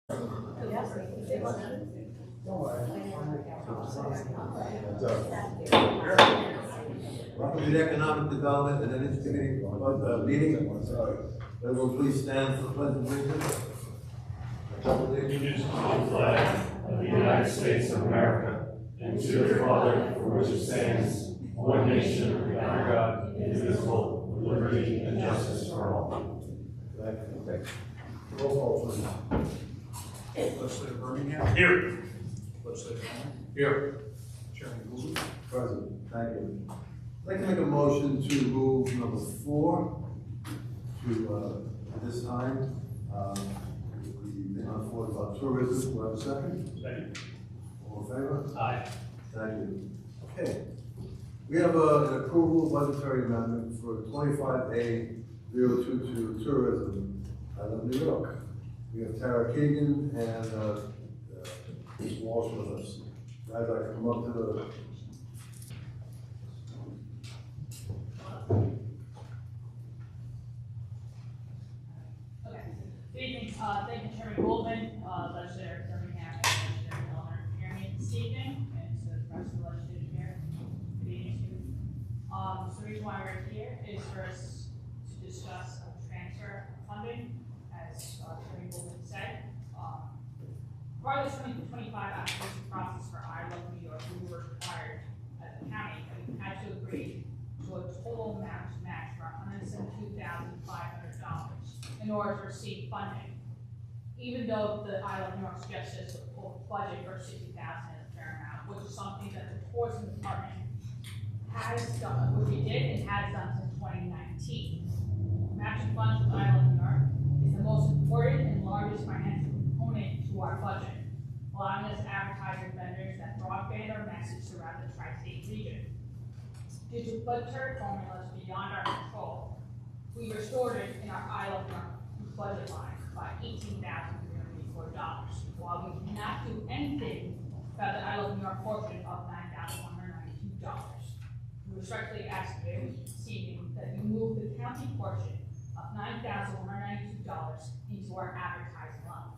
Welcome to the Economic Development and Energy Committee meeting. Everyone please stand for the pledge of allegiance. Allegiance to the flag of the United States of America and to the republic for which it stands, one nation under God, indivisible, with liberty and justice for all. Roll call, please. Legislator Birmingham. Here. Legislator Allen. Here. Chairman Gould. Present. Thank you. I'd like to make a motion to move number 4 to at this time. The thing on 4 is about tourism. Do I have a second? Second. All in favor? Aye. Thank you. Okay. We have an approval budgetary amendment for 25A 022 tourism out of New York. We have Tara Keegan and Ms. Walsh with us. Guys, I come up to the. Okay. Good evening. Thank you, Chairman Goldman, Legislator Birmingham, and Legislator Miller for hearing me this evening, and to the rest of the legislature here. Good evening to you. So the reason why we're here is for us to discuss a transfer of funding, as Chairman Goldman said. Part of the 2025 application process for I Love New York, we were required as a county, and we had to agree to a total match for $172,500 in order to receive funding. Even though the I Love New York suggested a budget for $60,000 is a fair amount, which is something that the tourism department has done, which we did and has done since 2019. Matching funds with I Love New York is the most important and largest financial component to our budget, allowing us to advertise with vendors that broadband our message throughout the tri-state region. Due to budgetary formulas beyond our control, we restored it in our I Love New York budget line by $18,384, while we cannot do anything about the I Love New York portion of $9,192. We respectfully ask you this evening that you move the county portion of $9,192 into our advertising line.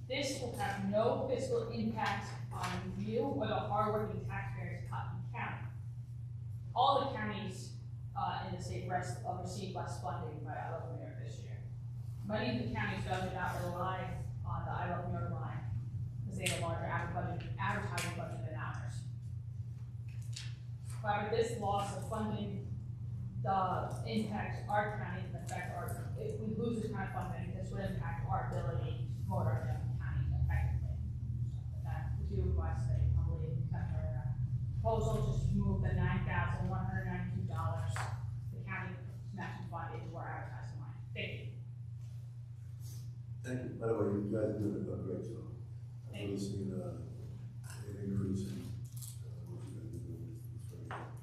This will have no fiscal impact on you or the hardworking taxpayers of Putnam County. All the counties in the state receive less funding by I Love New York this year. Many of the counties do not rely on the I Love New York line because they have a larger advertising budget than ours. However, this loss of funding impacts our county and affect our, if we lose this kind of funding, this would impact our ability to promote our county effectively. So that we do request a humbly accept our proposal to move the $9,192, the county matching fund into our advertising line. Thank you. Thank you. By the way, you guys did a great job. I've really seen an increase in what you guys are doing. It's very good.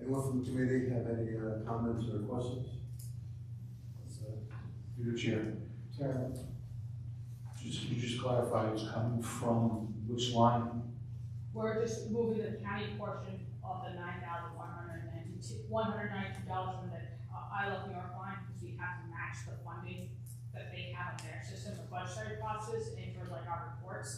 Anyone from the committee have any comments or questions? Through the chair. Tara, could you just clarify it's coming from which line? We're just moving the county portion of the $9,192 from the I Love New York line, because we have to match the funding that they have in their system for budgetary process and for like our reports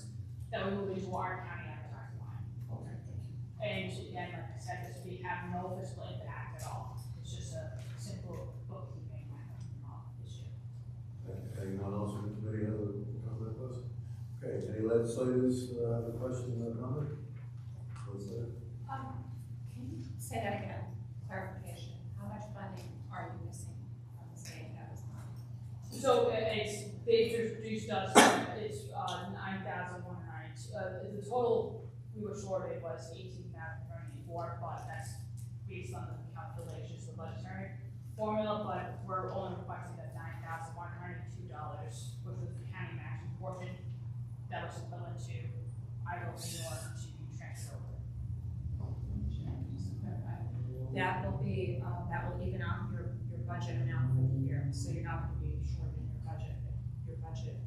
that we move into our county advertising line. Okay, thank you. And again, like I said, this we have no fiscal impact at all. It's just a simple bookkeeping issue. Anyone else from the committee have a comment with us? Okay, any legislators have a question or comment? Legislator? Can you say that again? Clarification. How much funding are you missing from the state that was not? So they've reduced us, it's $9,190. The total we were shorted was $18,384, but that's based on the calculations of the budgetary formula, but we're only requesting that $9,192, which was the county matching portion that was equivalent to I Love New York to be transferred over. That will be, that will even out your budget amount for the year, so you're not going to be short in your budget. Your budget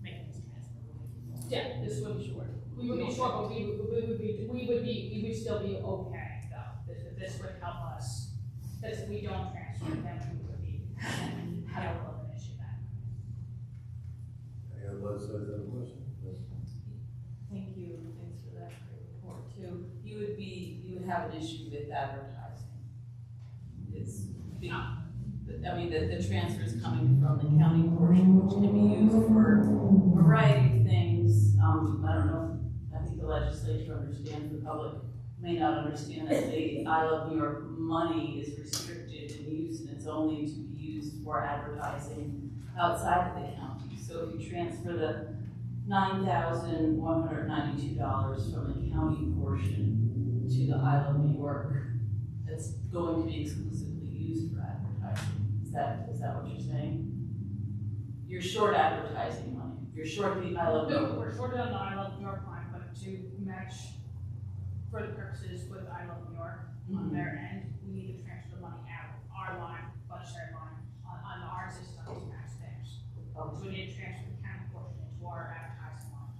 making this transfer will make you more. Yeah, this would be short. We would be short, but we would still be okay though. This would help us. Because if we don't transfer, then we would be having a little bit of an issue then. Any other legislature have a question? Yes. Thank you, thanks for that great report too. You would have an issue with advertising. It's, I mean, the transfer is coming from the county portion, which can be used for a variety of things. I don't know, I think the legislature understands, the public may not understand that the I Love New York money is restricted in use and it's only to be used for advertising outside of the county. So if you transfer the $9,192 from the county portion to the I Love New York, it's going to be exclusively used for advertising. Is that what you're saying? You're short advertising money. You're short the I Love New York. No, we're short on the I Love New York line, but to match for the purposes with I Love New York on their end, we need to transfer the money out of our line, budgetary line, on our system to match theirs. So we need to transfer the county portion into our advertising line.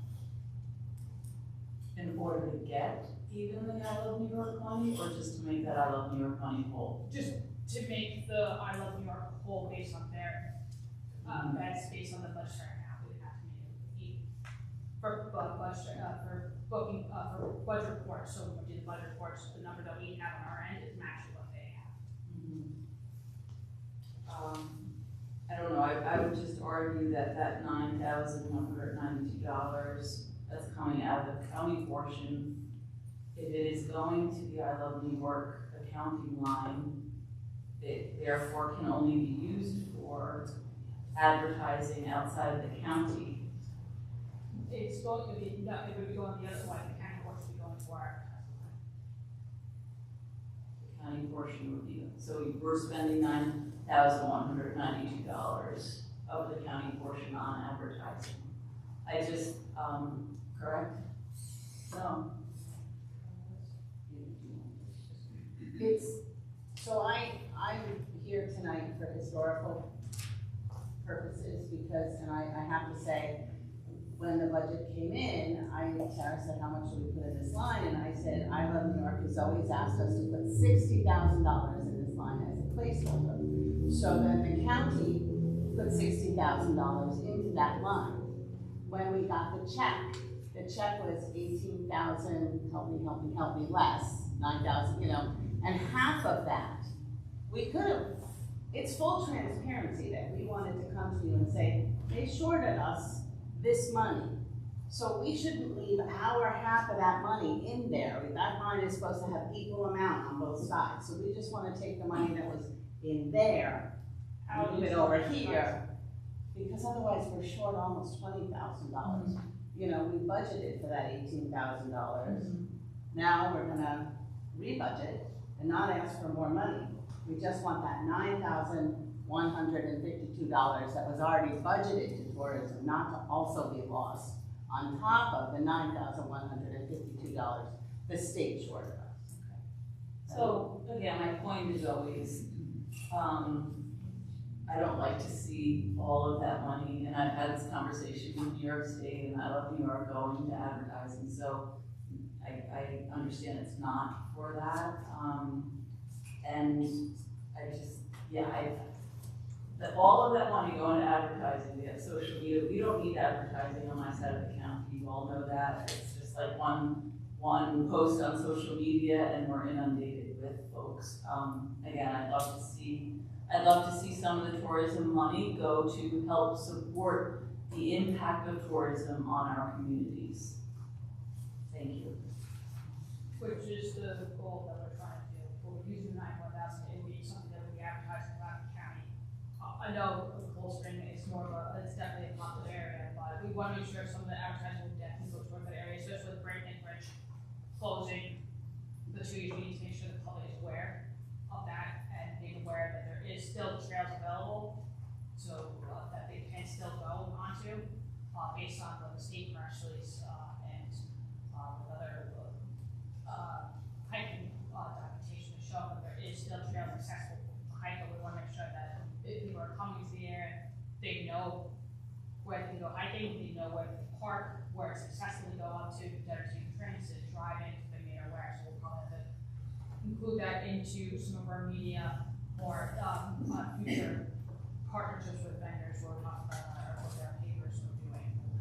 In order to get even the I Love New York money, or just to make that I Love New York money whole? Just to make the I Love New York whole based on their, that's based on the budgetary amount, we would have to make it for budget, for booking, for budget reports. So when we do the budget reports, the number that we have on our end is matching what they have. I don't know, I would just argue that that $9,192 that's coming out of the county portion, if it is going to the I Love New York accounting line, it therefore can only be used for advertising outside of the county. It's going to be, no, it would be going the other way, the county portion would be going to our advertising line. The county portion would be, so we're spending $9,192 of the county portion on advertising. I just, correct? No. It's, so I'm here tonight for historical purposes because, and I have to say, when the budget came in, Tara said, how much should we put in this line? And I said, I Love New York has always asked us to put $60,000 in this line as a placeholder. So then the county put $60,000 into that line. When we got the check was 18,000, help me less, 9,000, and half of that, we could have, it's full transparency that we wanted to come to you and say, they shorted us this money. So we shouldn't leave our half of that money in there. That line is supposed to have equal amount on both sides. So we just want to take the money that was in there and move it over here, because otherwise we're short almost $20,000. We budgeted for that $18,000. Now we're gonna rebudget and not ask for more money. We just want that $9,152 that was already budgeted to tourism not to also be lost on top of the $9,152 the state shorted us. So again, my point is always, I don't like to see all of that money, and I've had this conversation with New York State, and I Love New York going to advertising, so I understand it's not for that, and I just, all of that money going to advertising, we have social media, we don't need advertising on my side of the county, you all know that, it's just like one post on social media and we're inundated with folks. Again, I'd love to see some of the tourism money go to help support the impact of tourism on our communities. Thank you. Which is the goal that we're trying to do. We're using the 91,000, it would be something that would be advertised throughout the county. I know Cold Spring is more of it's definitely a popular area, but we want to make sure some of the advertising will definitely go towards that area, especially with Brayton and Rich closing the 2 years. We need to make sure the public is aware of that and being aware that there is still trails available, so that they can still go onto based on the state press release and with other hiking documentation to show that there is still trails accessible to hike, but we want to make sure that if people are coming to the area, they know where they can go hiking, they know where to park, where it's accessible to go up to, better to transit, driving, so they may are aware. So we'll probably have to include that into some of our media or future partnerships with vendors we're talking about or what their papers are doing. We'll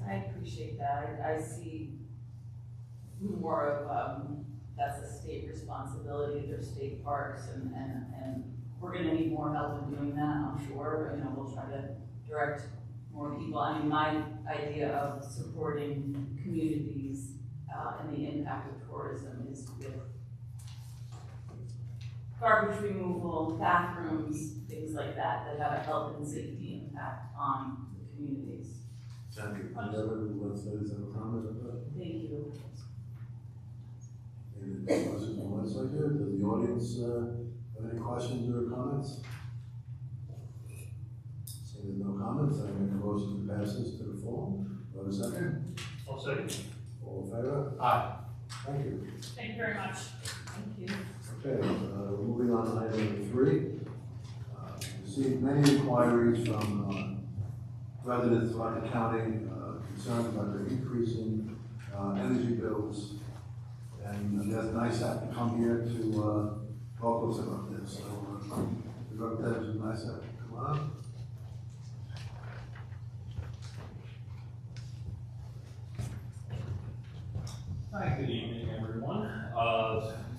I appreciate that. I see more of, that's a state responsibility, they're state parks, and we're gonna need more help in doing that, I'm sure. You know, we'll try to direct more people. I mean, my idea of supporting communities and the impact of tourism is with garbage removal, bathrooms, things like that, that have a health and safety impact on the communities. Thank you. Any other legislators have a comment on that? Thank you. Any questions on the legislature? Does the audience have any questions or comments? Seeing there's no comments, I make a motion to pass this to the floor. Do I have a second? I'll second. All in favor? Aye. Thank you. Thank you very much. Thank you. Okay, moving on to item number 3. Received many inquiries from residents throughout the county concerned about the increasing energy bills. And that's nice to have to come here to talk with us about this. So, the representatives of NYSEG, come on up. Hi, good evening, everyone.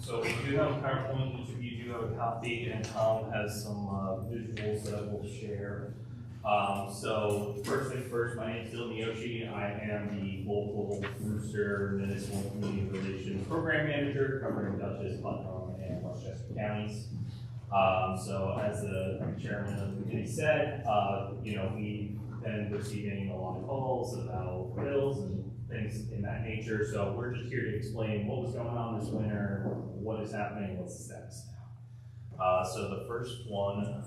So we do have a PowerPoint, each of you do have a copy, and Tom has some visuals that we'll share. So first thing first, my name is Dylan Yoshi. I am the local Brewster Municipal Community Relations Program Manager covering Dutchess, Putnam, and Westchester counties. So as the chairman of the committee said, you know, we've been receiving a lot of calls about bills and things in that nature. So we're just here to explain what was going on this winter, what is happening, what's the status now. So the first one,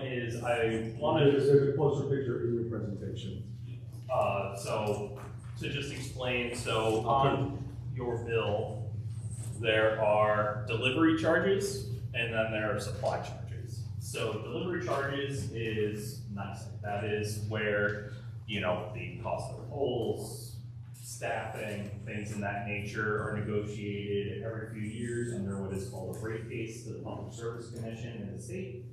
is I wanted There's a closer picture in your presentation. so to just explain, so on your bill, there are delivery charges and then there are supply charges. So delivery charges is nice. That is where, you know, the cost of poles, staffing, things in that nature are negotiated every few years under what is called a rate case to the Public Service Commission in the state.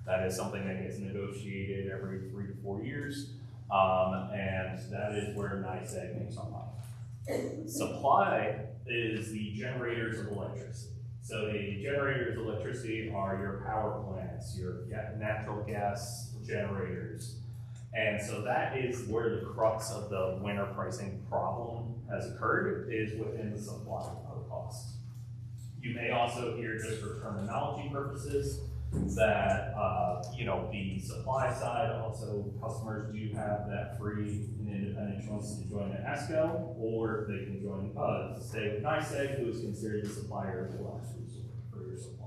That is something that gets negotiated every 3 to 4 years. And that is where NYSEG makes our money. Supply is the generators of electricity. So the generators of electricity are your power plants, your natural gas generators. And so that is where the crux of the winter pricing problem has occurred, is within the supply of costs. You may also hear, just for terminology purposes, that you know, the supply side, also customers do have that free and independent choice to join an ESCO, or they can join stay with NYSEG, who is considered the supplier of the last resort for your supply.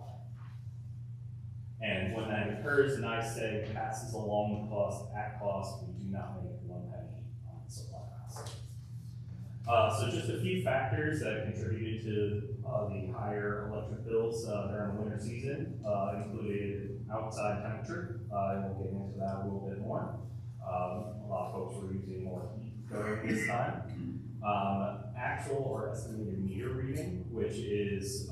And when that occurs, NYSEG passes along the cost at cost. We do not make 1 penny on the supply cost. So just a few factors that contributed to the higher electric bills during the winter season included outside temperature, and we'll get into that a little bit more. A lot of folks were using more heat during this time. Actual or estimated meter reading, which is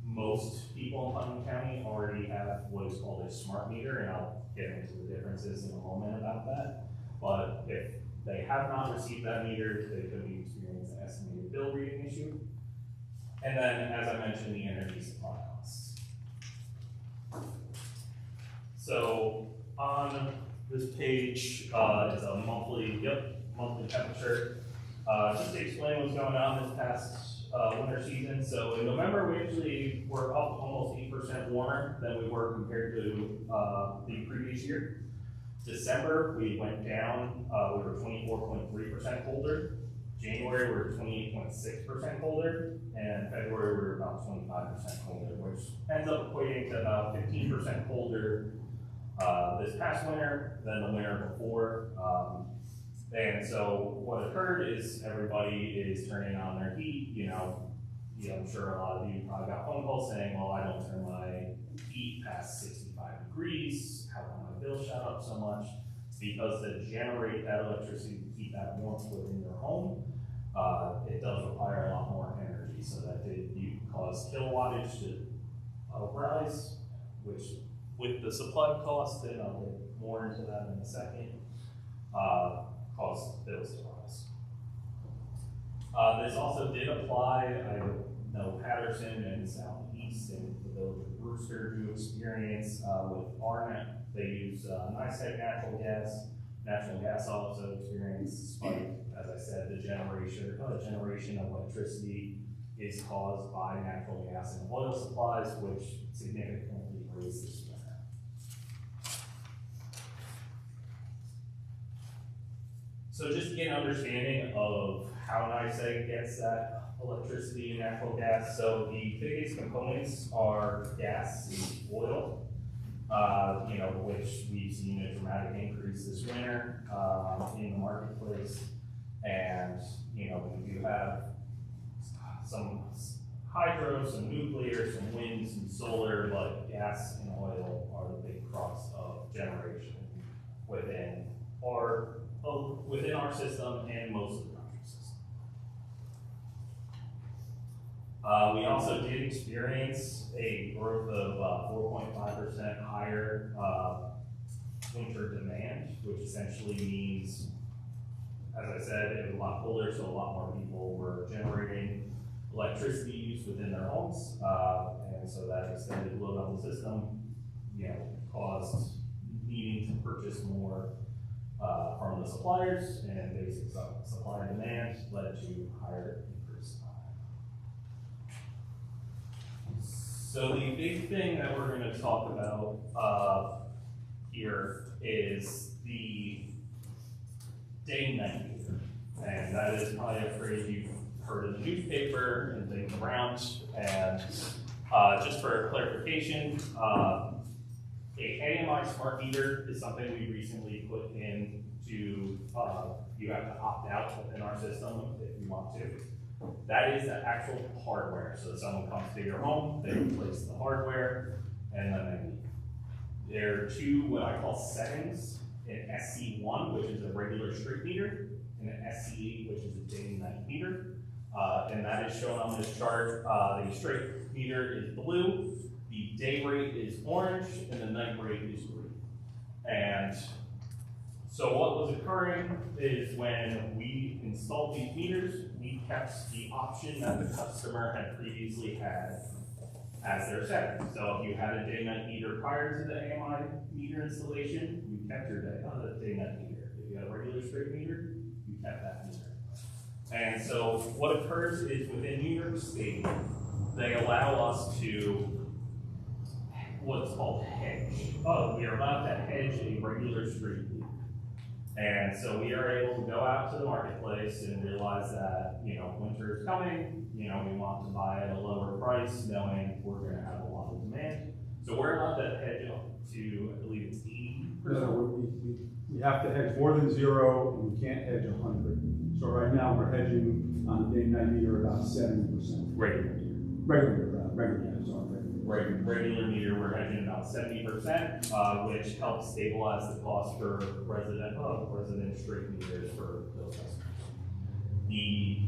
most people in Putnam County already have what is called a smart meter, and I'll get into the differences in a moment about that. But if they have not received that meter, they could be experiencing an estimated bill reading issue. And then, as I mentioned, the energy supply costs. So on this page is a monthly temperature. Just to explain what's going on this past winter season. So in November, we actually were up almost 8% warmer than we were compared to the previous year. December, we went down, we were 24.3% colder. January, we were 28.6% colder. And February, we were about 25% colder, which ends up equating to about 15% colder this past winter than the winter before. And so what occurred is everybody is turning on their heat. You know, I'm sure a lot of you probably got phone calls saying, well, I don't turn my heat past 65 degrees. How come my bill shot up so much? It's because to generate that electricity to keep that warmth within your home, it does require a lot more energy. So that you cause kilowattage to rise, which with the supply cost, and I'll get more into that in a second, cause bills to rise. This also did apply, I know Patterson and Southeast and the village of Brewster do experience with RNet. They use NYSEG natural gas. Natural gas also experienced spike, as I said, the generation of electricity is caused by natural gas and oil supplies, which significantly raised this winter. So just to get an understanding of how NYSEG gets that electricity and natural gas, so the biggest components are gas and oil, which we've seen a dramatic increase this winter in the marketplace. And, we do have some hydro, some nuclear, some wind, some solar, but gas and oil are the big crux of generation within our system and most of the country's system. We also did experience a growth of 4.5% higher winter demand, which essentially means, as I said, it was a lot colder, so a lot more people were generating electricity use within their homes, and so that extended load on the system, caused needing to purchase more from the suppliers, and basic supply and demand led to higher increase. So the big thing that we're going to talk about here is the day and night meter, and that is probably a phrase you've heard in the newspaper and things around. And just for clarification, a AMI smart meter is something we recently put in to, you have to opt out within our system if you want to. That is the actual hardware. So someone comes to your home, they replace the hardware, and then they leave. There are two what I call settings, an SC1, which is a regular street meter, and an SC8, which is a day and night meter. And that is shown on this chart. The straight meter is blue, the day rate is orange, and the night rate is green. And so what was occurring is when we installed these meters, we kept the option that the customer had previously had as their setting. So if you had a day-night meter prior to the AMI meter installation, you kept your day-night meter. If you had a regular straight meter, you kept that meter. And so what occurs is within New York State, they allow us to what's called hedge. We are allowed to hedge a regular street meter. And so we are able to go out to the marketplace and realize that, winter is coming, we want to buy at a lower price, knowing we're going to have a lot of demand. So we're allowed to hedge up to, I believe it's 80%. No, we have to hedge more than 0, and we can't hedge 100. So right now, we're hedging on the day and night meter about 70%. Regular meter. Regular meter, we're hedging about 70%, which helps stabilize the cost for resident straight meters for those customers. The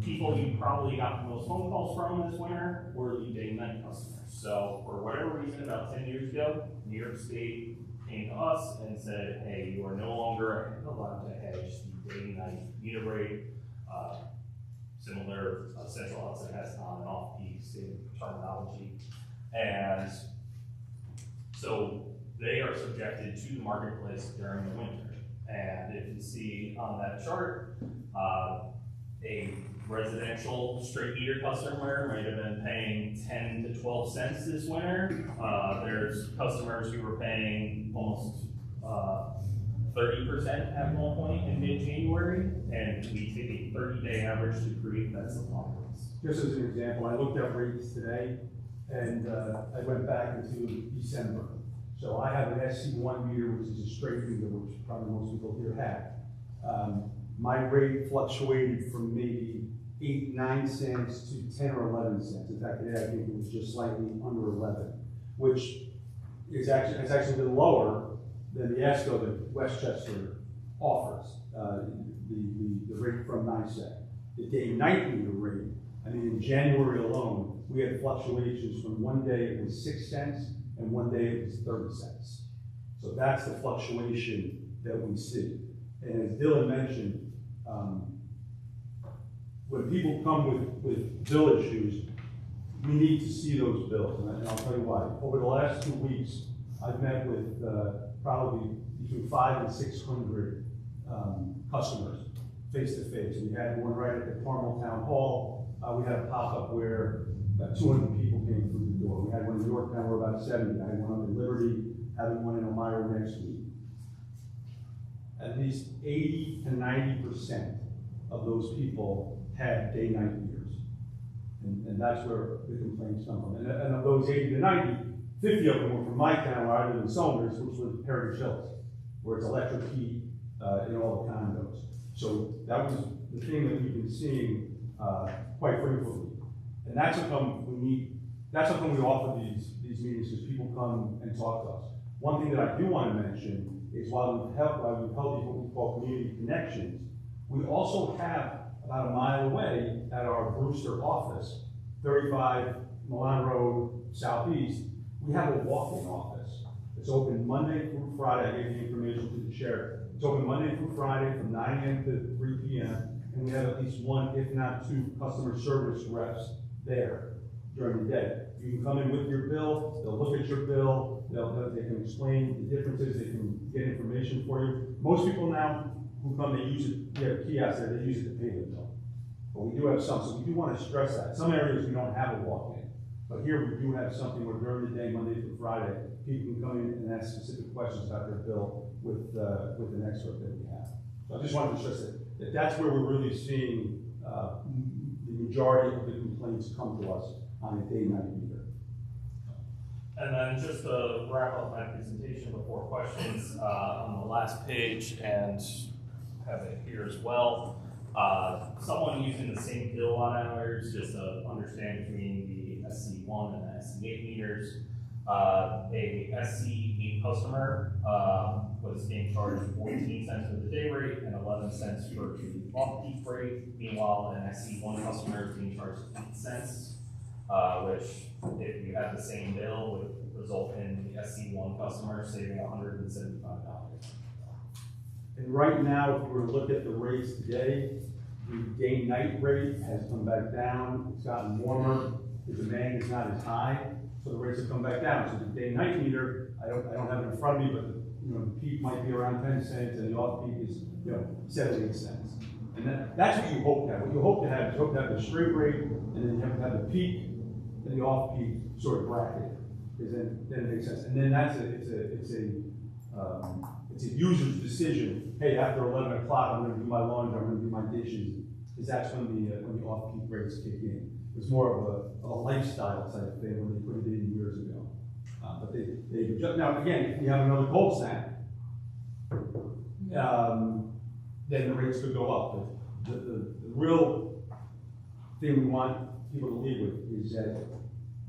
people you probably got the most phone calls from this winter were the day and night customers. So for whatever reason, about 10 years ago, New York State came to us and said, hey, you are no longer allowed to hedge the day and night meter rate. Similar Central Hudson has on and off peak state terminology. And so they are subjected to the marketplace during the winter. And if you see on that chart, a residential straight meter customer might have been paying 10 to 12 cents this winter. There's customers who were paying almost 30% at one point in mid-January, and we take a 30-day average to create that supply. Just as an example, I looked at rates today, and I went back into December. So I have an SC1 meter, which is a straight meter, which probably most people here have. My rate fluctuated from maybe 8-9 cents to 10 or 11 cents. In fact, today I think it was just slightly under 11, which has actually been lower than the ESCO that Westchester offers, the rate from NYSEG. The day-night meter rate, in January alone, we had fluctuations from one day it was 6 cents, and one day it was 30 cents. So that's the fluctuation that we see. And as Dylan mentioned, when people come with bill issues, we need to see those bills, and I'll tell you why. Over the last 2 weeks, I've met with probably between 500 and 600 customers face to face. We had one right at the Carmel Town Hall. We had a pop-up where about 200 people came through the door. We had one in Yorktown where about 70. I had one up in Liberty, having one in Elmira next week. At least 80 to 90% of those people had day-night meters. And that's where the complaints come from. And of those 80 to 90, 50 of them were from my town where I live in Somers, which was Heritage Hills, where it's electric heat in all the condos. So that was the thing that we've been seeing quite frequently. And that's how come we offer these meetings, because people come and talk to us. One thing that I do want to mention is while we've held what we call community connections, we also have about a mile away at our Brewster office, 35 Milan Road Southeast, we have a walk-in office. It's open Monday through Friday. I gave the information to the chair. It's open Monday through Friday from 9 a.m. to 3 p.m. And we have at least one, if not two, customer service reps there during the day. You can come in with your bill, they'll look at your bill, they can explain the differences, they can get information for you. Most people now who come, they use it, we have kiosks there, they use it to pay the bill. But we do have some, so we do want to stress that. Some areas we don't have a walk-in, but here we do have something where during the day, Monday through Friday, people can come in and ask specific questions about their bill with an expert that we have. So I just wanted to stress that that's where we're really seeing the majority of the complaints come to us on a day-night meter. And then just to wrap up my presentation before questions, on the last page, and have it here as well, someone using the same bill on hours, just to understand between the SC1 and the SC8 meters, a SC8 customer was being charged 14 cents for the day rate and 11 cents for the off-peak rate. Meanwhile, an SC1 customer is being charged 8 cents, which, if you had the same bill, would result in the SC1 customer saving $175. And right now, if we were to look at the rates today, the day-night rate has come back down. It's gotten warmer. The demand is not as high, so the rates have come back down. So the day-night meter, I don't have it in front of me, but the peak might be around 10 cents, and the off-peak is 78 cents. And that's what you hope to have. What you hope to have is you hope to have the straight rate, and then you have to have the peak and the off-peak sort of bracket, because then it makes sense. And then that's it's a user's decision. Hey, after 11 o'clock, I'm going to do my laundry, I'm going to do my dishes. Because that's when the off-peak rates kick in. It's more of a lifestyle type thing when they put it in years ago. But they adjust. Now again, if we have another cold snap, then the rates could go up. But the real thing we want people to leave with is that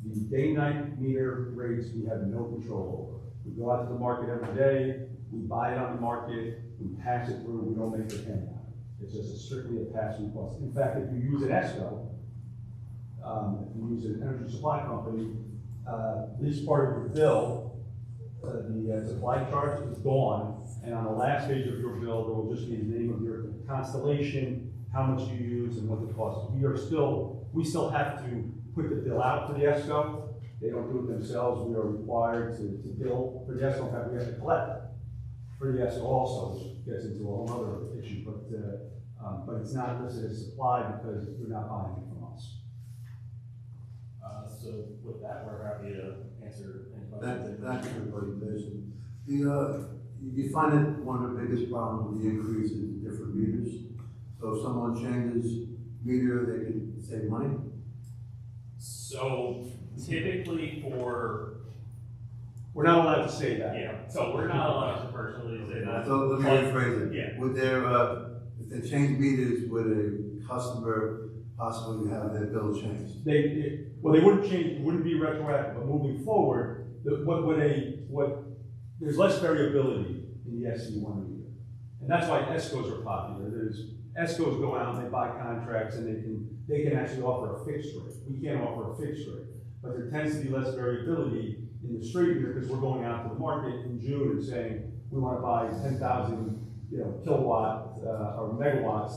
the day-night meter rates we have no control over. We go out to the market every day, we buy it on the market, we pass it through, we don't make a penny on it. It's just strictly a pass-through cost. In fact, if you use an ESCO, if you use an energy supply company, this part of your bill, the supply charge is gone, and on the last page of your bill, there will just be the name of your constellation, how much you use, and what the cost is. We still have to put the bill out for the ESCO. They don't do it themselves. We are required to bill for the ESCO. In fact, we have to collect for the ESCO also, which gets into a whole other issue. But it's not listed as supply because you're not buying it from us. So with that, we're happy to answer any questions. Thank you for the presentation. You find that one of the biggest problems with the increase in different meters? So if someone changes meter, they can save money? So typically We're not allowed to say that. yeah, so we're not allowed to personally say that. So let me rephrase it. Yeah. Would if they change meters, would a customer possibly have their bill changed? They wouldn't change, it wouldn't be retroactive, but moving forward, there's less variability in the SC1 meter. And that's why ESCOs are popular. ESCOs go out and they buy contracts and they can actually offer a fixed rate. We can't offer a fixed rate. but there tends to be less variability in the straight meter because we're going out to the market in June and saying, we want to buy 10,000, kilowatt, or megawatts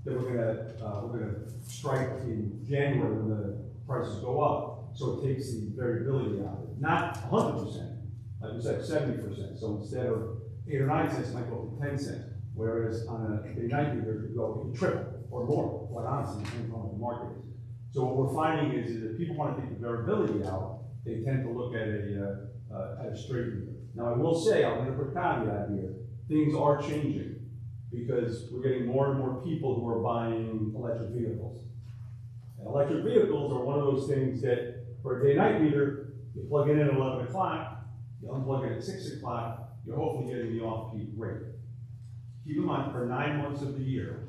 that we're gonna strike in January when the prices go up. So it takes the variability out of it. Not 100%, like we said, 70%. So instead of 8 or 9 cents, it might go up to 10 cents. Whereas on a day-night meter, it could go triple or more, quite honestly, depending on what the market is. So what we're finding is that if people want to take the variability out, they tend to look at a straight meter. Now I will say, I'm going to put a caveat here, things are changing because we're getting more and more people who are buying electric vehicles. And electric vehicles are one of those things that for a day-night meter, you plug it in at 11 o'clock, you unplug it at 6 o'clock, you're hopefully getting the off-peak rate. Keep in mind, for 9 months of the year,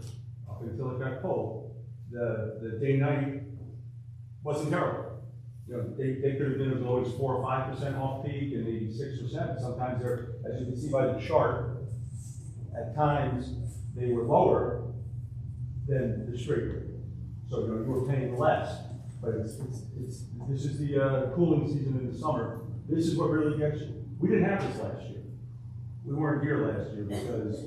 up until it got cold, the day-night wasn't terrible. They could have been as low as 4 or 5% off peak and maybe 6 or 7. Sometimes they're, as you can see by the chart, at times they were lower than the straight rate. So you were paying less, but this is the cooling season in the summer. This is what really gets you. We didn't have this last year. We weren't here last year because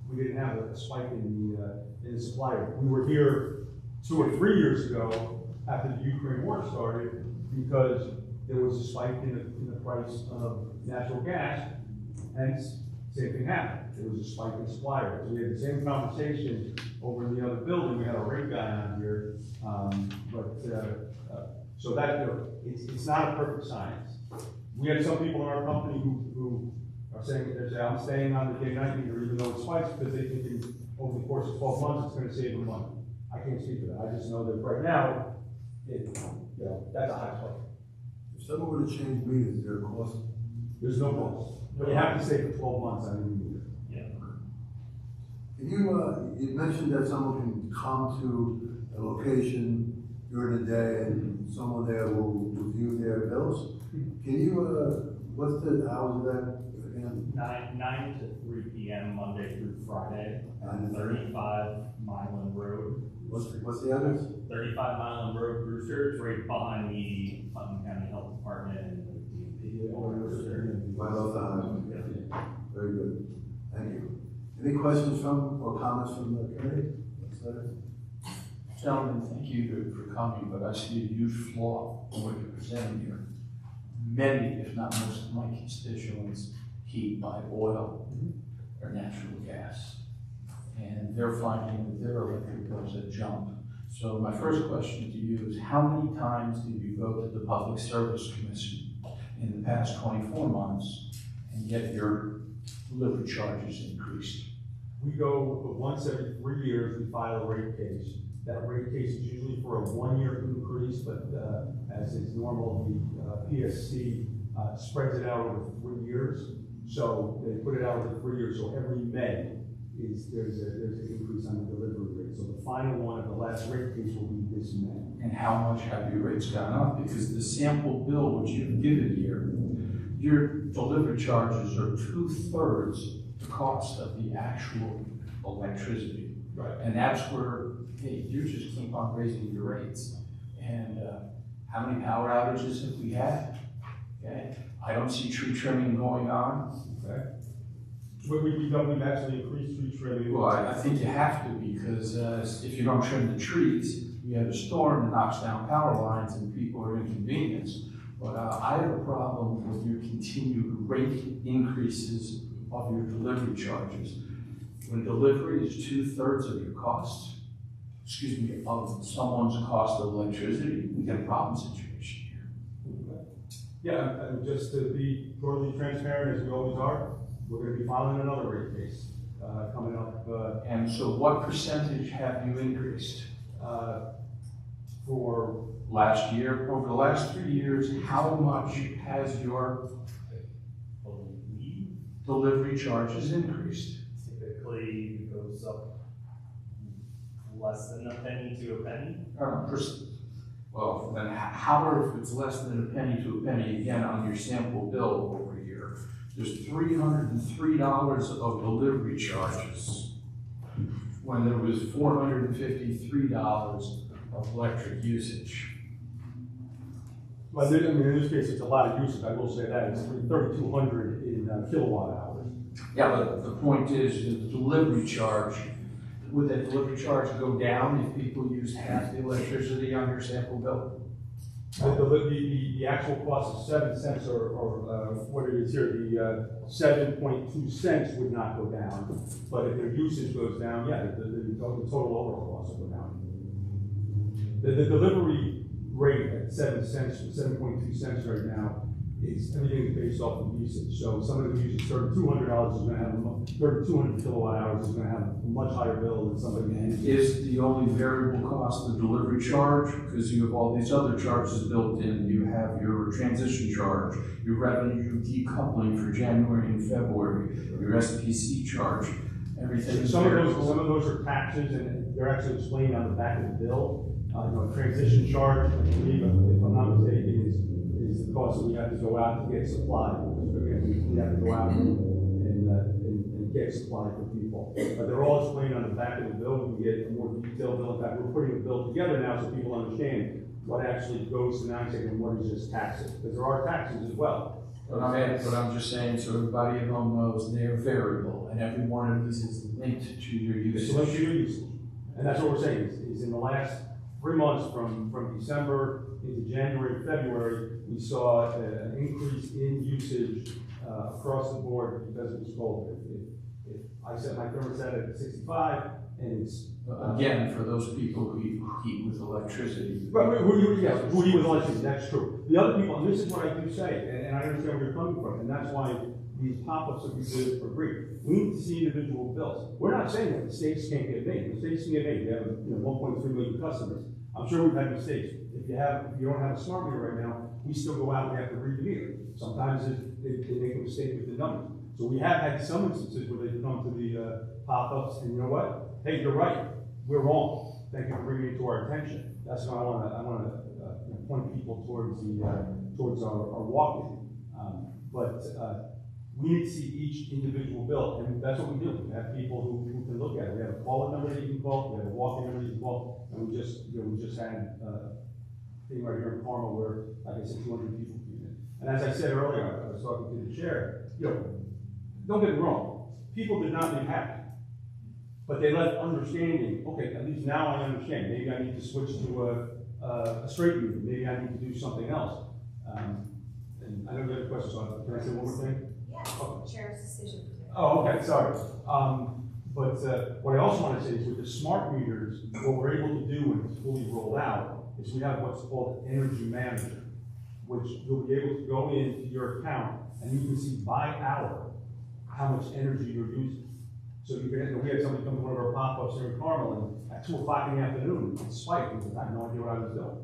we didn't have a spike in the supply. We were here 2 or 3 years ago after the Ukraine war started because there was a spike in the price of natural gas, hence same thing happened. There was a spike in suppliers. We had the same conversation over in the other building. We had a rate guy on here, so that it's not a perfect science. We had some people in our company who are saying I'm staying on the day-night meter even though it spikes because they think over the course of 12 months it's going to save them money. I can't speak to that. I just know that right now, that's a high spike. If someone were to change meters, is there a cost? There's no cost. But you have to stay for 12 months on any meter. Yeah. Can you mentioned that someone can come to a location during the day and someone there will review their bills. Can you, what's the hours of that again? 9 to 3 p.m. Monday through Friday on 35 Milan Road. What's the address? 35 Milan Road, Brewster. It's right behind the Putnam County Health Department and the DMV. Right off the highway. Yeah. Very good. Thank you. Any questions from or comments from the committee? Gentlemen, thank you for coming, but I see a huge flaw in what you're presenting here. Many, if not most of my constituents heat by oil or natural gas. And they're finding that their electric bills have jumped. So my first question to you is, how many times did you go to the Public Service Commission in the past 24 months and get your delivery charges increased? We go once every 3 years, we file a rate case. That rate case is usually for a 1-year increase, but as is normal, the PSC spreads it out over 3 years. So they put it out over 3 years, so every May there's an increase on the delivery rate. So the final one of the last rate case will be this May. And how much have your rates gone up? Because the sample bill which you've given here, your delivery charges are 2/3 the cost of the actual electricity. Right. And that's where, hey, you just keep on raising your rates. And how many power outages have we had? Okay. I don't see tree trimming going on. Okay. We've actually increased tree trimming. Well, I think you have to, because if you don't trim the trees, you have a storm that knocks down power lines and people are inconvenienced. But I have a problem with your continued rate increases of your delivery charges. When delivery is 2/3 of your cost, of someone's cost of electricity, we get a problem situation here. Yeah, and just to be totally transparent as we always are, we're going to be filing another rate case coming up. And so what percentage have you increased? For Last year, over the last 3 years, how much has your delivery charges increased? Typically it goes up less than a penny to a penny. Well, then how if it's less than a penny to a penny again on your sample bill over here? There's $303 of delivery charges when there was $453 of electric usage. Well, I mean, in this case, it's a lot of usage, I will say that, it's 3,200 in kilowatt hours. Yeah, but the point is, the delivery charge, would that delivery charge go down if people used half the electricity on your sample bill? The actual cost is 7 cents, or what it is here, the 7.2 cents would not go down. But if their usage goes down, yeah, the total overall cost will go down. The delivery rate at 7 cents, 7.2 cents right now, is everything is based off of usage. So somebody who uses $3,200 is going to have 3,200 kilowatt hours is going to have a much higher bill than somebody who Is the only variable cost the delivery charge? Because you have all these other charges built in. You have your transition charge, your revenue decoupling for January and February, your SPC charge, everything is Some of variable. those are taxes, and they're actually explained on the back of the bill. Transition charge, I believe, if I'm not mistaken, is the cost that we have to go out to get supply. Again, we have to go out and get supply for people. But they're all explained on the back of the bill. We can get a more detailed bill. In fact, we're putting the bill together now so people understand what actually goes to NYSEG and what is just taxes. Because there are taxes as well. But I'm just saying, so everybody at home knows they're variable, and every one of these is linked to your It's linked to usage. your usage. And that's what we're saying, is in the last 3 months, from December into January and February, we saw an increase in usage across the board because it was cold. If I set my thermostat at 65 and it's Again, for those people who heat with electricity. Right, who he was elected, that's true. The other people, and this is what I do say, and I understand where you're coming from, and that's why these pop-ups are good for free. We need to see individual bills. We're not saying that the states can't get paid. The states can get paid. They have 1.3 million customers. I'm sure we've had mistakes. If you don't have a smart meter right now, we still go out and we have to read the meter. Sometimes they make a mistake with the numbers. So we have had some instances where they've come to the pop-ups, and you know what? Hey, you're right. We're wrong. Thank you for bringing it to our attention. That's why I want to point people towards our walk-in. But we need to see each individual bill, and that's what we do. We have people who can look at it. We have a call-in number that you can call. We have a walk-in number you can call, and we just had a thing right here in Parma where, like I said, 200 people came in. And as I said earlier, I was talking to the chair. Don't get me wrong. People did not leave happy. But they left understanding, okay, at least now I understand. Maybe I need to switch to a straight meter. Maybe I need to do something else. And I don't get a question, so can I say one more thing? Yeah, Okay. chair's decision. Oh, okay, sorry. But what I also want to say is with the smart meters, what we're able to do when it's fully rolled out is we have what's called Energy Manager, which you'll be able to go into your account and you can see by hour how much energy you're using. So we had somebody come to one of our pop-ups here in Carmel, and at 2 o'clock in the afternoon, it spiked, because I had no idea what I was doing.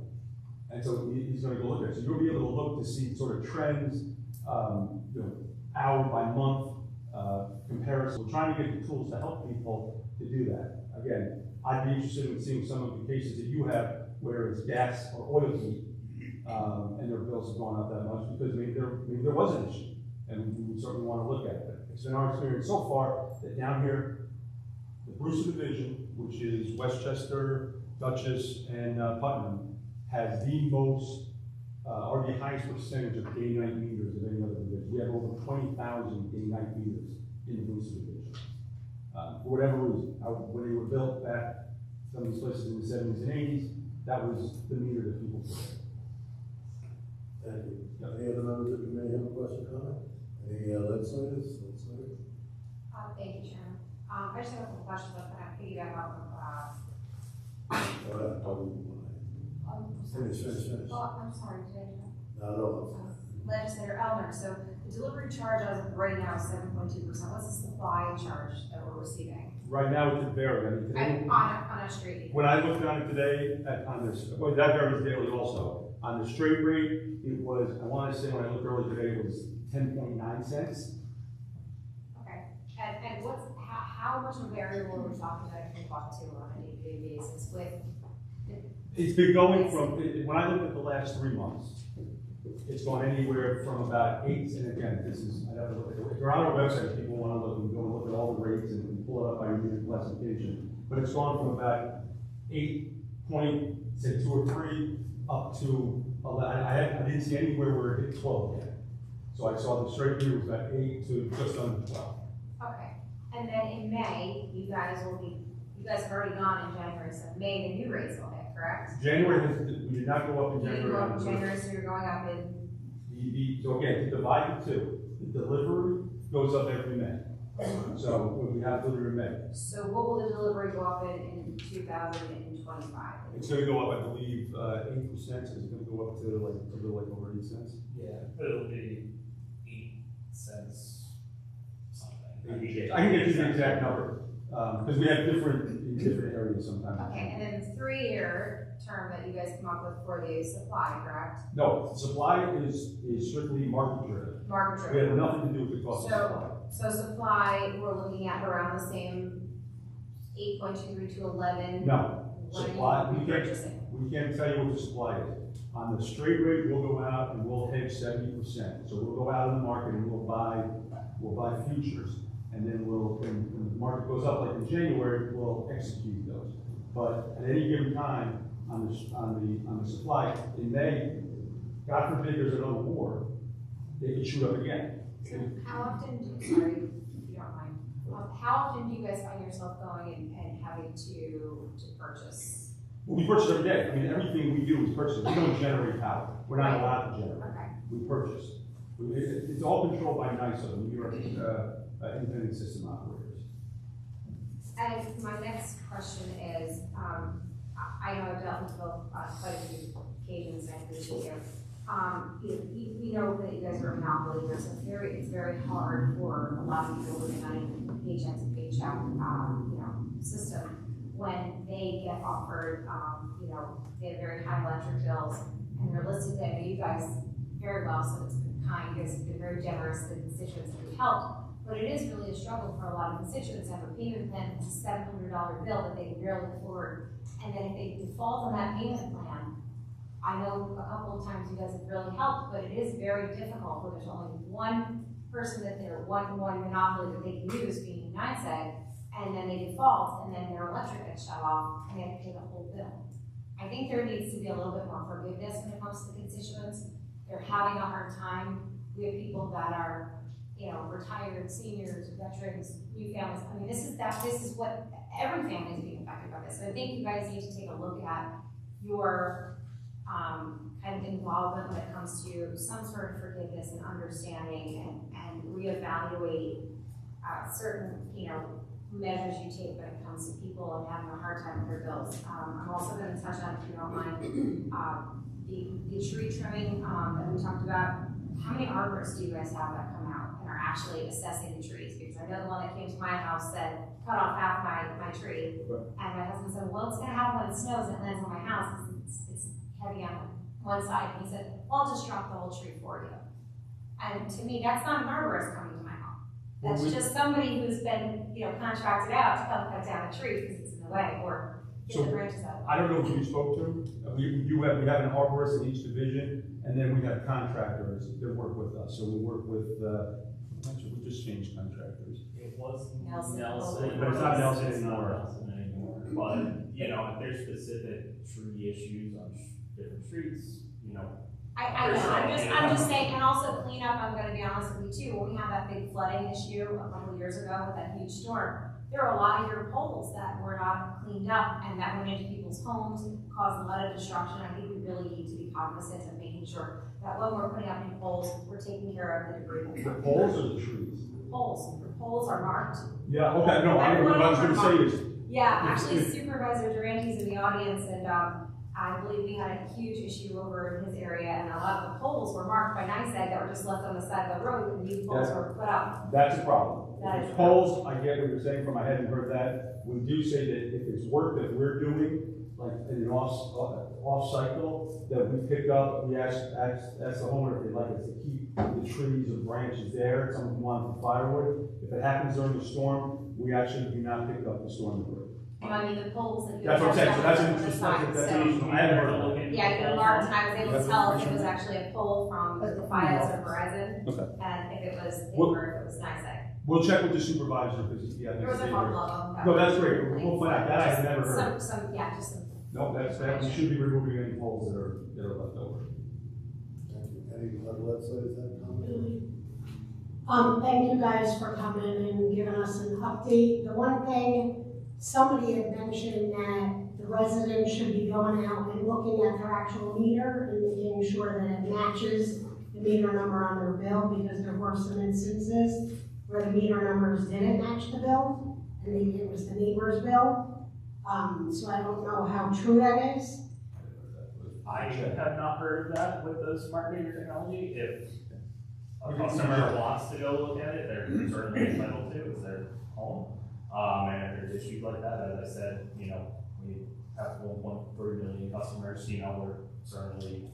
And so he's going to go look at it. So you'll be able to look to see sort of trends, hour by month comparison. We're trying to get the tools to help people to do that. Again, I'd be interested in seeing some of the cases that you have where it's gas or oil heat, and their bills have gone up that much, because maybe there was an issue, and we would certainly want to look at it. It's been our experience so far that down here, the Brewster Division, which is Westchester, Dutchess, and Putnam, has the most, or the highest percentage of day-night meters of any other division. We have over 20,000 day-night meters in the Brewster Division. For whatever reason, when they were built back, some of these places in the 70s and 80s, that was the meter that people put in. Thank you. Any other members of the committee have a question or comment? Any legislators? Thank you, Chairman. I just have a couple questions that kind of piggyback off of, Finish. well, I'm sorry, today, No. Legislator Elmer, so the delivery charge as of right now is 7.2%. What's the supply charge that we're receiving? Right now, it could vary. I mean, today, On a straight meter? when I looked on it today, that varies daily also. On the straight rate, it was, I want to say when I looked earlier today, it was 10.9 cents. Okay, and how much of a variable are we talking about if we talk to on a day-to-day basis with? It's been going from, when I looked at the last 3 months, it's gone anywhere from about 8, and again, this is, I have to look at it. If you're on our website, if people want to look, you can go and look at all the rates and pull it up by your unit classification. But it's gone from about 8 point, say 2 or 3, up to 11. These didn't see anywhere where it hit 12 yet. So I saw the straight year was about 8 to just under 12. Okay, and then in May, you guys have already gone in January, so May, the new rates will hit, correct? January, we did not go up in You didn't January. go up in January, so you're going up in, So again, to divide the two, the delivery goes up every May. So when we have delivery in May, so what will the delivery go up in 2025? it's gonna go up, I believe, 8%, so it's gonna go up to like, a little like over 8 cents. Yeah. It'll be 8 cents something. I can get you the exact number, because we have in different areas sometimes. Okay, and then the 3-year term that you guys come up with for the supply, correct? No, supply is strictly market driven. Market We have driven. nothing to do with the cost of supply. So supply, we're looking at around the same 8.23 to 11. No, What supply, are you we can't, purchasing? we can't tell you what the supply is. On the straight rate, we'll go out and we'll take 70%. So we'll go out in the market and we'll buy futures. And then when the market goes up, like in January, we'll execute those. But at any given time, on the supply, in May, God forbid there's another war, they could shoot up again. So how often, sorry, if you don't mind, how often do you guys find yourself going and having to purchase? Well, we purchase every day. I mean, everything we do is purchase. We don't generate power. We're not allowed to generate. Okay. We purchase. It's all controlled by NYSEG, New York Independent System Operators. And my next question is, I know I've dealt with both quite a few occasions and this year. We know that you guys are a monopoly, so it's very hard for a lot of people living on a paycheck to paycheck, system when they get offered, they have very high electric bills and they're listed there. You guys very well, so it's been kind. You guys have been very generous to the constituents that we've helped. But it is really a struggle for a lot of constituents to have a payment plan. It's a $700 bill that they can barely afford. And then if they default on that payment plan, I know a couple of times you guys have really helped, but it is very difficult when there's only one person that they're one monopoly that they can use, being NYSEG, and then they default, and then their electric gets shut off, and they have to pay the whole bill. I think there needs to be a little bit more forgiveness when it comes to the constituents. They're having a hard time. We have people that are, retired seniors, veterans, new families. I mean, this is what every family is being affected by this. So I think you guys need to take a look at your kind of involvement when it comes to some sort of forgiveness and understanding and reevaluate certain, measures you take when it comes to people and having a hard time with their bills. I'm also going to touch on, if you don't mind, the tree trimming that we talked about. How many arborists do you guys have that come out and are actually assessing the trees? Because I know the one that came to my house said, cut off half my tree. And my husband said, well, it's going to happen when it snows and it lands on my house because it's heavy on one side. And he said, well, I'll just drop the whole tree for you. And to me, that's not an arborist coming to my home. That's just somebody who's been, contracted out to come cut down a tree because it's in the way or get the branches out. I don't know who you spoke to. We have an arborist in each division, and then we have contractors that work with us. So we work with, we just changed contractors. It was Nelson. Nelson. But it's not Nelson It's not anymore. Nelson anymore. But, if there's specific tree issues on different streets, I know, I'm just saying, and also cleanup, I'm gonna be honest with you too, when we had that big flooding issue a couple of years ago with that huge storm, there were a lot of your poles that were not cleaned up and that went into people's homes, caused a lot of destruction. I think we really need to be cognizant of making sure that when we're putting up new poles, we're taking care of the debris. The poles or the trees? Poles, the poles are marked. Yeah, okay, no, what I was gonna say is, Yeah, actually Supervisor Durante's in the audience and I believe we had a huge issue over in his area and a lot of the poles were marked by NYSEG that were just left on the side of the road and new poles were put up. that's a problem. That If is it's poles, I get what you're saying from, I hadn't heard that. We do say that if it's work that we're doing, like in an off cycle, that we pick up, we ask the homeowner if they'd like us to keep the trees or branches there. Some of them want the firewood. If it happens during the storm, we actually do not pick up the storm debris. I mean, the poles that you. That's what I'm saying, so that's an on the side, interesting, so- I hadn't heard of that. Yeah, you know, marked, and I was able to tell if it was actually a pole from the Fios or Verizon, Okay. and if it was, Well- or if it was NYSEG. We'll check with the supervisor because, yeah. There was a couple of them. No, that's great. We'll find out. That I've never heard. Some, yeah, just some. No, that's, we should be removing any poles that are left over. Any other legislators have comments? Thank you guys for coming and giving us an update. The one thing, somebody had mentioned that the residents should be going out and looking at their actual meter and making sure that it matches the meter number on their bill, because there were some instances where the meter numbers didn't match the bill, and maybe it was the neighbor's bill. So I don't know how true that is. I have not heard of that with the smart meter technology. If a customer wants to go look at it, they're certainly entitled to, it's their home. And if there's issues like that, as I said, you know, we have 1.3 million customers, you know, we're certainly,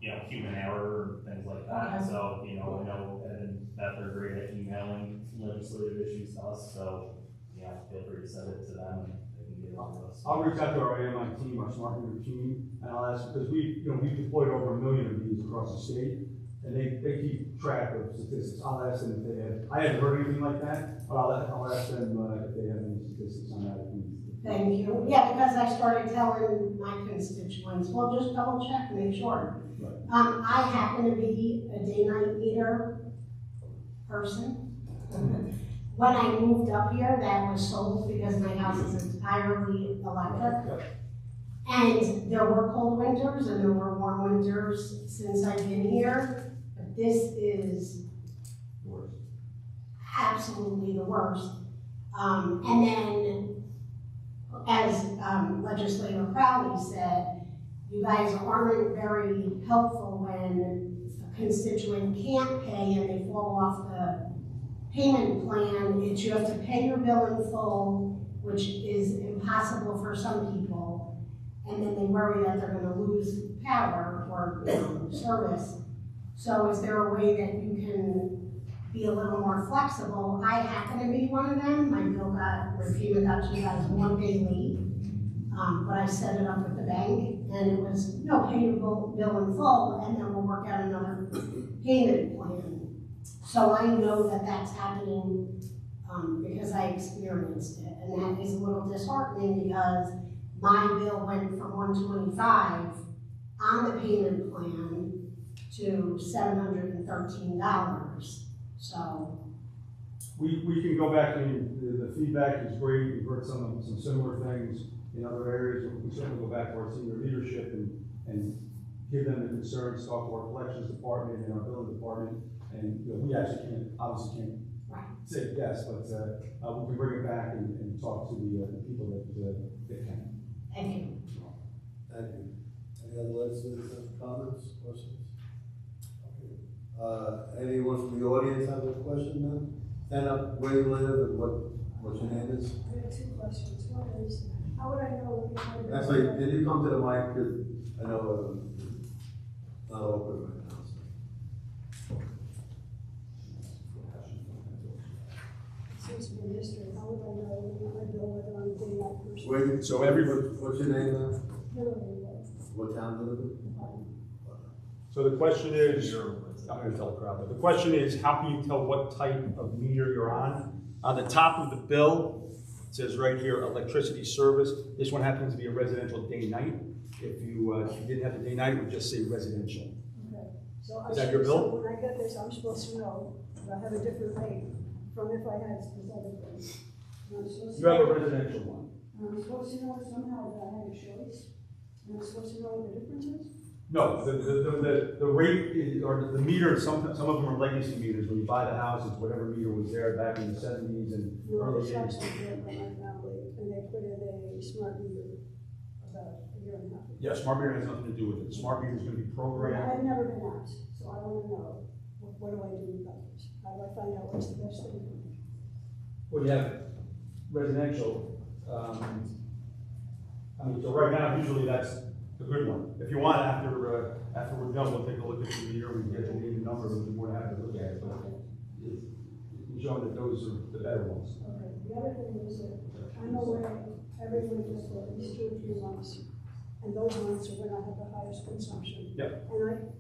you know, human error and things like that. Okay. So, you know, I know Ed and Beth are great at emailing legislative issues to us, so, you know, feel free to send it to them and they can get it on to us. I'll reach out to our AMI team, our smart meter team, and I'll ask, because we've deployed over 1 million of these across the state, and they keep track of statistics. I'll ask them if they have, I haven't heard anything like that, but I'll ask them if they have any statistics on that. Thank you. Yeah, because I started telling my constituents, well, just double check, make sure. Right. I happen to be a day-night meter person. When I moved up here, that was sold because my house is entirely electric. Yep. And there were cold winters and there were warm winters since I've been here. But this is Worse. absolutely the worst. And then, as Legislator Crowley said, you guys aren't very helpful when a constituent can't pay and they fall off the payment plan. It's you have to pay your bill in full, which is impossible for some people, and then they worry that they're going to lose power or service. So is there a way that you can be a little more flexible? I happen to be one of them. My payment got to you guys 1 day late, but I set it up with the bank, and it was, no, pay your bill in full, and then we'll work out another payment plan. So I know that that's happening because I experienced it, and that is a little disheartening because my bill went from $125 on the payment plan to $713. So We can go back, the feedback is great, we've heard some similar things in other areas. We certainly go back to our senior leadership and give them the concerns, talk to our collections department and our billing department. And we actually obviously can't say yes, but we can bring it back and talk to the people that can. thank you. Thank you. Any other legislators have comments, questions? Okay. Anyone from the audience have a question then? Stand up where you live and what your name is. I have 2 questions. One is, how would I know if I... Actually, can you come to the mic, because I know it's not open right now. Since my history, how would I know if I bill whether I'm a day-night person? Wait, so everybody, what's your name then? Hillary, What town do you live in? So the question is, I'm going to tell the crowd, but the question is, how can you tell what type of meter you're on? On the top of the bill, it says right here, electricity service. This one happens to be a residential day-night. If you didn't have the day-night, it would just say residential. Okay. So Is that your bill? So when I get this, I'm supposed to know if I have a different rate from if I had this other thing. You have a residential one. I'm supposed to know somehow that I had a choice. I'm supposed to know what the difference is? No, the rate is, or the meter, some of them are legacy meters. When you buy the house, it's whatever meter was there back in the 70s and No, early it's 80s. actually there by my family, and they put in a smart meter about a year and a half ago. Yeah, smart meter has nothing to do with it. Smart meter is going to be programmed. I've never been asked, so I want to know, what do I do about this? How do I find out what's the best thing for me? Well, you have residential, so right now, usually that's a good one. If you want, after we're done, we'll take a look at the meter, we can get the name and number, and we're happy to look at it, but it's showing that those are the better ones. Okay, the other thing is that I'm aware every winter for at least 2 or 3 months, and those months are when I have the highest consumption. Yep. And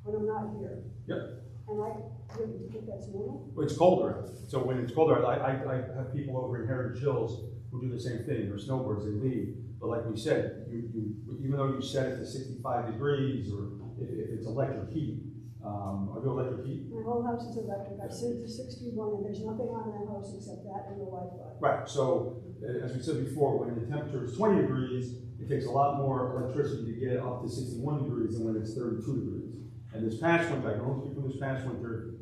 when I'm not here. Yep. And do you think that's normal? Well, it's colder, so when it's colder, I have people over in Heritage Hills who do the same thing. They're snowbirds, they leave. But like we said, you even though you set it to 65 degrees, or if it's electric heat. Are you electric heat? My whole house is electric. I've saved to 61, and there's nothing on that house except that and the Wi-Fi. Right, so as we said before, when the temperature is 20 degrees, it takes a lot more electricity to get up to 61 degrees than when it's 32 degrees. And this past winter, I can only speak from this past winter,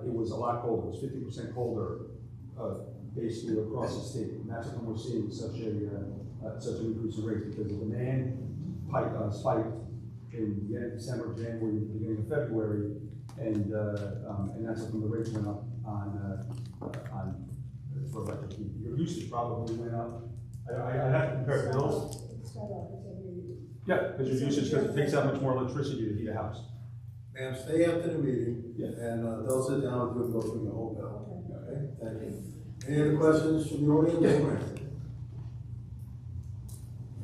it was a lot colder. It was 50% colder, basically across the state. And that's when we're seeing such an increase in rates, because the demand spiked in the end of December, January, beginning of February, and that's when the rates went up for electric heat. Your usage probably went up. I have to compare bills. Yeah, because your usage, because it takes that much more electricity to heat a house. Ma'am, stay after the meeting, Yeah. and they'll sit down with you and go through the whole bill. Okay, thank you. Any other questions from the audience?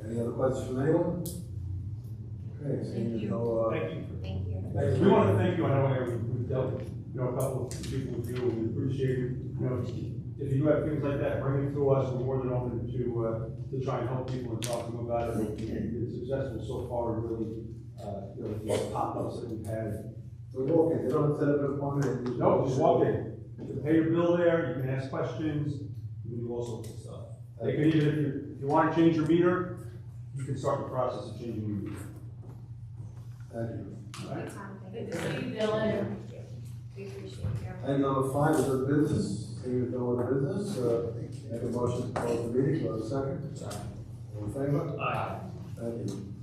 Any other questions from anyone? Okay, seeing no, Thank you. Thank you. We want to thank you. I know we've dealt with, a couple of people with you, and we appreciate it. If you do have things like that, bring it to us. We're more than open to try and help people and talk to them about it. We've been successful so far, and really, the pop-ups that we've had. so walk in, you don't have to set up an appointment. No, just walk in. You can pay your bill there, you can ask questions, you can do all sorts of stuff. They can even, if you want to change your meter, you can start the process of changing your meter. Thank you. All right? Good to see you, Dylan. We appreciate it. Item number 5 is the business. Seeing no other business, make a motion to close the meeting. Do I have a second? All in favor? Aye. Thank you.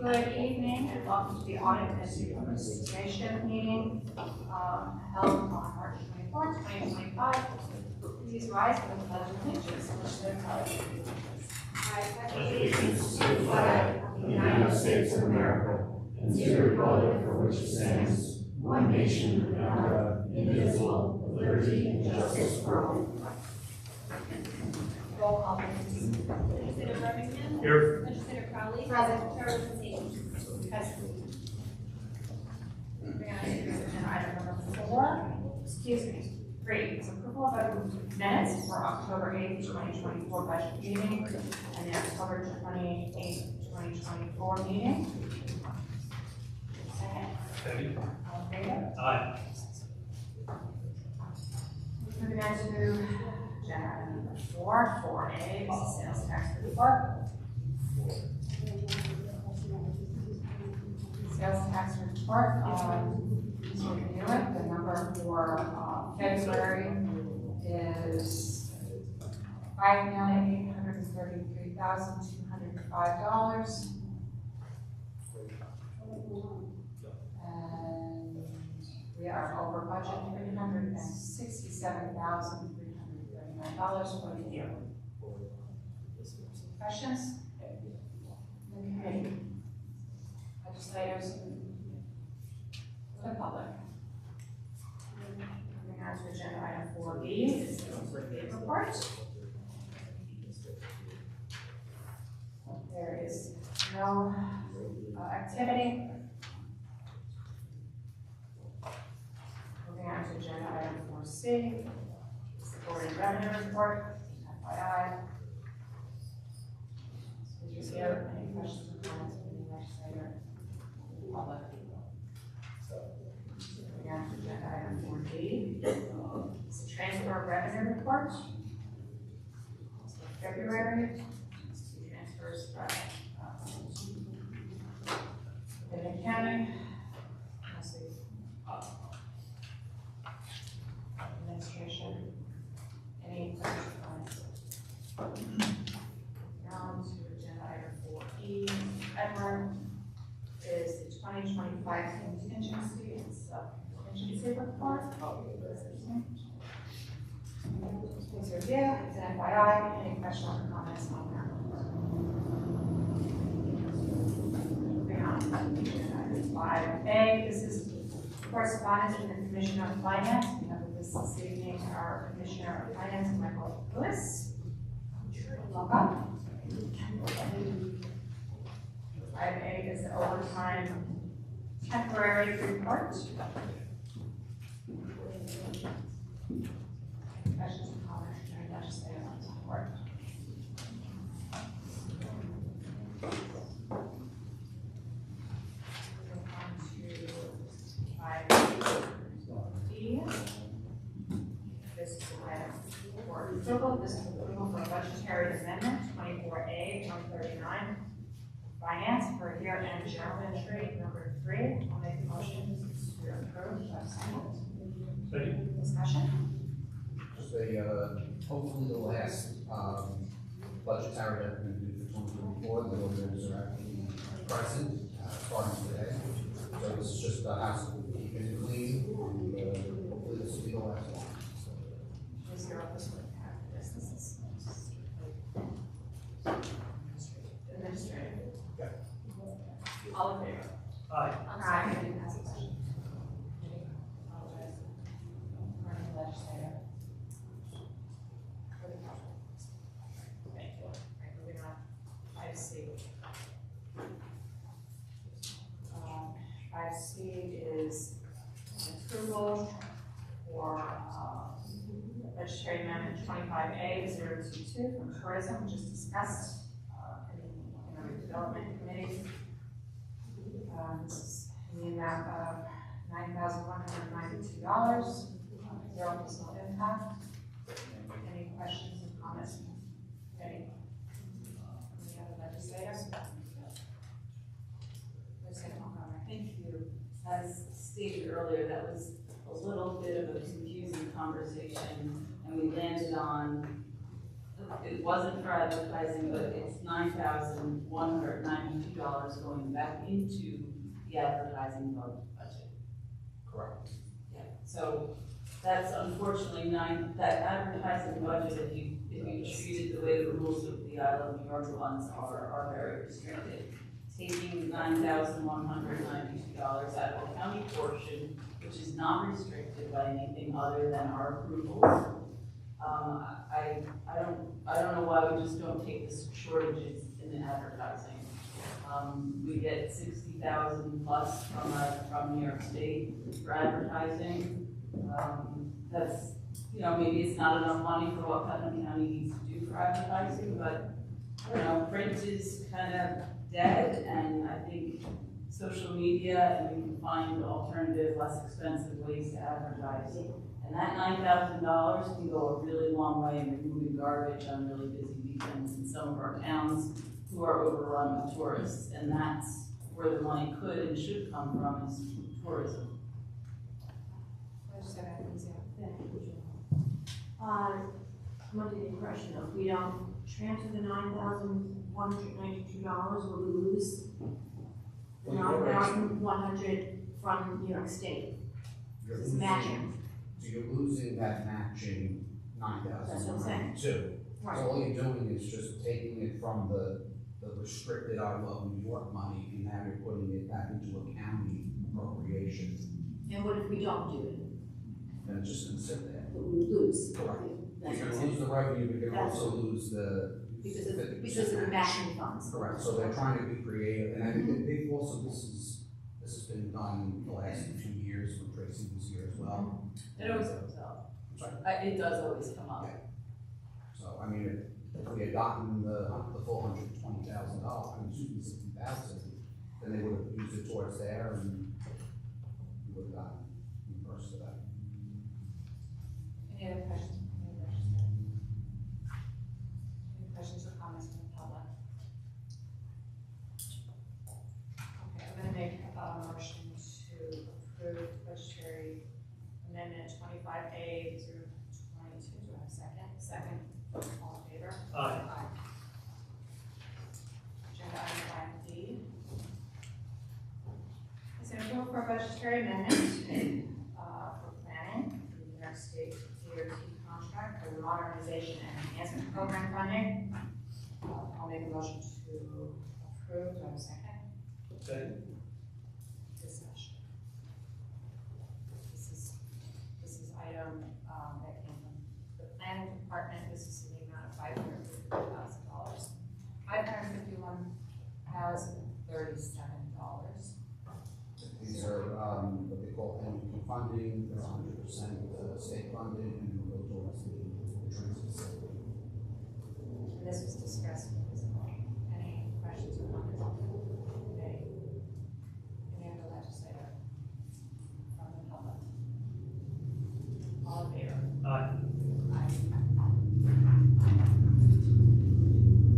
Good evening and welcome to the Audit and Administration meeting held on March 24th, 2025. Please rise for the Pledge of Allegiance, which is I pledge Allegiance to the flag of the United States of America and to the republic for which it stands, one nation under God, indivisible, with liberty and justice for all. Roll call, please. Here. Legislator Crowley. Present. Chairman Hussein. Moving on to agenda item number 4, excuse me, 3, is approval of minutes for October 8th, 2024 budget meeting and the October 28th, 2024 meeting. Second. All in favor? Aye. Moving on to agenda item number 4, 4A, is the sales tax report. Sales tax report, to review it, the number for February is $5,833,205. And we are over budget $367,339 for the year. Questions? The committee? Legislators? The public? Moving on to agenda item 4B, is the monthly report. There is no activity. Moving on to agenda item 4C, is the board and revenue report, FYI. Please review any questions or comments from the legislator, public. Moving on to agenda item 4D, is the transfer of revenue report. For February, transfers from Putnam County, Administration. Any questions or comments? Now to agenda item 4E, Edward, is the 2025 contingency and SubContingency report. Please review, it's an FYI, any questions or comments on that? Moving on to agenda item 5A, this is correspondence with the Commissioner of Finance. We have with us this evening our Commissioner of Finance, Michael Lewis. Welcome. 5A is the overtime temporary report. Questions or comments during legislative report? Approval, this is approval for budgetary amendment 24A 139, finance for year-end journal entry number 3. I'll make a motion to approve. Second. Discussion. Just hopefully the last budgetary that we did for 2024, the auditors are actually present, starting today. So this is just a hassle to keep it clean, and hopefully this will be the last one. Is there a person with businesses? Administrative. Yeah. All in favor? Aye. Aye. Any question? Apologize. Running legislator. Thank you. Right, moving on. 5C. 5C is approval for budgetary amendment 25A 022 from tourism, which is discussed in the redevelopment committee. This is in the amount of $9,192, zero fiscal impact. Any questions and comments? Any other legislators? Thank you. As stated earlier, that was a little bit of a confusing conversation, and we landed on, it wasn't for advertising, but it's $9,192 going back into the advertising budget. Correct. Yeah, so that's unfortunately that advertising budget, if you treat it the way the rules of the Isle of New York ones are very restricted. Taking $9,192 out of the county portion, which is not restricted by anything other than our approvals, I don't know why we just don't take the shortages in the advertising. We get 60,000 plus from New York State for advertising. That's, maybe it's not enough money for what Putnam County needs to do for advertising, but, print is kind of dead, and I think social media, and we can find alternative, less expensive ways to advertise. And that $9,000 can go a really long way in removing garbage on really busy weekends in some of our towns who are overrun with tourists, and that's where the money could and should come from, is tourism. I just got an example. I'm under the impression that if we don't transfer the $9,192, will we lose the $9,100 from New York State? It's matching. So you're losing that matching That's what I'm saying. 9,192. Right. So all you're doing is just taking it from the restricted out of New York money, and now you're putting it back into a county appropriation, And what if we don't do it? and it's just gonna sit there. But we lose. Correct. That's You're what I'm gonna lose saying. the revenue, but you're That's- also lose the. Because of 50% the matching funds. Correct, so they're trying to be creative, and I think they've also, this has been done the last few years, when Tracy was here as well. It always comes up. I'm sorry. It does always come up. So, I mean, if we had gotten the full $120,000, $60,000, then they would have used it towards there, and we would have gotten reimbursed for that. Any other questions? Any questions or comments from the public? Okay, I'm gonna make a motion to approve budgetary amendment 25A 022. Do I have a second? Second. All in favor? Aye. Agenda item 5D. Is an approval for budgetary amendment for planning, for the New York State DOT contract for the Modernization and Enhancement Program funding. I'll make a motion to approve. Do I have a second? Second. Discussion. This is item that came from the planning department. This is in the amount of $551,000. $551,037. These are, what they call NEP funding, they're 100% state funded, and will go towards the trans facility. And this was discussed recently. Any questions or comments? Any other legislator from the public? All in favor? Aye.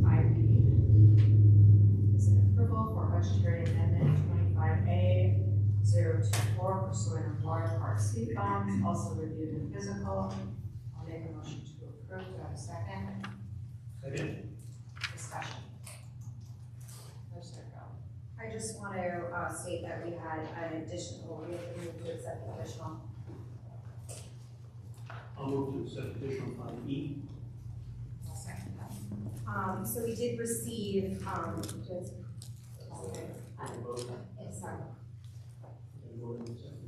5B is an approval for budgetary amendment 25A 024 pursuant of water park C funds, also reviewed in physical. I'll make a motion to approve. Do I have a second? Second. Discussion. Legislator Crowell. I just want to state that we had an additional, we have to move to accept the additional. I'll move to accept additional 5E. I'll second that. So we did receive, just,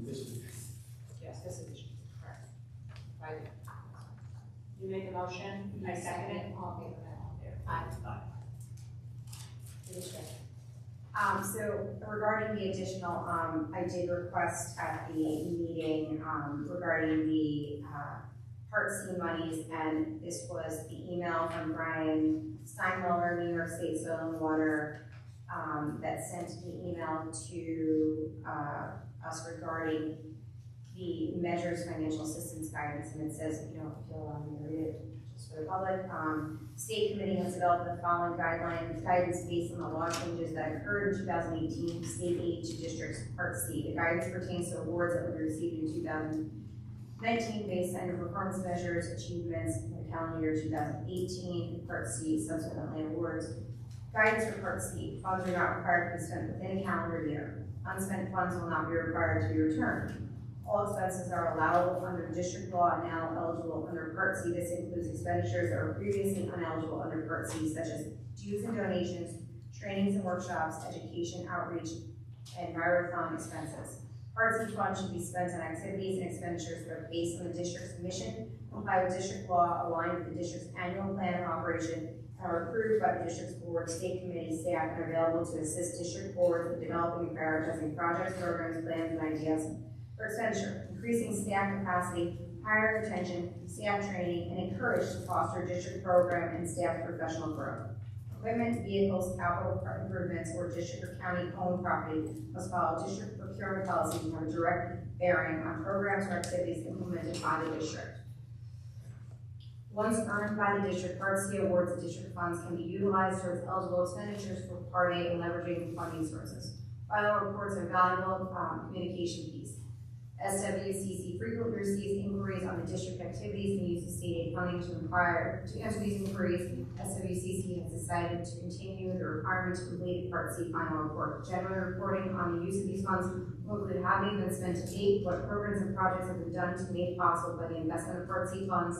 it's, Yes, this is correct. Right. You made the motion, I second it, all in favor, all in favor. Aye. So regarding the additional, I did request at the meeting, regarding the, Part C monies, and this was the email from Brian Steinwiller, New York State Soil and Water, that sent the email to, us regarding the measures financial assistance guidance, and it says, if you allow me to read it, just for the public, State Committee has developed the following guidance based on the law changes that occurred in 2018 for state aid to districts Part C. The guidance pertains to awards that were received in 2019 based on performance measures, achievements in the calendar year 2018, Part C, subsequently awards. Guidance for Part C, funds are not required to be spent within a calendar year. Unspent funds will not be required to be returned. All expenses are allowable under district law and now eligible under Part C. This includes expenditures that were previously uneligible under Part C, such as dues and donations, trainings and workshops, education, outreach, and marathon expenses. Part C funds should be spent on activities and expenditures that are based on the district's mission comply with district law, aligned with the district's annual plan of operation, and are approved by the district's board, state committee, staff, and are available to assist district boards with developing and prioritizing projects, programs, plans, and ideas for expenditure, increasing staff capacity, hiring, retention, staff training, and encourage to foster district program and staff professional growth. Equipment, vehicles, capital improvements, or district or county-owned property must follow district procurement policies and have a direct bearing on programs or activities implemented by the district. Funds earned by the district, Part C awards and district funds can be utilized towards eligible expenditures for Part A and leveraging funding sources. Final reports are valuable communication piece. SWCC frequently receives inquiries on the district activities and uses state aid funding to inquire. To answer these inquiries, SWCC has decided to continue the requirement to complete Part C final report. General reporting on the use of these funds will include how they've been spent to date, what programs and projects have been done to make possible by the investment of Part C funds,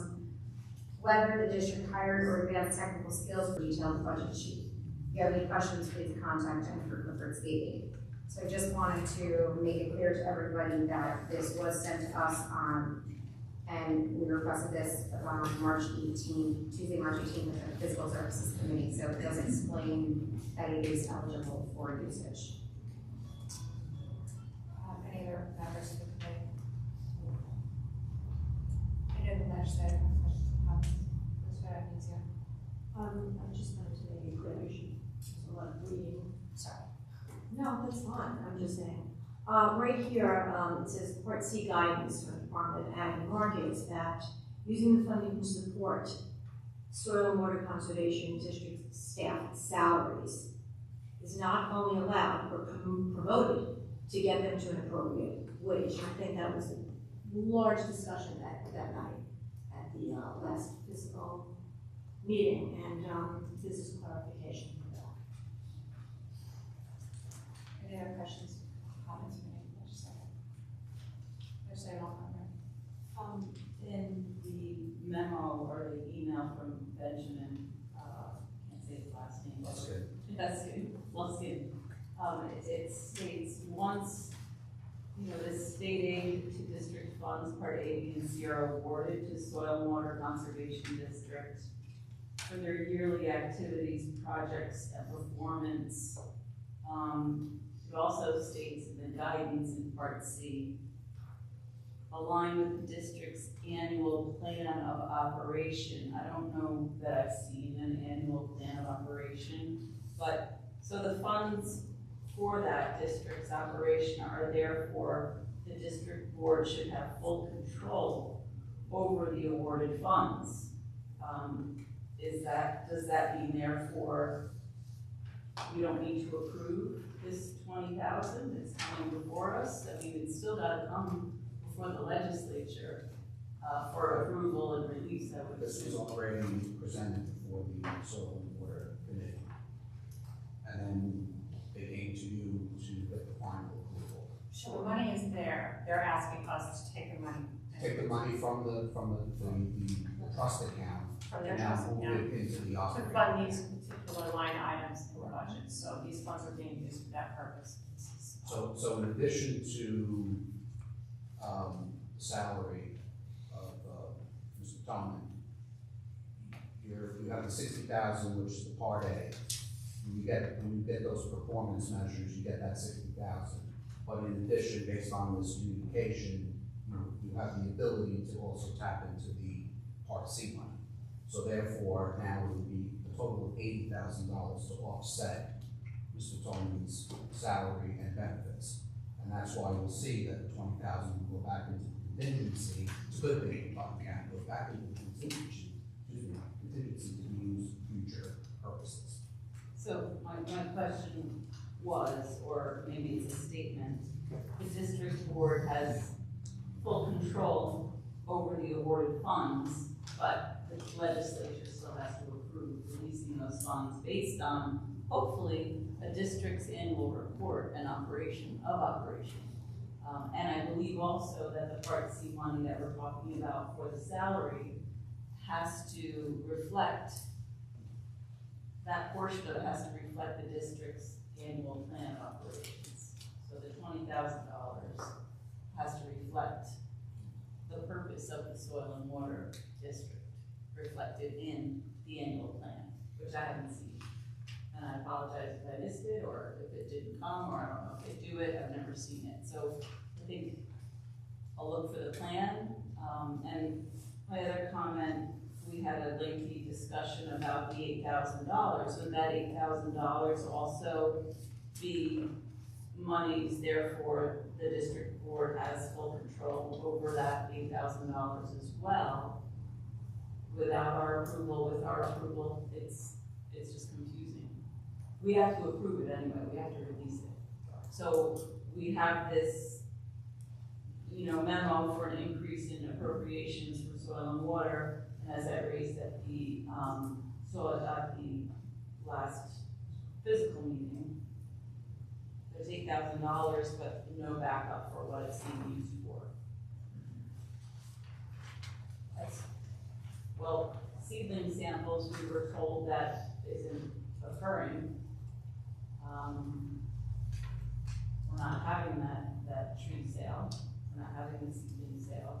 whether the district hired or advanced technical skills for detailed budget sheet. If you have any questions, please contact Jennifer Clifford State Aid. So I just wanted to make it clear to everybody that this was sent to us and we requested this on March 18th, Tuesday, March 18th, with the Fiscal Services Committee. So it does explain that it is eligible for usage. Any other members of the committee? Any other legislative questions or comments? I just wanted to make a clarification. So a lot of reading. Sorry. No, that's fine. I'm just saying. Right here, it says Part C guidance from the Department of Ag and Markets that using the funding to support soil and water conservation district staff salaries is not only allowed but promoted to get them to an appropriate wage. I think that was a large discussion that night at the last fiscal meeting, and this is clarification for that. Any other questions, comments from any legislator? Legislator Malcolm, In the memo or the email from Benjamin, can't say his last name. That's good. That's good. Luskin. It states once, the state aid to district funds, Part A, B, and C are awarded to Soil and Water Conservation District for their yearly activities, projects, and performance. It also states in the guidance in Part C, align with the district's annual plan of operation. I don't know that I've seen an annual plan of operation, but so the funds for that district's operation are therefore the district board should have full control over the awarded funds. Does that mean therefore we don't need to approve this $20,000 that's coming before us? I mean, it's still got to come before the legislature for approval and release. This was already presented before the Soil and Water Committee. And then they came to you to get the final approval. So the money is there. They're asking us to take the money. Take the money from the trust account. From their and now trust move account. it into the To operating. fund these particular line items in the budget. So these funds are being used for that purpose. So in addition to salary of Mr. Putnam, you have the 60,000, which is the Part A. When you get those performance measures, you get that 60,000. But in addition, based on this communication, you have the ability to also tap into the Part C money. So therefore, now it would be a total of $80,000 to offset Mr. Tony's salary and benefits. And that's why you'll see that the 20,000 will go back into the contingency. It's a good thing, but again, goes back into the contingency to be used for future purposes. So my question was, or maybe it's a statement, the district board has full control over the awarded funds, but the legislature still has to approve releasing those funds based on, hopefully, a district's annual report and operation. And I believe also that the Part C money that we're talking about for the salary has to reflect, that portion of it has to reflect the district's annual plan of operations. So the $20,000 has to reflect the purpose of the soil and water district reflected in the annual plan, which I haven't seen. And I apologize if I missed it, or if it didn't come, or I don't know if they do it, I've never seen it. So I think I'll look for the plan. And my other comment, we had a lengthy discussion about the $8,000. Would that $8,000 also be monies, therefore the district board has full control over that $8,000 as well? Without our approval, with our approval, it's just confusing. We have to approve it anyway, we have to release it. So we have this, memo for an increase in appropriations for soil and water, and as I raised at the last physical meeting, there's $8,000, but no backup for what it's being used for. Well, seedling samples, we were told that isn't occurring. We're not having that tree sale. We're not having the seedling sale.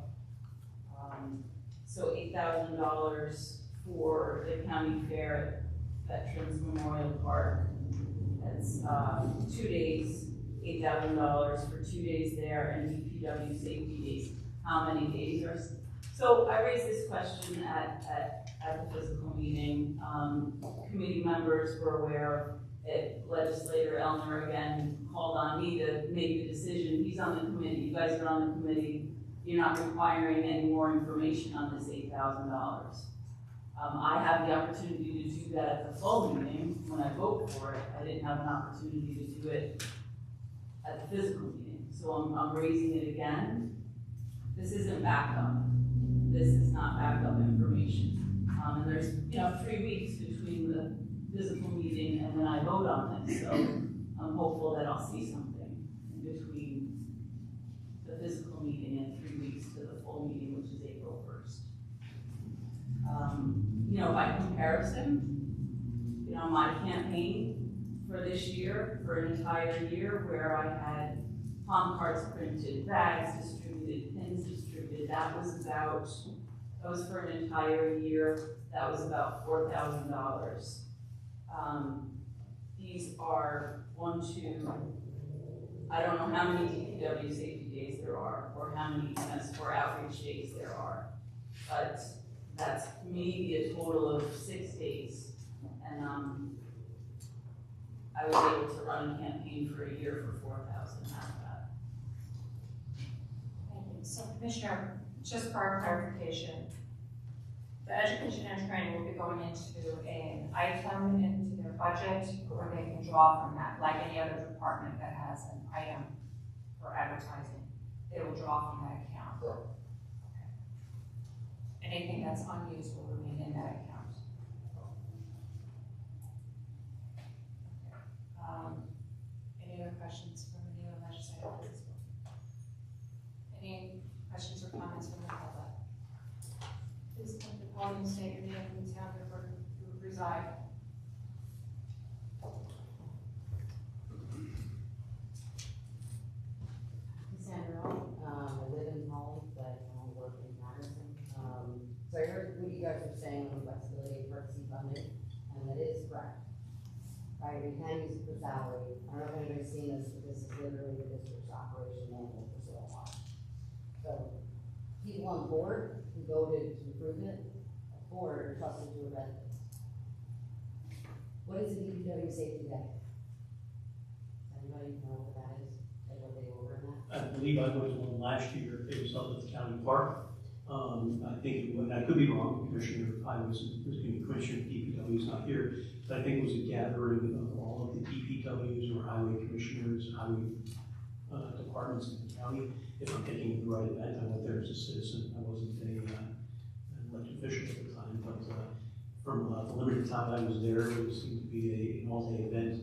So $8,000 for the county fair at Veterans Memorial Park. That's 2 days, $8,000 for 2 days there, and DPW safety days. How many days are? So I raised this question at the physical meeting. Committee members were aware of it. Legislator Elmer again called on me to make the decision. He's on the committee. You guys are on the committee. You're not requiring any more information on this $8,000. I have the opportunity to do that at the full meeting when I vote for it. I didn't have an opportunity to do it at the physical meeting. So I'm raising it again. This isn't backup. This is not backup information. And there's 3 weeks between the physical meeting and when I vote on this. So I'm hopeful that I'll see something in between the physical meeting and 3 weeks to the full meeting, which is April 1st. By comparison, my campaign for this year, for an entire year, where I had palm cards printed, bags distributed, pins distributed, that was for an entire year, that was about $4,000. These are 1, 2, I don't know how many DPW safety days there are, or how many MS4 outreach days there are, but that's maybe a total of 6 days. And I was able to run a campaign for a year for $4,000 out of that. Thank you. So Commissioner, just for our clarification, the education and training will be going into an item into their budget, or they can draw from that, like any other department that has an item for advertising. They will draw from that account. Sure. Okay. Anything that's unused will remain in that account. Okay. Any other questions from any other legislators? Any questions or comments from the public? Please come to the podium, state your name and the town where you reside. Sandra, I live in Holland, but I work in Patterson. So I heard what you guys were saying on the flexibility of emergency funding, and that is correct. Right, we can use it for salary. I don't know if anybody's seen this, but this is literally the district's operation manual for soil water. So people on board who voted to improve it, a board are trusted to event this. What is a DPW safety day? Anybody know what that is? And what they were in that? I believe I went to one last year. It was up at the county park. I think it was, I could be wrong, Commissioner, Commissioner DPW is not here, but I think it was a gathering of all of the DPWs or highway commissioners, highway departments in the county. If I'm thinking of the right event, I went there as a citizen. I wasn't an elected official at the time, but from the limited time I was there, it seemed to be an all-day event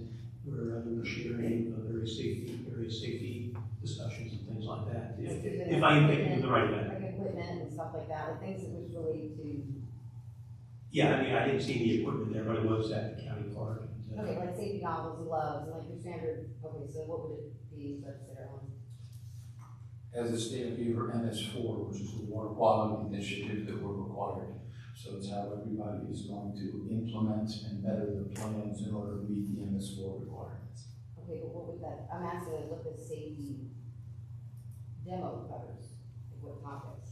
where they were sharing various safety discussions and things like that. If I am thinking of the right event. Like equipment and stuff like that, like things that was related to. Yeah, I mean, I didn't see any equipment there, but it was at the county park. And, Okay, like safety goggles and gloves, and like your standard, okay, so what would it be, let's say, as the state gave her MS4, which is the water quality initiative that we're required. So it's how everybody is going to implement and better their plans in order to meet the MS4 requirements. Okay, but what would that, I'm asking what the safety demo covers, like what topics?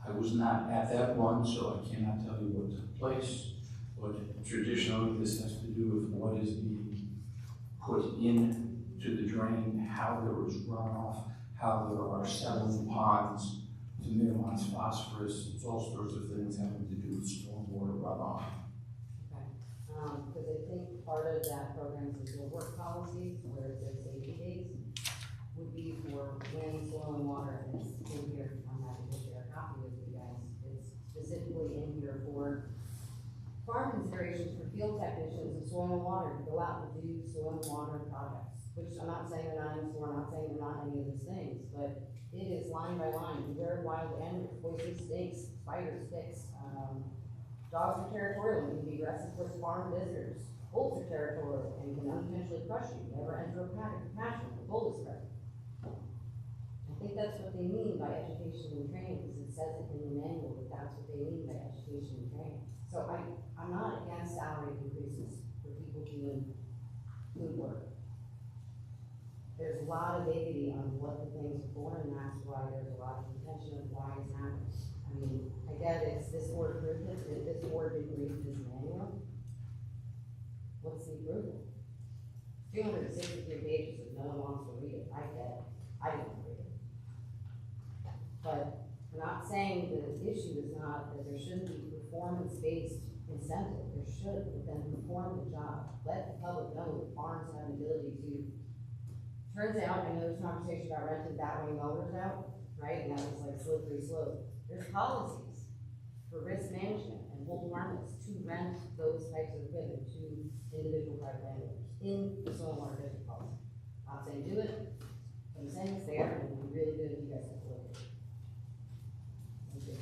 I was not at that one, so I cannot tell you what took place, but traditionally this has to do with what is being put into the drain, how there is runoff, how there are settling ponds to minimize phosphorus. It's all sorts of things having to do with stormwater runoff. Okay, because I think part of that program is your work policies, where it says safety days, would be for wind, soil, and water, and it's in here, I'm happy to share a copy with you guys. It's specifically in here for farm considerations for field technicians of soil and water to go out and do soil and water projects, which I'm not saying they're not in, I'm not saying they're not any of those things, but it is line by line. Beware of wild animals, poisonous snakes, spiders, ticks. Dogs are territorial and can be aggressive towards farm visitors. Wolves are territorial and can unintentionally crush you. Never enter a pasture. The bull is present. I think that's what they mean by education and training, because it says it in the manual that that's what they mean by education and training. So I'm not against salary increases for people doing good work. There's a lot of vaguety on what the things are for, and that's why there's a lot of contention of why it's happening. I mean, I get it, this board approved it, if this board didn't read this manual, what's the approval? 263 pages if no one wants to read it, I get it, I didn't read it. But we're not saying that the issue is not that there shouldn't be performance-based incentive, there should, but then perform the job. Let the public know that farms have the ability to. Turns out, I know there's conversation about renting that way mowers out, right? And that was like slippery slope. There's policies for risk management and hold harmless to rent those types of equipment to individual private landowners in the soil and water district policy. I'm not saying do it, but I'm saying it's there, and it would be really good if you guys have to look at it. Thank you.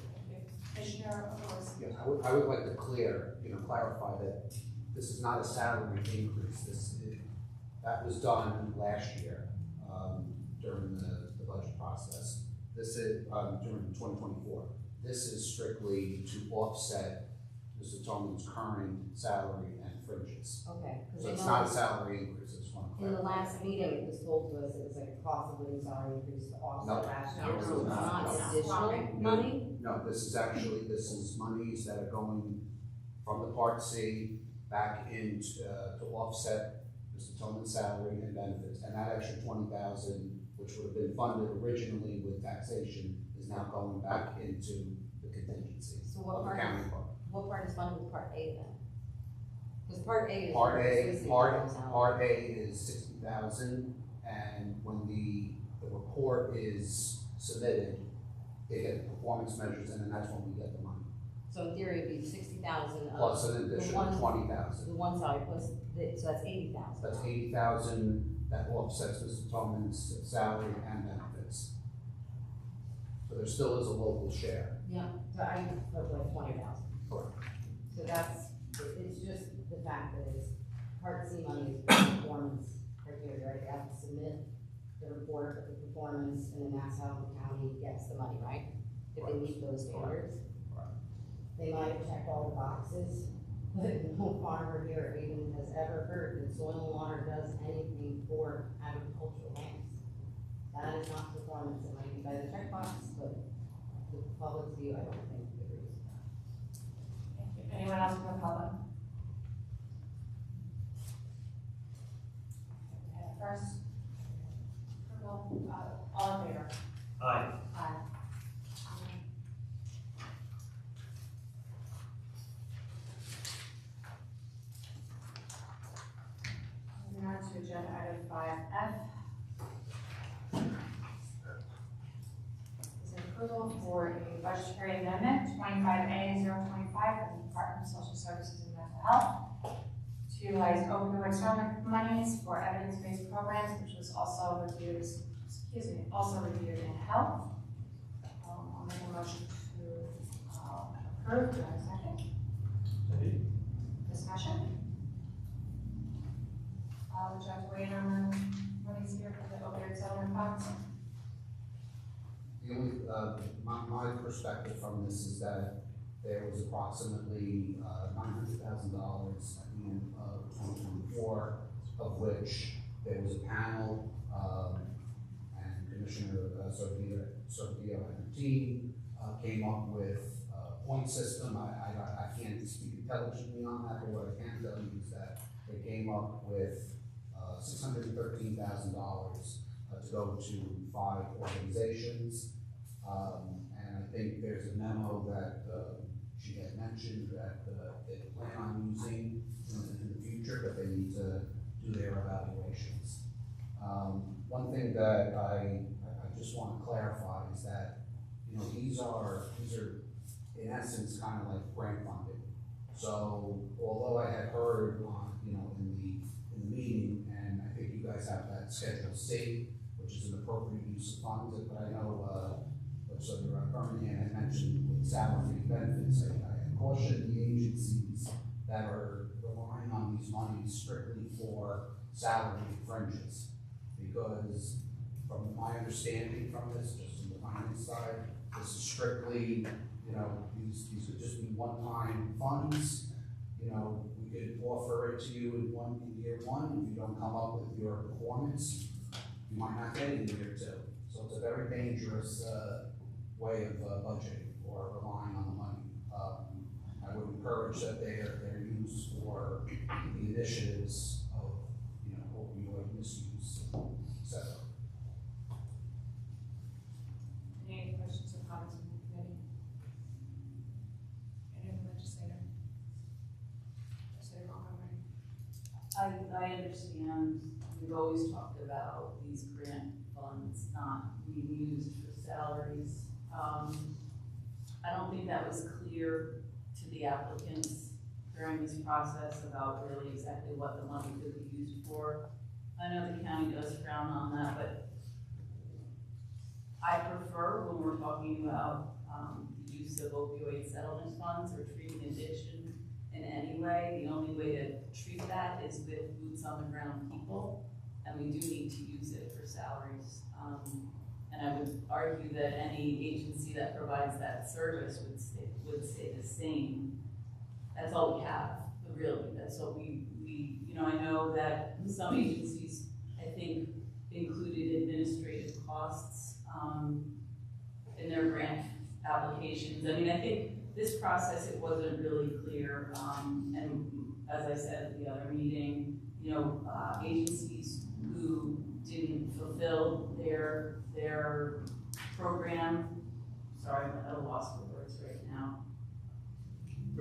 Commissioner O'Rourke. Yes, I would like to clarify that this is not a salary increase. That was done last year, during the budget process. This is, during 2024. This is strictly to offset Mr. Tolman's current salary and fringes. Okay. So it's not a salary increase, I just want to In the clarify. last meeting, it was told to us it was like a cost of living salary increase to offset No. last No, year, it's so it's not. not No. additional money? No, this is monies that are going from the Part C back in to offset Mr. Tolman's salary and benefits, and that extra $20,000, which would have been funded originally with taxation, is now going back into the contingency So what of the part county is, part. what part is funded with Part A then? Because Part A is. Part salary. A is 60,000, and when the report is submitted, they get the performance measures, and then that's when we get the money. So in theory, it'd be 60,000 of. Plus an additional the 20,000. one salary plus, so that's 80,000. That's 80,000 that offsets Mr. Tolman's salary and benefits. So there still is a local share. Yeah, so I put like 20,000. Correct. So it's just the fact that it's Part C money is performance criteria, right? They have to submit the report of the performance, and then that's how the county gets the money, right? If they meet those standards. Right. They might have checked all the boxes, but no farmer here even has ever heard that soil and water does anything for agricultural lands. That is not performance. It might be by the checkbox, but the public's view, I don't think agrees with that. Thank you. Anyone else from the public? First, approval, all in favor? Aye. Aye. Moving on to agenda item 5F. Is an approval for a budgetary amendment, 25A-025 for the Department of Social Services and Mental Health to utilize opioid settlement monies for evidence-based programs, which was also reviewed, in health. I'll make a motion to approve. Do I have a second? Discussion? Would you like to weigh in on the monies here for the opioid settlement funds? My perspective from this is that there was approximately $900,000 at the end of 2024, of which there was a panel, and Commissioner Sorvio and her team came up with a point system. I can't speak intelligently on that, but what I can tell you is that they came up with $613,000 to go to 5 organizations. And I think there's a memo that she had mentioned that they plan on using in the future, but they need to do their evaluations. One thing that I just want to clarify is that, you know, these are in essence kind of like grant funding. So although I had heard on, you know, in the meeting, and I think you guys have that Schedule C, which is an appropriate use of funds, but I know Legislator Birmingham had mentioned with salary benefits. I caution the agencies that are relying on these monies strictly for salary fringes, because from my understanding from this, just on the finance side, this is strictly, you know, these would just be one-time funds. You know, we could offer it to you in year one. If you don't come up with your performance, you might not get it in year 2. So it's a very dangerous way of budgeting or relying on the money. I would encourage that they're used for the initiatives of, you know, opioid misuse, etc. Any questions or comments from the committee? Any of the legislator? Legislator Montgomery? I understand, we've always talked about these grant funds not being used for salaries. I don't think that was clear to the applicants during this process about really exactly what the money could be used for. I know the county does frown on that, but I prefer when we're talking about the use of opioid settlement funds or treating addiction in any way, the only way to treat that is with boots on the ground people, and we do need to use it for salaries. And I would argue that any agency that provides that service would stay the same. That's all we have, really. That's what we you know, I know that some agencies, I think, included administrative costs in their grant applications. I mean, I think this process, it wasn't really clear. And as I said at the other meeting, you know, agencies who didn't fulfill their program, sorry, I'm at a loss for words right now,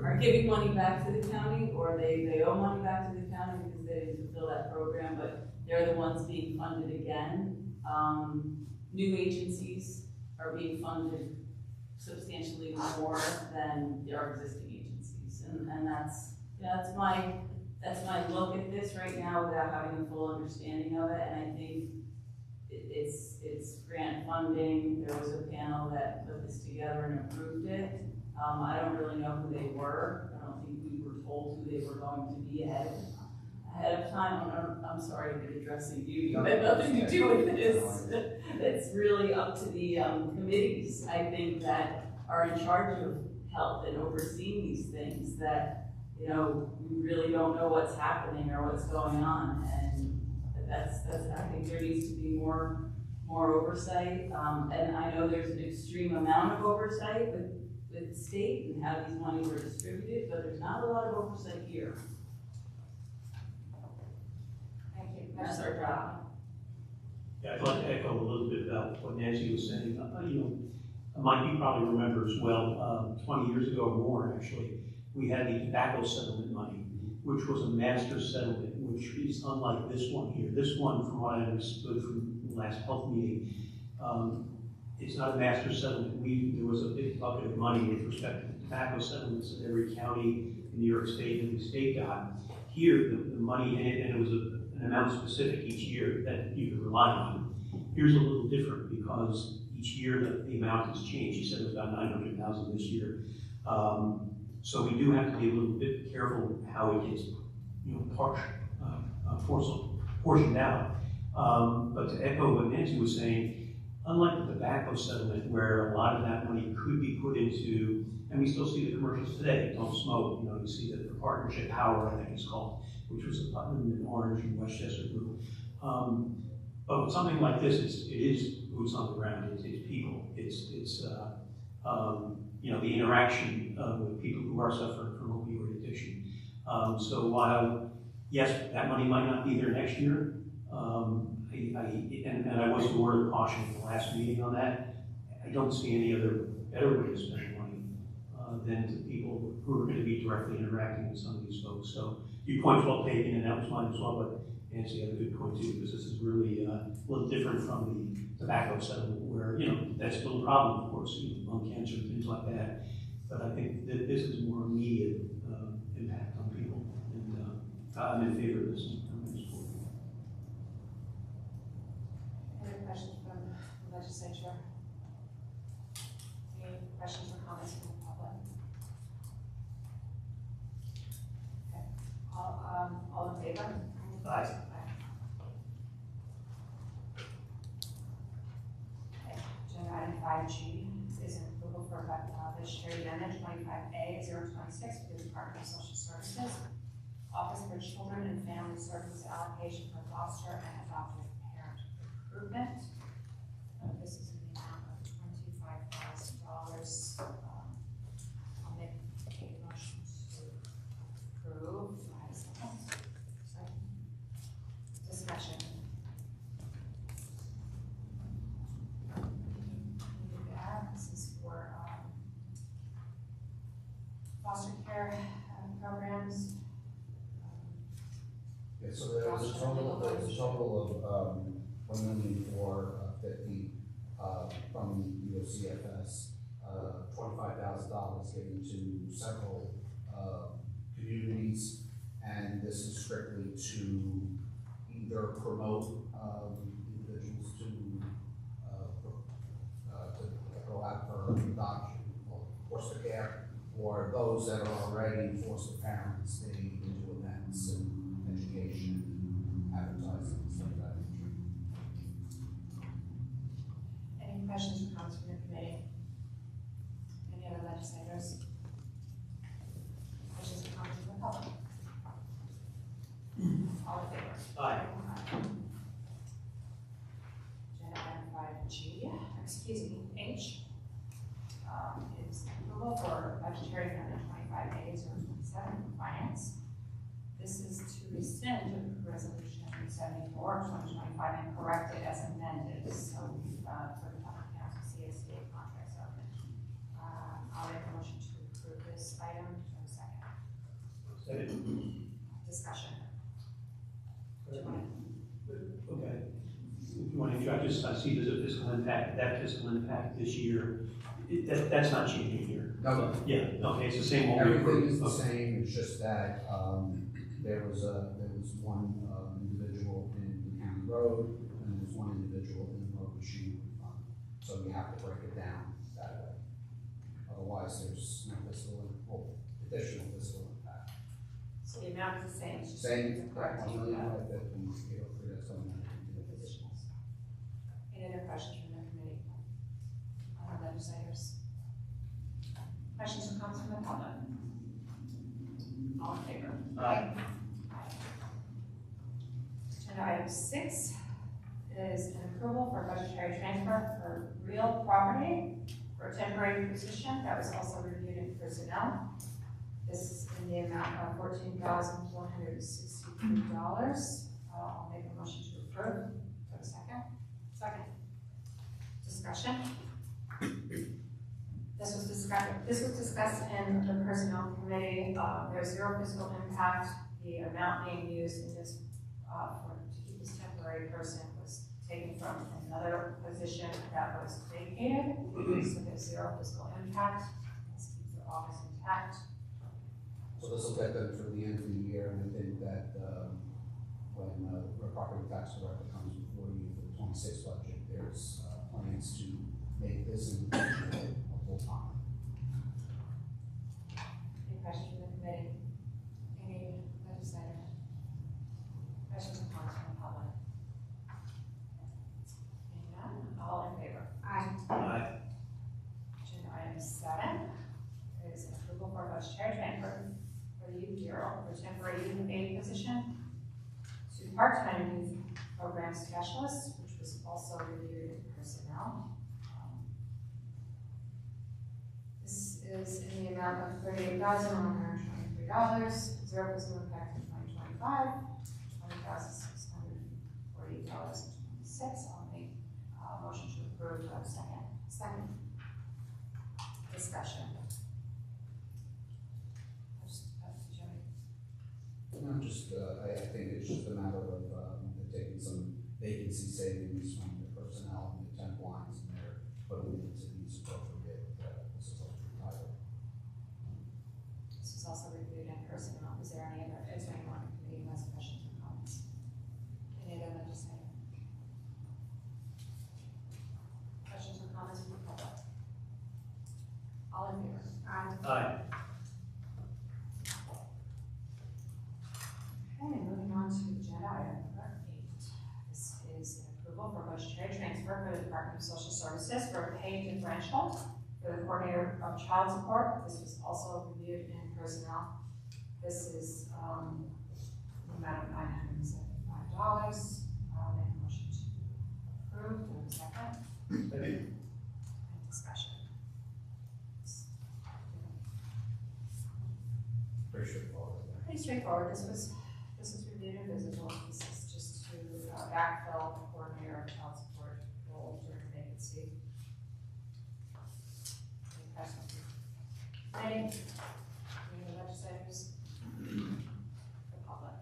are giving money back to the county, or they owe money back to the county because they didn't fulfill that program, but they're the ones being funded again. New agencies are being funded substantially more than our existing agencies, and that's my look at this right now without having a full understanding of it. And I think it's grant funding. There was a panel that put this together and approved it. I don't really know who they were. I don't think we were told who they were going to be ahead of time. I'm sorry to be addressing you. You had nothing to do with this. It's really up to the committees, I think, that are in charge of health and overseeing these things, that, you know, we really don't know what's happening or what's going on. And that's I think there needs to be more oversight. And I know there's an extreme amount of oversight with the state and how these monies are distributed, but there's not a lot of oversight here. Thank you. That's our job. Yeah, I'd like to echo a little bit about what Nancy was saying. You know, Mike, you probably remember as well, 20 years ago or more actually, we had the tobacco settlement money, which was a master settlement, which is unlike this one here. This one, from what I understood from the last health meeting, it's not a master settlement. There was a big bucket of money with respect to the tobacco settlements that every county in New York State and the state got. Here, the money in it, and it was an amount specific each year that you could rely on. Here's a little different because each year the amount has changed. You said it was about $900,000 this year. So we do have to be a little bit careful how it gets, you know, portioned out. But to echo what Nancy was saying, unlike the tobacco settlement, where a lot of that money could be put into, and we still see the commercials today, don't smoke, you see the partnership Power, I think it's called, which was a Putnam and Orange and Westchester group. But with something like this, it is boots on the ground, it's people, it's the interaction with people who are suffering from opioid addiction. So while, yes, that money might not be there next year, and I was the word of caution in the last meeting on that, I don't see any other better way to spend money than to people who are going to be directly interacting with some of these folks. So your point's well taken, and that was mine as well, but Nancy had a good point too, because this is really a little different from the tobacco settlement, where, that's still a problem, of course, lung cancer and things like that. But I think that this is more immediate impact on people, and I'm in favor of this. Any questions from the legislature? Any questions or comments from the public? Okay, all in favor? Aye. Okay, agenda item 5G is an approval for Budgetary Amendment 25A 026 for the Department of Social Services, Office for Children and Family Services Allocation for Foster and Adoptive Parent Recruitment. This is in the amount of $25,000. I'll make a motion to approve. Do I have a second? Second. Discussion. This is for foster care programs. Yeah, so there was a total of $1,450,000 from the OCFS, $25,000 given to several communities, and this is strictly to either promote individuals to go out for adoption or foster care, or those that are already foster parents, they can do events and education, advertising, and stuff like that. Any questions or comments from the committee? Any other legislators? Questions or comments from the public? All in favor? Aye. Agenda item 5G, H, is approval for Budgetary Amendment 25A 027 for Finance. This is to rescind Resolution 74 2025 and correct it as amended. So for the Public Council CSEA contract settlement. I'll make a motion to approve this item. Do I have a second? Second. Discussion. Do you want Okay. If you want to interrupt, just I see there's a fiscal impact. That fiscal impact this year, that's not changing here. No, Yeah. Okay. It's the same. everything is the same. It's just that there was one individual in the county road, and there's one individual in the road machine fund. So you have to break it down that way. Otherwise, there's no additional fiscal impact. So the amount is the same. It's just Same, correct. that's something. Any other questions from the committee? Legislators? Questions or comments from the public? All in favor? Aye. Agenda item 6 is an approval for budgetary transfer for real property for a temporary position that was also reviewed in personnel. This is in the amount of $14,463. I'll make a motion to approve. Do I have a second? Second. Discussion. This was discussed in the personnel committee. There's zero fiscal impact. The amount being used in this to keep this temporary person was taken from another position that was vacated. So there's zero fiscal impact. This keeps their office intact. So this will get them through the end of the year, and I think that when the property tax director comes before you for the 26 budget, there's plans to make this in a full time. Any questions from the committee? Any legislator? Questions or comments from the public? Seeing none, all in favor? part-time youth program specialist, which was also reviewed in personnel. This is in the amount of $38,123, 0% impact in 2025, $20,640.26. I'll make a motion to approve. Do I have a second? Second. Discussion. I think it's just a matter of taking some vacancy savings from the personnel and the temp lines in there, putting it into these appropriate, this is also title. This is also reviewed in personnel. Is there anyone in the committee who has questions or comments? Any other legislator? Questions or comments from the public? All in favor? Aye. Okay, moving on to agenda item number 8. This is an approval for budgetary transfer for the Department of Social Services for a pay differential for the coordinator of child support. This was also reviewed in personnel. This is the amount of $975. I'll make a motion to approve. Do I have a second? Any discussion? Pretty straightforward. Pretty straightforward. This was reviewed and visible. This is just to backfill the coordinator of child support role during vacancy. Any questions? Any legislators? The public?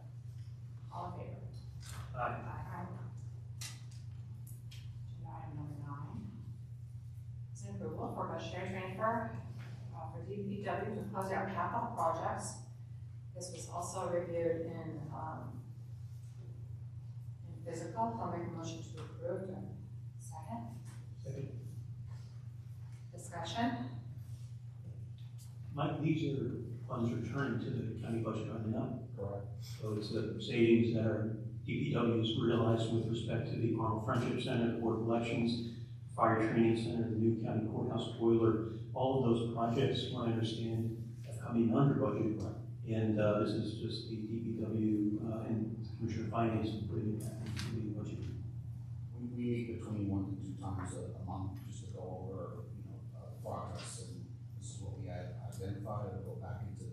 All in favor? Aye. Aye. Agenda item number 9 is an approval for budgetary transfer for DPW to close out capital projects. This was also reviewed in physical. I'll make a motion to approve. Second. Second. Discussion. Mike, these are funds returning to the county budget, are they not? Correct. So it's the savings that our DPWs realized with respect to the Arnold Friendship Center, the Board of Elections, Fire Training Center, the new county courthouse boiler. All of those projects, what I understand, have come in under budget. And this is just the DPW and Commissioner of Finance putting it into the budget. We meet between 1 to 2 times a month just to go over, progress, and this is what we had identified. It'll go back into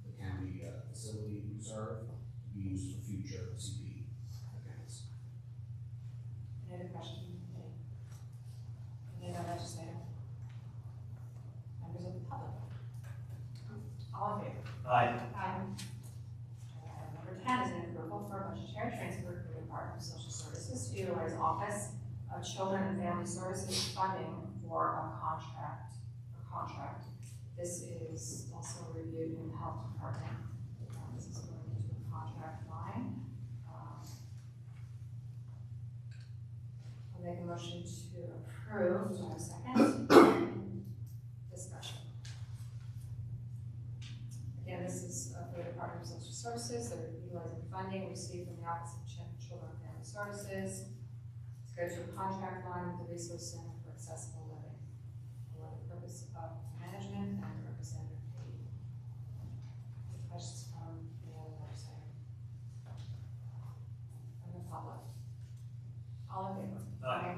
the county facility reserve to be used for future CP accounts. Any other questions? Any other legislator? Members of the public? All in favor? Aye. Item number 10 is an approval for a budgetary transfer for the Department of Social Services to utilize Office of Children and Family Services funding for a contract. This is also reviewed in the Health Department. This is going into a contract line. I'll make a motion to approve. Do I have a second? Discussion. Again, this is for the Department of Social Services. They're utilizing funding received from the Office of Children and Family Services to go to a contract line with the Resource Center for Accessible Living for the purpose of management and representative aid. Any questions from the other legislator? From the public? All in favor? Aye.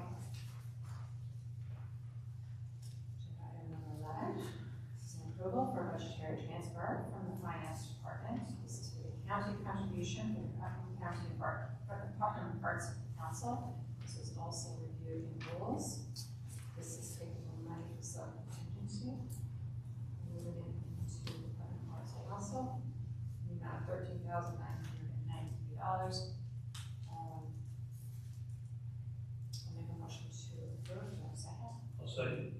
Agenda item number 11. This is an approval for a budgetary transfer from the Finance Department. This is for the county contribution for the Putnam County Putnam Arts Council. This was also reviewed in rules. This is taking the money from SubContingency, moving it into the Putnam Arts Council, in the amount of $13,993. I'll make a motion to approve. Do I have a second? I'll second.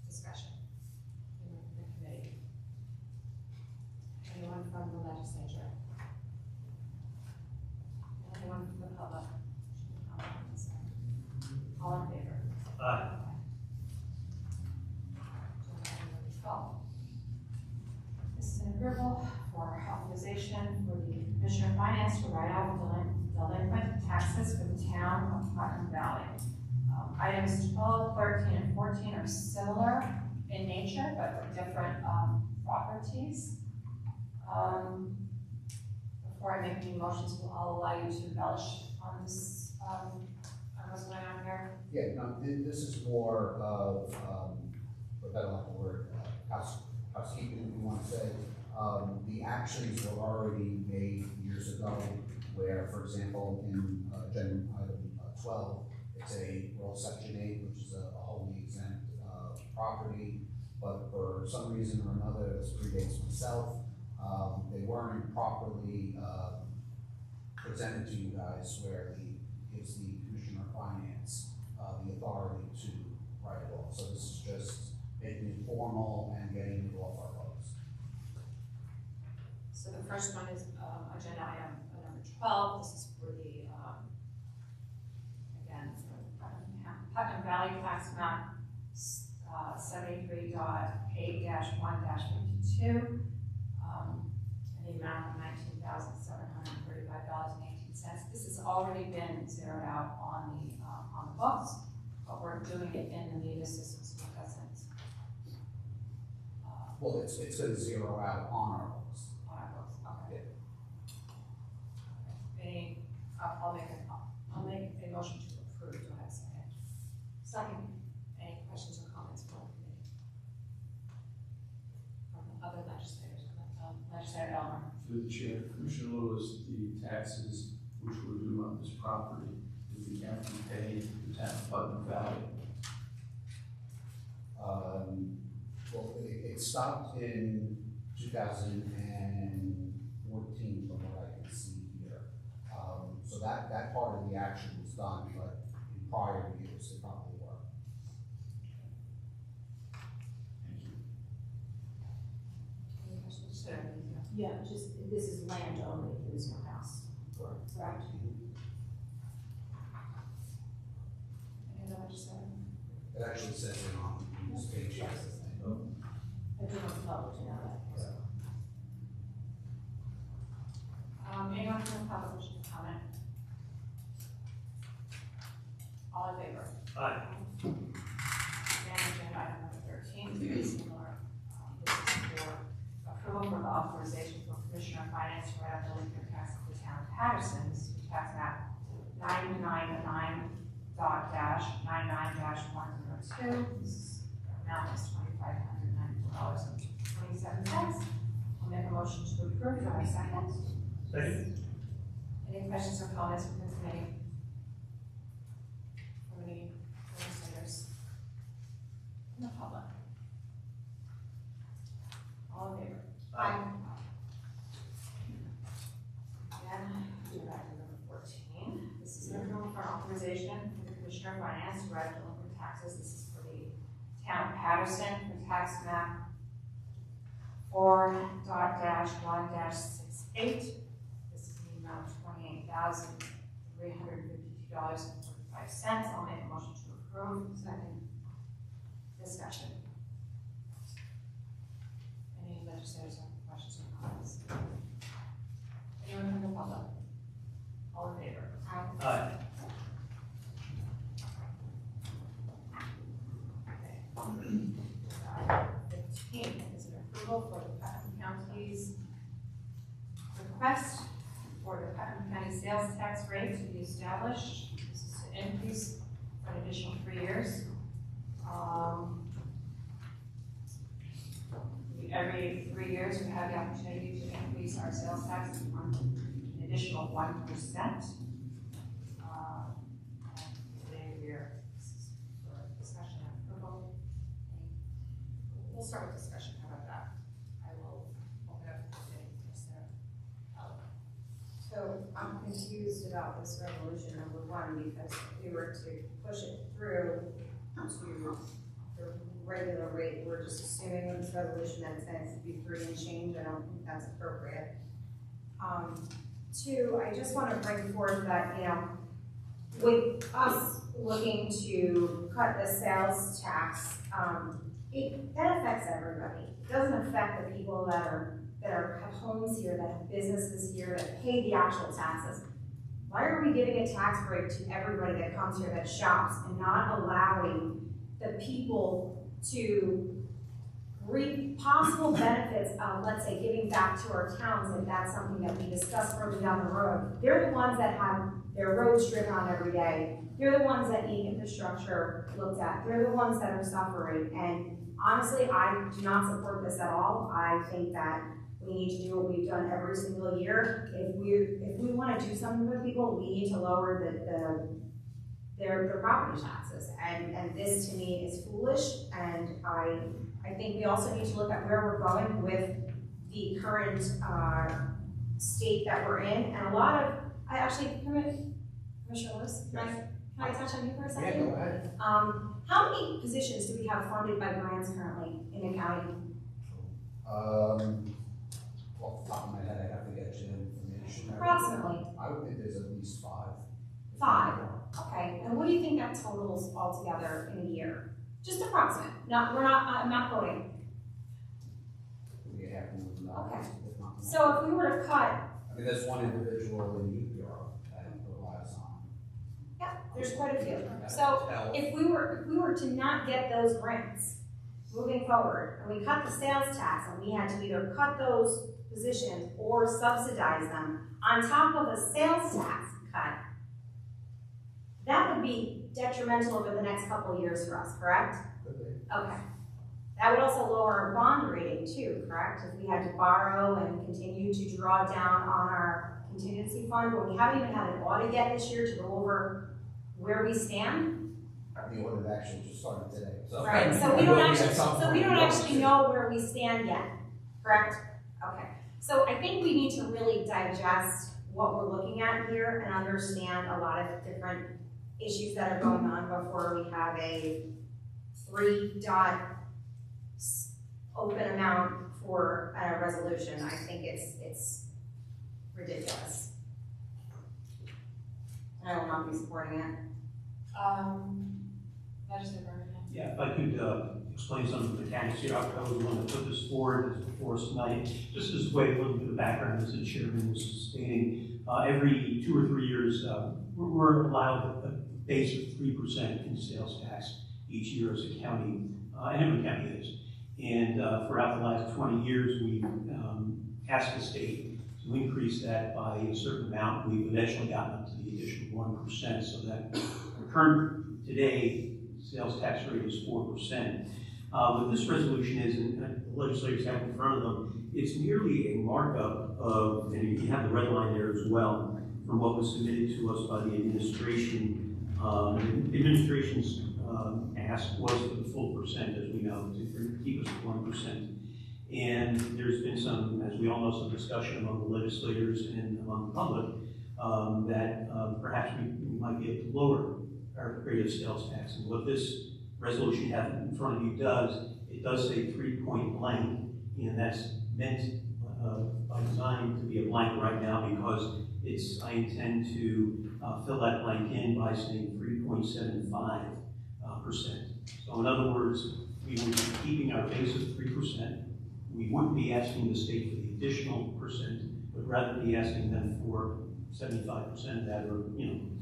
Discussion in the committee. Anyone from the legislature? Anyone from the public? All in favor? Aye. Agenda item number 12. This is an approval for authorization for the Commissioner of Finance to write off delinquent taxes for the town of Putnam Valley. Items 12, 13, and 14 are similar in nature, but for different properties. The before I make any motions, I'll allow you to embellish on this, on what's going on here. Yeah, no, this is more of, for better lack of a word, housekeeping, if you want to say. The actions were already made years ago, where, for example, in agenda item 12, it's a rural section 8, which is a wholly exempt property, but for some reason or another, this predates myself, they weren't properly presented to you guys, where gives the Commissioner of Finance the authority to write it off. So this is just making it formal and getting it off our books. So the first one is agenda item number 12. This is for the, again, for Putnam Valley Tax Map 73.8-1-52, and the amount of $19,735.18. This has already been zeroed out on the books, but we're doing it in the need assistance because it's Well, it's going to zero out on our books. on our books. Okay. Any, I'll make a motion to approve. Do I have a second? Second. Any questions or comments from the committee? From other legislators? Legislator Elmer. Through the chair, Commissioner Lewis, the taxes which were due on this property, did the county pay the town of Putnam Valley? Well, it stopped in 2014 from what I can see here. So that part of the action was done, but in prior years, it probably were. Thank you. Any questions? Sure. Yeah, just, this is land only, there is no house. Correct. Any other legislator? It actually says it on this page. Yes. I do want the public to know that. Anyone from the public wishing to comment? All in favor? Aye. And agenda item number 13, very similar. This is for approval for the authorization for Commissioner of Finance to write up delinquent tax of the town of Patterson. This is for tax map 999.-99-102. This amount is $2,594.27. I'll make a motion to approve. Do I have a second? Second. Any questions or comments from the committee? From any legislators? From the public? All in favor? Aye. Again, do back to number 14. This is an approval for authorization for the Commissioner of Finance to write delinquent taxes. This is for the town of Patterson for tax map 4.1-68. This is the amount of $28,352.45. I'll make a motion to approve. Second. Discussion. Any legislators have questions or comments? Anyone from the public? All in favor? Aye. Okay. 15 is an approval for the Putnam County's request for the Putnam County sales tax rate to be established. This is to increase for an additional 3 years. Every 3 years, we have the opportunity to increase our sales tax an additional 1%. Today this is for discussion and approval. We'll start with discussion. How about that? I will open up the debate. Yes, there. So I'm confused about this resolution, number one, because if we were to push it through to the regular rate, we're just assuming with this resolution that it's going to be 3 and change. I don't think that's appropriate. Two, I just want to bring forth that, with us looking to cut the sales tax, that affects everybody. It doesn't affect the people that have homes here, that have businesses here, that pay the actual taxes. Why are we giving a tax break to everybody that comes here, that shops, and not allowing the people to possible benefits of, let's say, giving back to our towns, if that's something that we discuss further down the road. They're the ones that have their roads driven on every day. They're the ones that need infrastructure looked at. They're the ones that are suffering. And honestly, I do not support this at all. I think that we need to do what we've done every single year. If we want to do something for people, we need to lower their property taxes. And this to me is foolish. And I think we also need to look at where we're going with the current state that we're in. And a lot of, Commissioner Lewis, can I touch on you for a second? Yeah, go ahead. How many positions do we have funded by grants currently in the county? Off the top of my head, I'd have to get you information. Approximately. I would think there's at least 5. 5. Okay, and what do you think that totals altogether in a year? Just approximate. I'm not quoting. Maybe $500,000, Okay. if not more. So if we were to cut, I mean, there's one individual in Youth Bureau that relies on. yeah, there's quite a few. So if we were to not get those grants moving forward, and we cut the sales tax, and we had to either cut those positions or subsidize them on top of a sales tax cut, that would be detrimental over the next couple of years for us, correct? Could be. Okay. That would also lower our bond rating too, correct? If we had to borrow and continue to draw down on our contingency fund, when we haven't even had an audit yet this year to go over where we stand. The audit actually just started today. So Right, so we don't actually know where we stand yet, correct? Okay, so I think we need to really digest what we're looking at here and understand a lot of different issues that are going on before we have a 3-dot open amount for a resolution. I think it's ridiculous. I will not be supporting it. Legislator Birmingham. Yeah, if I could explain some of the mechanics here. I was the one that put this forward for us tonight. Just as a way, a little bit of background, as the chairman was stating, every 2 or 3 years, we're allowed a base of 3% in sales tax each year as a county, and every county is. And throughout the last 20 years, we've asked the state to increase that by a certain amount. We've eventually gotten up to the additional 1%, so that our current, today, sales tax rate is 4%. What this resolution is, and the legislators have in front of them, it's merely a markup of, and you have the red line there as well, from what was submitted to us by the administration. The administration's ask was for the full percent, as we know, to keep us at 1%. And there's been some, as we all know, some discussion among the legislators and among the public that perhaps we might be able to lower our rate of sales tax. And what this resolution you have in front of you does, it does say 3-point blank, and that's meant by design to be a blank right now because I intend to fill that blank in by saying 3.75%. So in other words, we would be keeping our base of 3%. We wouldn't be asking the state for the additional percent, but rather be asking them for 75% of that, or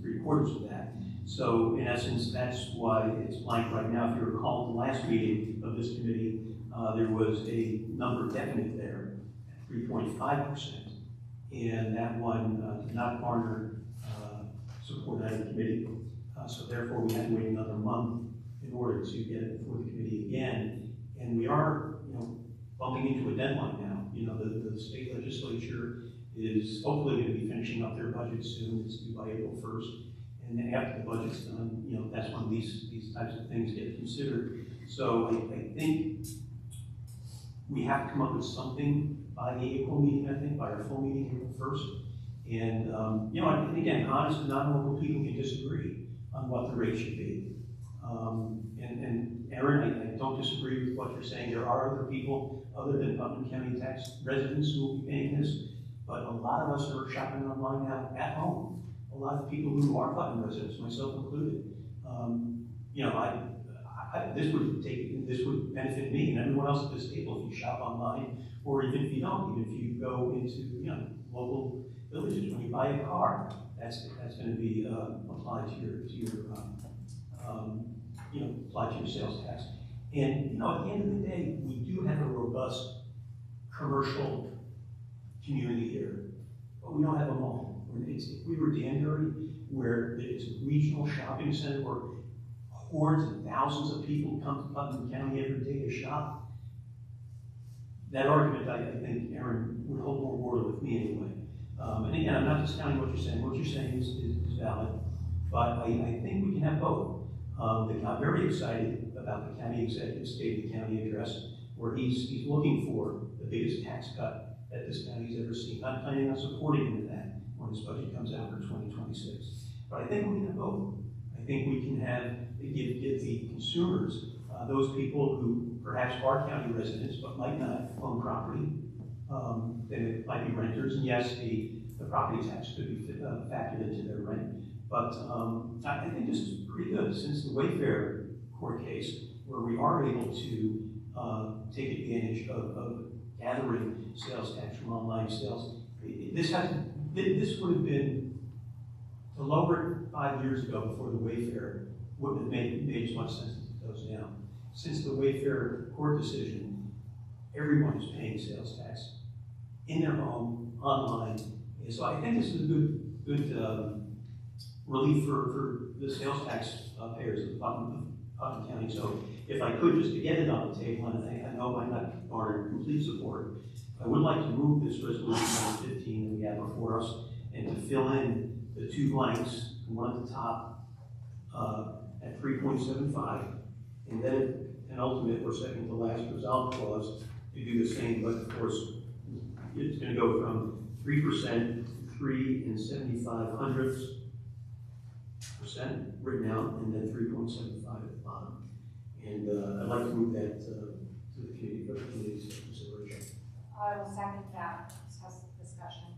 3/4 of that. So in essence, that's why it's blank right now. If you recall the last meeting of this committee, there was a number definite there, 3.5%, and that one did not garner support out of the committee. So therefore, we had to wait another month in order to get it before the committee again. And we are, bumping into a deadline now. The state legislature is hopefully going to be finishing up their budget soon. It's due by April 1st. And then after the budget's done, that's when these types of things get considered. So I think we have to come up with something by the April meeting, by our full meeting, April 1st. And, and again, honest and non-local people can disagree on what the rate should be. And Aaron, I don't disagree with what you're saying. There are other people other than Putnam County tax residents who will be paying this, but a lot of us are shopping online now at home. A lot of people who are Putnam residents, myself included. This would benefit me and everyone else at this table if you shop online, or even if you don't, even if you go into local villages when you buy a car, that's going to be applied to your applied to your sales tax. And, you know, at the end of the day, we do have a robust commercial community here, but we don't have them all. If we were Danbury, where it's a regional shopping center where hordes and thousands of people come to Putnam County every day to shop, that argument, I think, Aaron, would hold more water with me anyway. And again, I'm not discounting what you're saying. What you're saying is valid, but I think we can have both. I'm very excited about the county executive State of the County address, where he's looking for the biggest tax cut that this county's ever seen. I'm planning on supporting him in that when his budget comes out for 2026. But I think we can have both. I think we can give the consumers, those people who perhaps are county residents but might not own property, they might be renters, and yes, the property tax could be factored into their rent. But I think this is pretty good since the Wayfair court case, where we are able to take advantage of gathering sales tax from online sales. This would have been, to lower it 5 years ago before the Wayfair wouldn't have made as much sense as it does now. Since the Wayfair court decision, everyone is paying sales tax in their home, online. And so I think this is a good relief for the sales tax payers of Putnam County. So if I could just to get it on the table, and I know I'm not garnering complete support, I would like to move this resolution number 15 that we have before us and to fill in the two blanks, one at the top at 3.75, and then an ultimate or second to last resolve clause to do the same, but of course it's going to go from 3% to 3 75/100% written out, and then 3.75 at the bottom. And I'd like to move that to the committee for committee's consideration. I will second that discussion.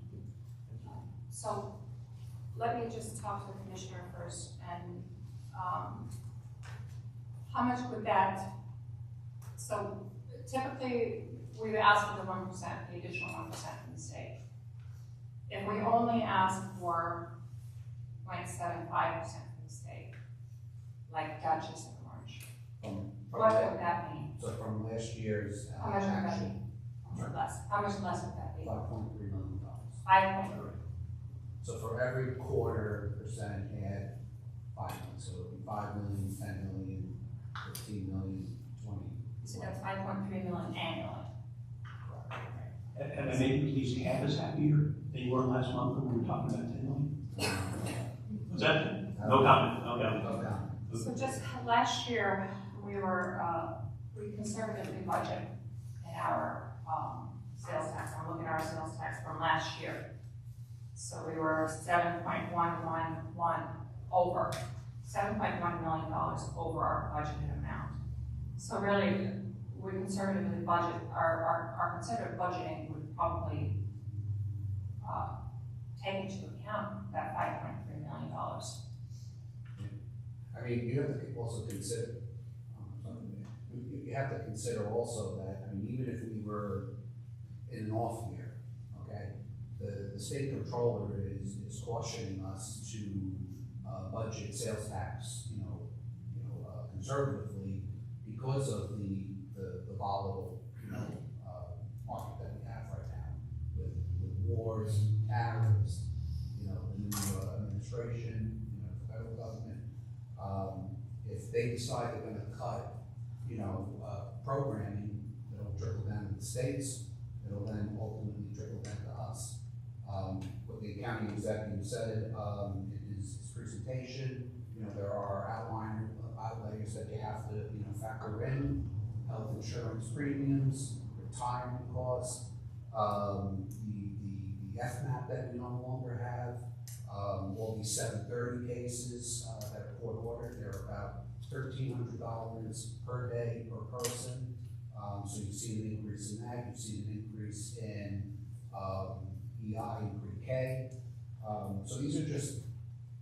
So let me just talk to the commissioner first, and how much would that, so typically we would ask for the 1%, the additional 1% from the state. If we only ask for 0.75% from the state, like Dutchess and Orange, what would that mean? So from last year's How much would that action, be? Less. How much less would that be? $5.3 million. 5. So for every quarter percent, add 5 million. So it would be 5 million, 10 million, 15 million, 20. So that's 5.3 million annually. And I made at least half as happier than you were last month when we were talking about 10 million. Was that? No comment. No comment. No comment. So just last year, we were, we conservatively budget in our sales tax. I'm looking at our sales tax from last year. So we were 7.111 over, $7.1 million over our budgeted amount. So really, we conservatively budget, our conservative budgeting would probably take into account that $5.3 million. I mean, you have to also consider, you have to consider also that, I mean, even if we were in an off year, okay, the state controller is cautioning us to budget sales tax, conservatively because of the volatile, market that we have right now with wars, tariffs, the new administration, the federal government. If they decide they're going to cut, programming, it'll trickle down to the states. It'll then ultimately trickle down to us. What the county executive said in his presentation, there are outlayers that you have to, factor in: health insurance premiums, retirement costs, the FMAP that we no longer have, all these 730 cases that are court ordered. They're about $1,300 per day per person. So you've seen an increase in that. You've seen an increase in EI and pre-K. So these are just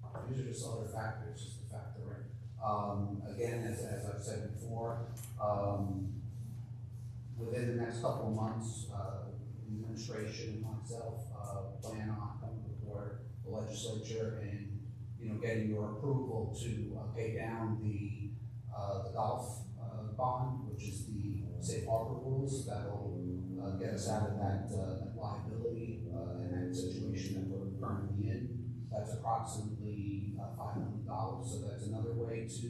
other factors just to factor in. Again, as I've said before, within the next couple of months, the administration and myself plan on coming before the legislature and getting your approval to pay down the the golf bond, which is the safe harbor rules that'll get us out of that liability and that situation that we're currently in. That's approximately $5 million, so that's another way to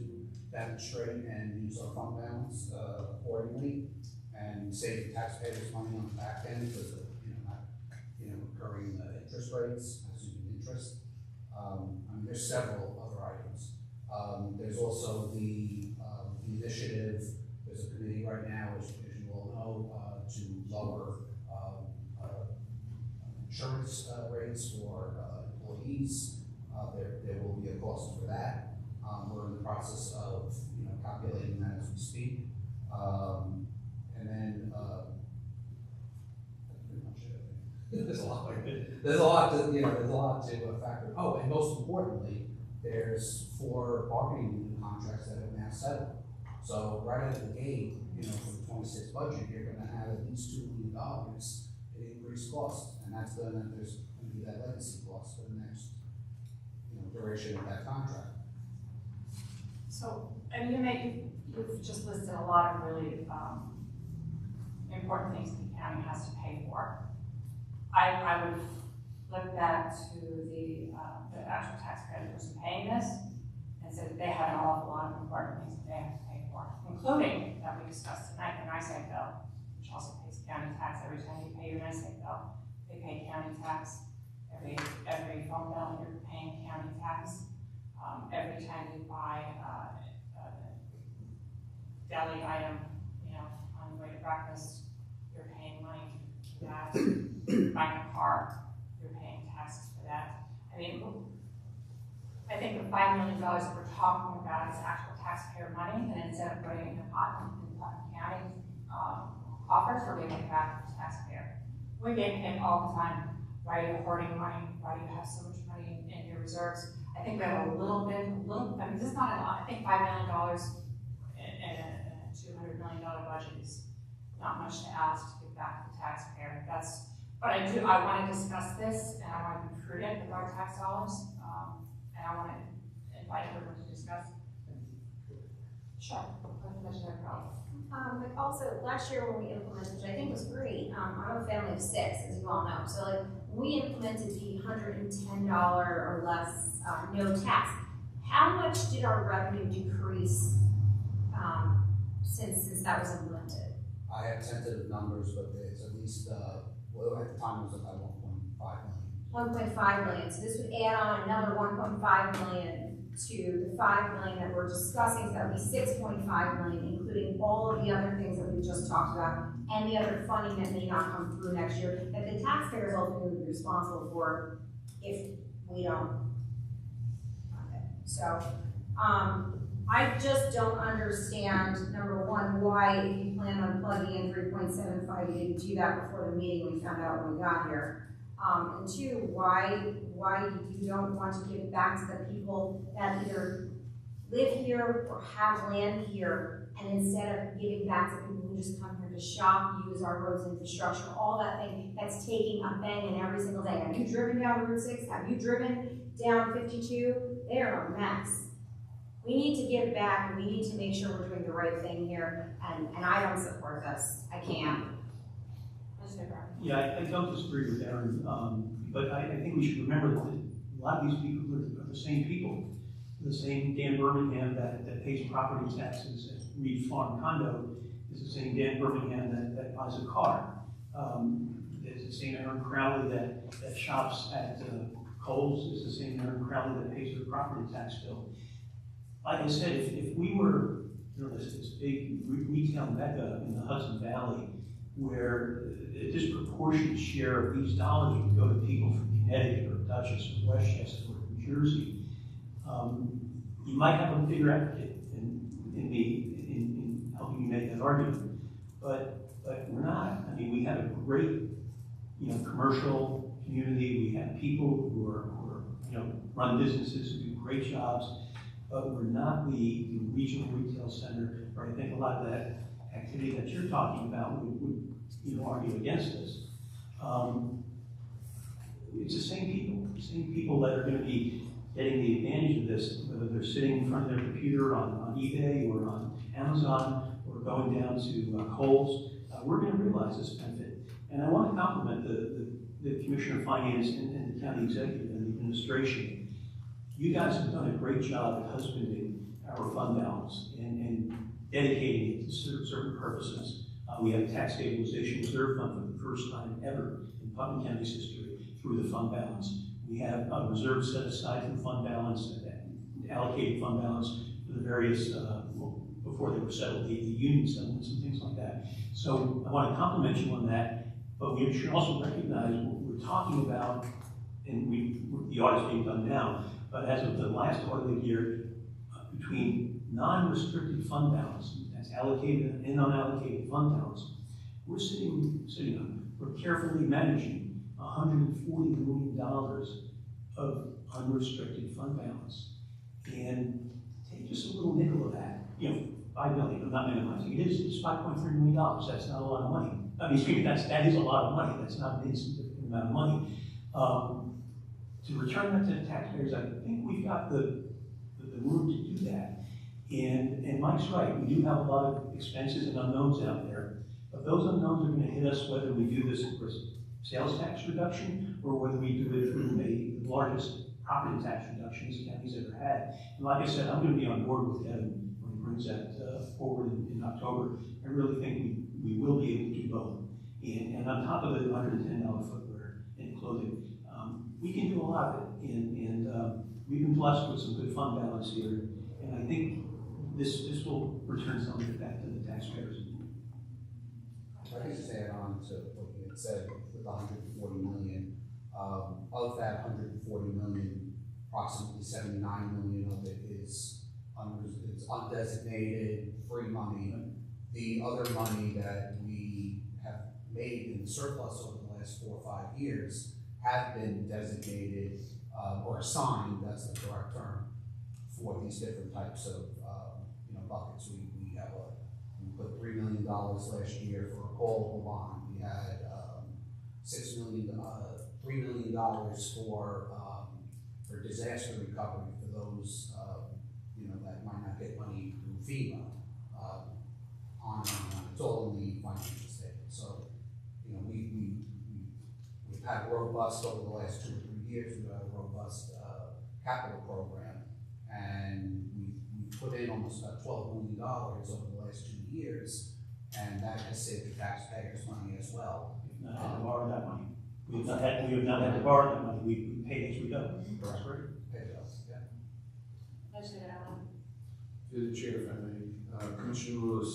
demonstrate and use our fund balance accordingly and save the taxpayers money on the back end because of not incurring interest rates, interest. I mean, there's several other items. There's also the initiative. There's a committee right now, as you all know, to lower insurance rates for employees. There will be a cost for that. We're in the process of calculating that as we speak. And then that's pretty much it. There's a lot to factor. Oh, and most importantly, there's 4 bargaining unit contracts that have now settled. So right out of the gate, for the 26 budget, you're going to have at least $2 million in increased cost, and there's going to be that legacy cost for the next duration of that contract. So, and you've just listed a lot of really important things the county has to pay for. I would look back to the actual taxpayers who are paying this and said that they have an awful lot of important things that they have to pay for, including that we discussed tonight, the NYSEG bill, which also pays county tax. Every time you pay your NYSEG bill, they pay county tax. Every phone bill, you're paying county tax. Every time you buy a deli item, on the way to breakfast, you're paying money for that. Buying a car, you're paying taxes for that. I mean, I think the $5 million that we're talking about is actual taxpayer money, and instead of putting it in the Putnam County coffers, we're giving it back to the taxpayer. We get hit all the time. Why are you hoarding money? Why do you have so much money in your reserves? I think we have a little, I mean, this is not a lot. I think $5 million in a $200 million budget is not much to ask to give back to the taxpayer. But I want to discuss this, and I want to be prudent with our tax dollars, and I want to invite everyone to discuss. Sure. But also, last year when we implemented, which I think was great, I'm a family of 6, as you all know. So we implemented the $110 or less no tax. How much did our revenue decrease since that was implemented? I have tentative numbers, but it's at least, at the time it was about 1.5 million. 1.5 million. So this would add on another 1.5 million to the 5 million that we're discussing. So that would be 6.5 million, including all of the other things that we just talked about and the other funding that may not come through next year that the taxpayers ultimately will be responsible for if we don't fund it. So I just don't understand, number one, why if you plan on plugging in 3.75, you didn't do that before the meeting we found out when we got here. And 2, why you don't want to give it back to the people that either live here or have land here, and instead of giving back to people who just come here to shop, use our roads infrastructure, all that thing that's taking a banging every single day. Have you driven down Route 6? Have you driven down 52? They are a mess. We need to give back, and we need to make sure we're doing the right thing here, and I don't support this. I can't. Yeah, I don't disagree with Aaron, but I think we should remember that a lot of these people are the same people. The same Dan Birmingham that pays property taxes at Reed Farm condo is the same Dan Birmingham that buys a car. It's the same Aaron Crowley that shops at Kohl's, is the same Aaron Crowley that pays her property tax bill. Like I said, if we were this big retail mecca in the Hudson Valley, where a disproportionate share of these dollars would go to people from Connecticut or Dutchess or Westchester or New Jersey, you might have a bigger advocate in helping you make that argument. But we're not. I mean, we have a great commercial community. We have people who are run businesses who do great jobs, but we're not the regional retail center, where I think a lot of that activity that you're talking about would argue against this. It's the same people that are going to be getting the advantage of this, whether they're sitting in front of their computer on eBay or on Amazon or going down to Kohl's, we're going to realize this benefit. And I want to compliment the Commissioner of Finance and the County Executive and the administration. You guys have done a great job at husbanding our fund balance and dedicating it to certain purposes. We have a tax stabilization reserve fund for the first time ever in Putnam County's history through the fund balance. We have a reserve set aside for fund balance, allocated fund balance for the various, before they were settled, the union settlements and things like that. So I want to compliment you on that, but we should also recognize what we're talking about, and the audit's being done now, but as of the last audit year, between non-restricted fund balance, that's allocated and unallocated fund balance, we're we're carefully managing $140 million of unrestricted fund balance. And take just a little nickel of that, $5 million, I'm not minimizing, it's $5.3 million, that's not a lot of money. I mean, excuse me, that is a lot of money, that's not an insignificant amount of money. To return that to the taxpayers, I think we've got the room to do that. And Mike's right, we do have a lot of expenses and unknowns out there, but those unknowns are going to hit us whether we do this for sales tax reduction or whether we do it through the largest property tax reduction this county's ever had. And like I said, I'm going to be on board with Kevin when he brings that forward in October. I really think we will be able to do both. And on top of the $110 footwear and clothing, we can do a lot of it. And we've been blessed with some good fund balance here. And I think this will return some of it back to the taxpayers. I can just add on to what you had said with the $140 million. Of that $140 million, approximately $79 million of it is undesignated, free money. The other money that we have made in the surplus over the last 4 or 5 years have been designated or assigned, that's the correct term, for these different types of buckets. We put $3 million last year for a callable bond. We had $3 million for disaster recovery for those that might not get money through FEMA. On and on. It's all in the financial statement. So we've had robust over the last 2 or 3 years. We've had a robust capital program, and we've put in almost about $12 million over the last 2 years, and that has saved the taxpayers money as well. We've not had to borrow that money. We have not had to borrow that money. We pay as we go. That's great. Through the chair, if I may, Commissioner Lewis,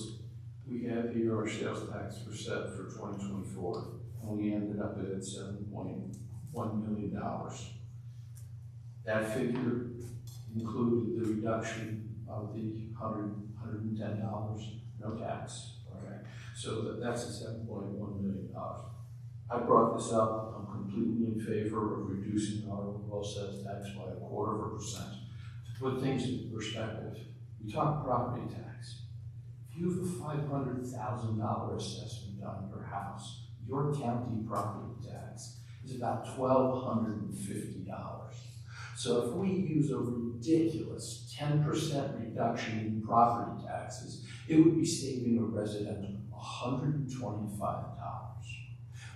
we have here our sales tax for 2024, and we ended up at $7.1 million. That figure included the reduction of the $110, no tax. Okay, so that's the $7.1 million. I brought this up. I'm completely in favor of reducing our overall sales tax by 0.25%. To put things in perspective, we talk property tax. If you have a $500,000 assessment on your house, your county property tax is about $1,250. So if we use a ridiculous 10% reduction in property taxes, it would be saving a resident $125.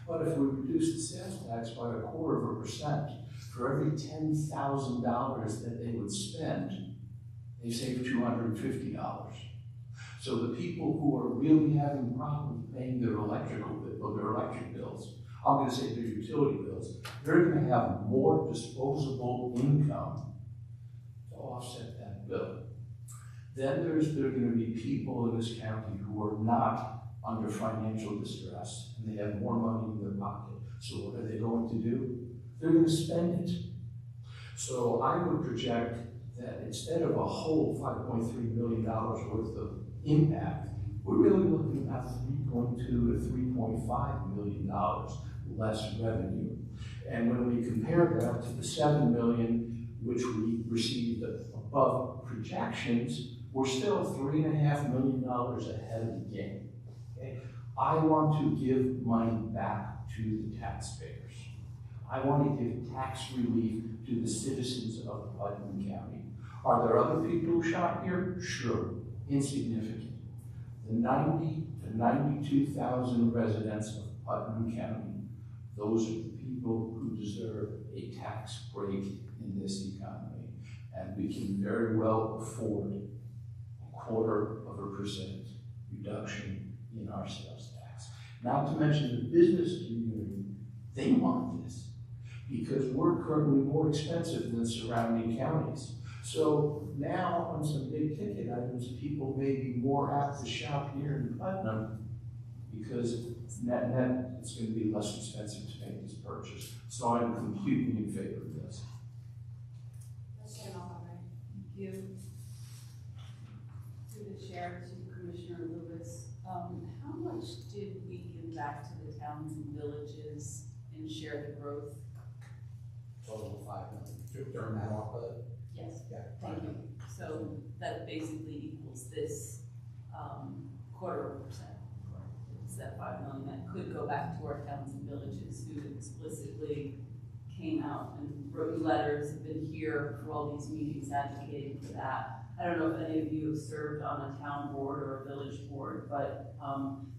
But if we reduce the sales tax by 0.25%, for every $10,000 that they would spend, they save $250. So the people who are really having problems paying their electric bills, I'm going to say their utility bills, they're going to have more disposable income to offset that bill. Then there are going to be people in this county who are not under financial distress, and they have more money in their pocket. So what are they going to do? They're going to spend it. So I would project that instead of a whole $5.3 million worth of impact, we're really looking at $3.2 to $3.5 million less revenue. And when we compare that to the $7 million which we received above projections, we're still $3.5 million ahead of the game. Okay? I want to give money back to the taxpayers. I want to give tax relief to the citizens of Putnam County. Are there other people who shop here? Sure, insignificant. The 90 to 92,000 residents of Putnam County, those are the people who deserve a tax break in this economy. And we can very well afford a 0.25% reduction in our sales tax. Not to mention the business community, they want this because we're currently more expensive than surrounding counties. So now on some big ticket items, people may be more apt to shop here in Putnam because net, it's going to be less expensive to make this purchase. So I'm completely in favor of this. Thank you. To the chair, to Commissioner Lewis, how much did we give back to the towns and villages and share the growth? Total of 5 million. During that off of it? Yes. Yeah. Thank you. So that basically equals this 0.25%. It's that 5 million that could go back to our towns and villages who explicitly came out and wrote you letters, have been here for all these meetings advocating for that. I don't know if any of you have served on a town board or a village board, but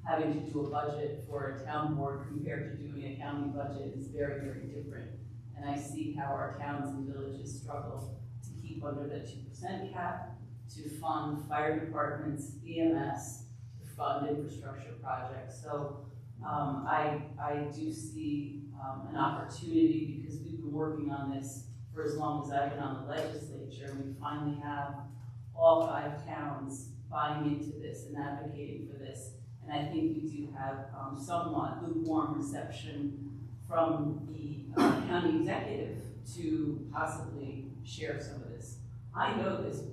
having to do a budget for a town board compared to doing a county budget is very, very different. And I see how our towns and villages struggle to keep under the 2% cap, to fund fire departments, EMS, to fund infrastructure projects. So I do see an opportunity because we've been working on this for as long as I've been on the legislature, and we finally have all 5 towns buying into this and advocating for this. And I think we do have somewhat lukewarm reception from the county executive to possibly share some of this. I know this,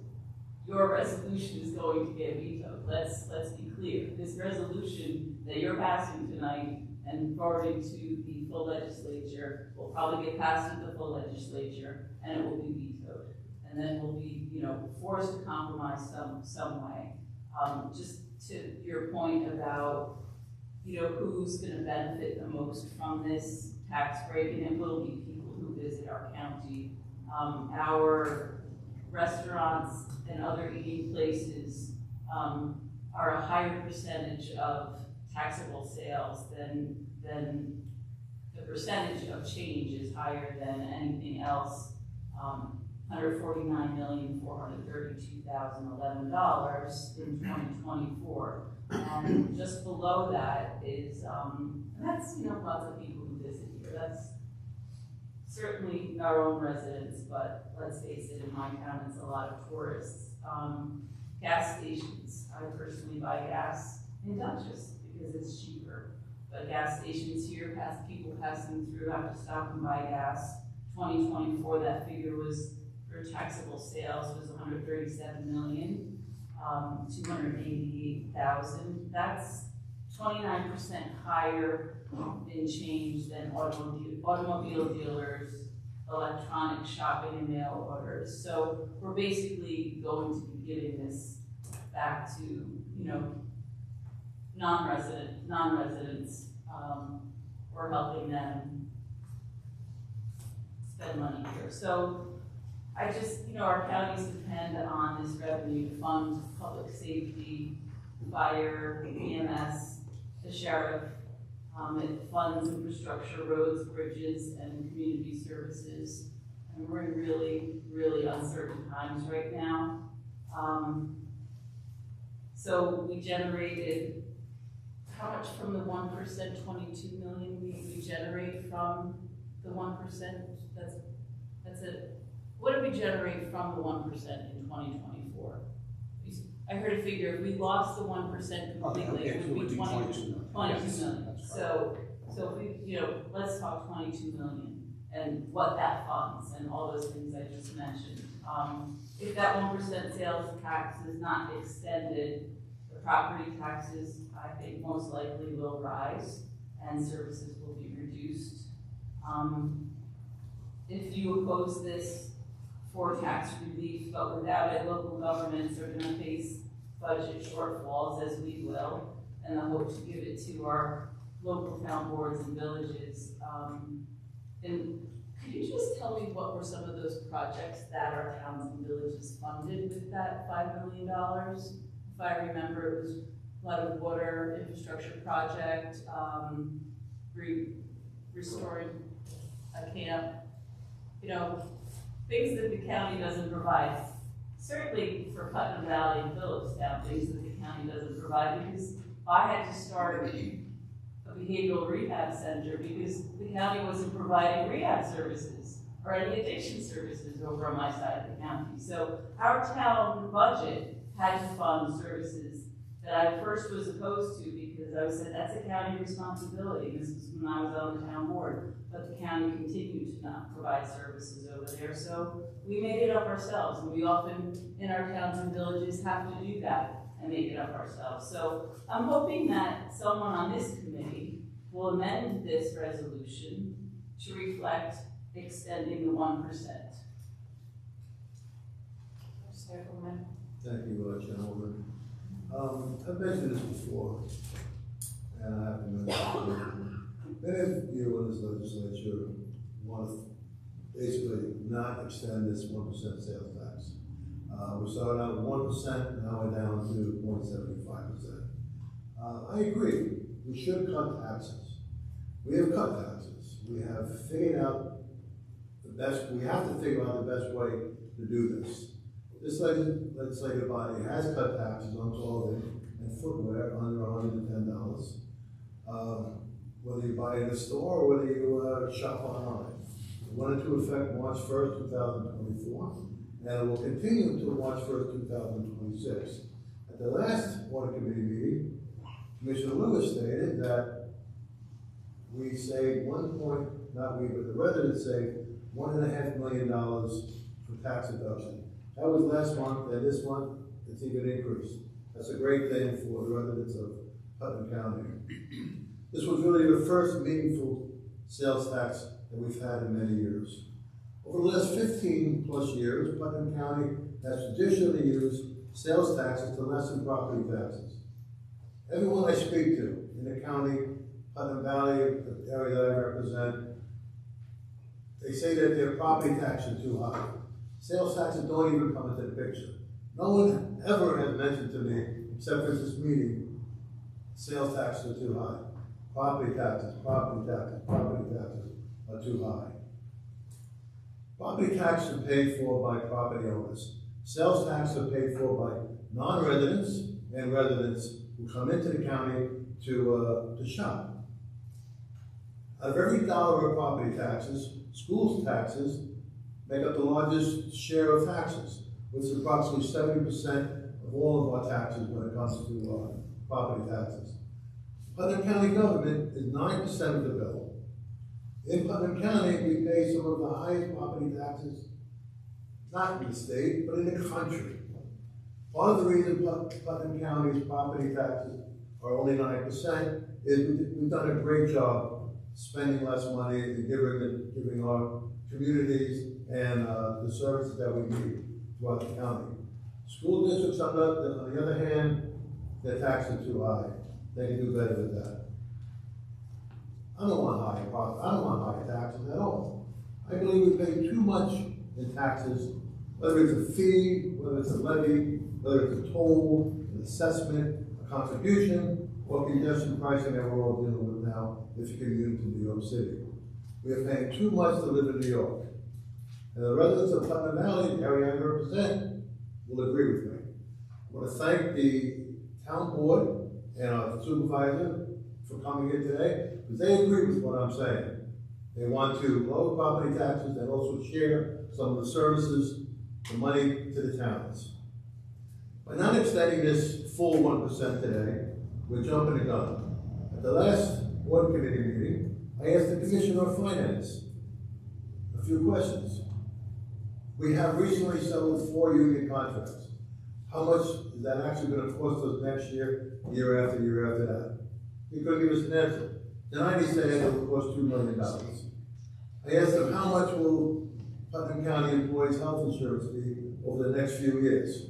your resolution is going to get vetoed. Let's be clear. This resolution that you're passing tonight and forwarding to the full legislature will probably get passed at the full legislature, and it will be vetoed. And then we'll be, forced to compromise some way. Just to your point about, who's going to benefit the most from this tax break, and it will be people who visit our county. Our restaurants and other eating places are a higher percentage of taxable sales than the percentage of change is higher than anything else. $149,432,011 in 2024. And just below that is, and that's, lots of people who visit here. That's certainly our own residents, but let's face it, in my town, it's a lot of tourists. Gas stations. I personally buy gas in Dutchess because it's cheaper. But gas stations here, people passing through have to stop and buy gas. 2024, that figure was, for taxable sales, was 137 million, 288,000. That's 29% higher in change than automobile dealers, electronic shopping and mail orders. So we're basically going to be giving this back to, non-residents. We're helping them spend money here. So I just, our counties depend on this revenue to fund public safety, fire, EMS, the sheriff. It funds infrastructure, roads, bridges, and community services. And we're in really, really uncertain times right now. So we generated, how much from the 1%, 22 million we generate from the 1%? That's it. What did we generate from the 1% in 2024? I heard a figure, if we lost the 1% completely, it would be 22 million. So if we, let's talk 22 million and what that funds and all those things I just mentioned. If that 1% sales tax is not extended, the property taxes, I think most likely will rise and services will be reduced. If you oppose this for tax relief, but without it, local governments are going to face budget shortfalls, as we will, and the hope to give it to our local town boards and villages. And could you just tell me what were some of those projects that our towns and villages funded with that $5 million? If I remember, it was a lot of water infrastructure project, restoring a camp, you know, things that the county doesn't provide. Certainly for Putnam Valley and Phillipstown, things that the county doesn't provide, because I had to start a behavioral rehab center because the county wasn't providing rehab services or any addiction services over on my side of the county. So our town budget had to fund services that I first was opposed to because I said that's a county responsibility. This was when I was on the town board, but the county continued to not provide services over there. So we made it up ourselves, and we often in our towns and villages have to do that and make it up ourselves. So I'm hoping that someone on this committee will amend this resolution to reflect extending the 1%. Thank you, gentlemen. I've mentioned this before, and I have to mention it. Many of you in this legislature want to basically not extend this 1% sales tax. We started out with 1%, now we're down to 0.75%. I agree, we should cut taxes. We have cut taxes. We have figured out we have to figure out the best way to do this. This legislative body has cut taxes on clothing and footwear under $110. Whether you buy it in a store or whether you shop online. It went into effect March 1st, 2024, and it will continue until March 1st, 2026. At the last audit committee meeting, Commissioner Lewis stated that we saved but the residents saved $1.5 million for tax deduction. That was last month, and this month, it's even increased. That's a great thing for the residents of Putnam County. This was really the first meaningful sales tax that we've had in many years. Over the last 15 plus years, Putnam County has traditionally used sales taxes to lessen property taxes. Everyone I speak to in the county, Putnam Valley, the area that I represent, they say that their property taxes are too high. Sales taxes don't even come into the picture. No one ever has mentioned to me, except for this meeting, sales taxes are too high. Property taxes are too high. Property taxes are paid for by property owners. Sales taxes are paid for by non-residents and residents who come into the county to shop. Out of every dollar of property taxes, schools taxes make up the largest share of taxes, which is approximately 70% of all of our taxes when it comes to property taxes. Putnam County government is 9% of the bill. In Putnam County, we pay some of the highest property taxes, not in the state, but in the country. Part of the reason Putnam County's property taxes are only 9% is we've done a great job spending less money and giving our communities and the services that we need throughout the county. School districts, on the other hand, their taxes are too high. They can do better with that. I don't want high taxes at all. I believe we pay too much in taxes, whether it's a fee, whether it's a levy, whether it's a toll, an assessment, a contribution, or congestion pricing that we're all dealing with now if you commute to New York City. We are paying too much to live in New York. And the residents of Putnam Valley, the area I represent, will agree with me. I want to thank the town board and our supervisor for coming in today, because they agree with what I'm saying. They want to lower property taxes and also share some of the services, the money to the towns. By not extending this full 1% today, we're jumping the gun. At the last board committee meeting, I asked the Commissioner of Finance a few questions. We have recently settled 4 union contracts. How much is that actually going to cost us next year, year after that? He couldn't give us an answer. Tonight he said it will cost $2 million. I asked him how much will Putnam County employees' health insurance be over the next few years.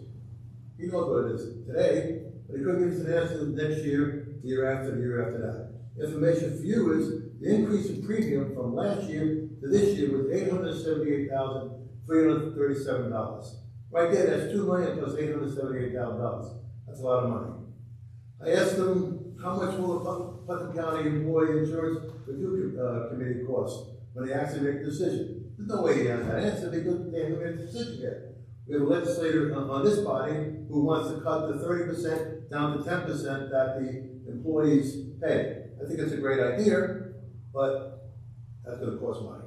He knows what it is today, but he couldn't give us an answer next year, year after that. Information for you is the increase in premium from last year to this year was $878,337. Right there, that's $2 million plus $878,000. That's a lot of money. I asked them, how much will the Putnam County Employee Insurance Review Committee cost when they actually make a decision? There's no way he has that answer because they haven't made a decision yet. We have a legislator on this body who wants to cut the 30% down to 10% that the employees pay. I think it's a great idea, but that's going to cost money.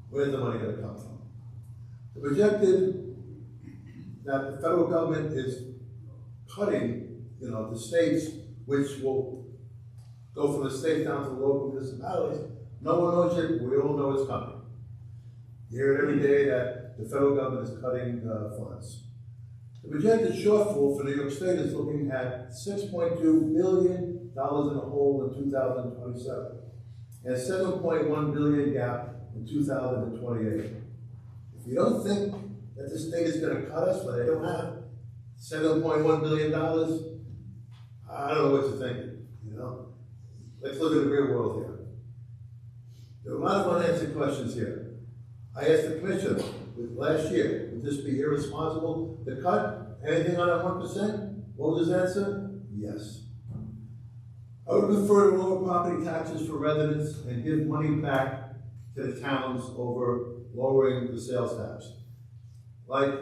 Where's the money going to come from? The projected that the federal government is cutting, the states, which will go from the state down to the local municipalities. No one knows yet, but we all know it's coming. You hear it every day that the federal government is cutting funds. The projected shortfall for New York State is looking at $6.2 billion in the hole in 2027, and a $7.1 billion gap in 2028. If you don't think that the state is going to cut us when they don't have $7.1 billion, I don't know what you're thinking, Let's look at the real world here. There are a lot of unanswered questions here. I asked the commissioner last year, would this be irresponsible to cut anything on that 1%? What was his answer? Yes. I would prefer to lower property taxes for residents and give money back to the towns over lowering the sales tax. Like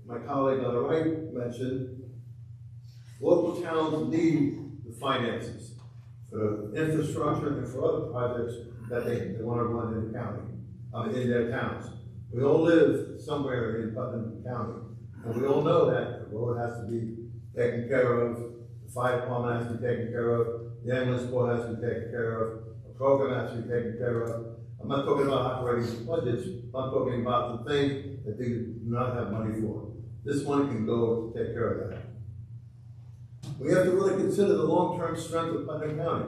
my colleague on the right mentioned, local towns need the finances for infrastructure and for other projects that they want to run in the county, in their towns. We all live somewhere in Putnam County, and we all know that the road has to be taken care of, the fire department has to be taken care of, the ambulance board has to be taken care of, a program has to be taken care of. I'm not talking about operating budgets, I'm talking about the things that they do not have money for. This money can go to take care of that. We have to really consider the long-term strength of Putnam County,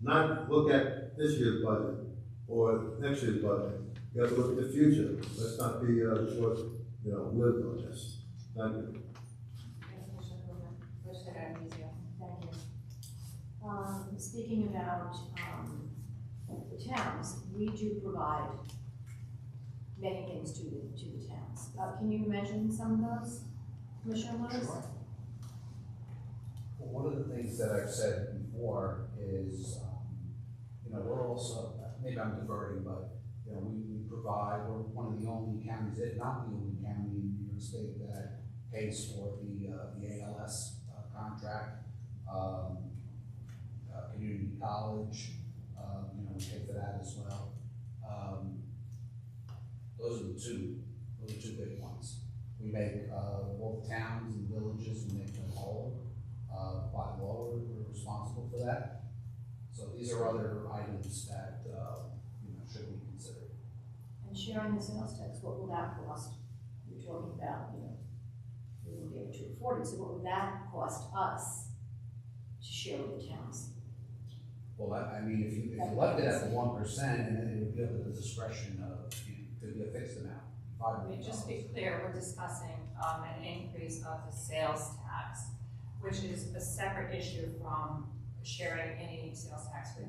not look at this year's budget or next year's budget. We have to look at the future. Let's not be short-lived on this. Thank you. Thank you. Speaking about the towns, we do provide many things to the towns. Can you mention some of those, Commissioner Monies? Well, one of the things that I've said before is, we're also, maybe I'm diverting, but we provide, we're one of the only counties, if not the only county in New York State that pays for the ALS contract, community college, we pay for that as well. Those are the two big ones. We make all the towns and villages, we make them whole. By law, we're responsible for that. So these are other items that should be considered. And sharing the sales tax, what will that cost? You're talking about, we will be able to afford it, so what would that cost us to share with the towns? Well, I mean, if you left it at the 1%, and then it would be up to the discretion of, to be a fixed amount. Just to be clear, we're discussing an increase of the sales tax, which is a separate issue from sharing any sales tax with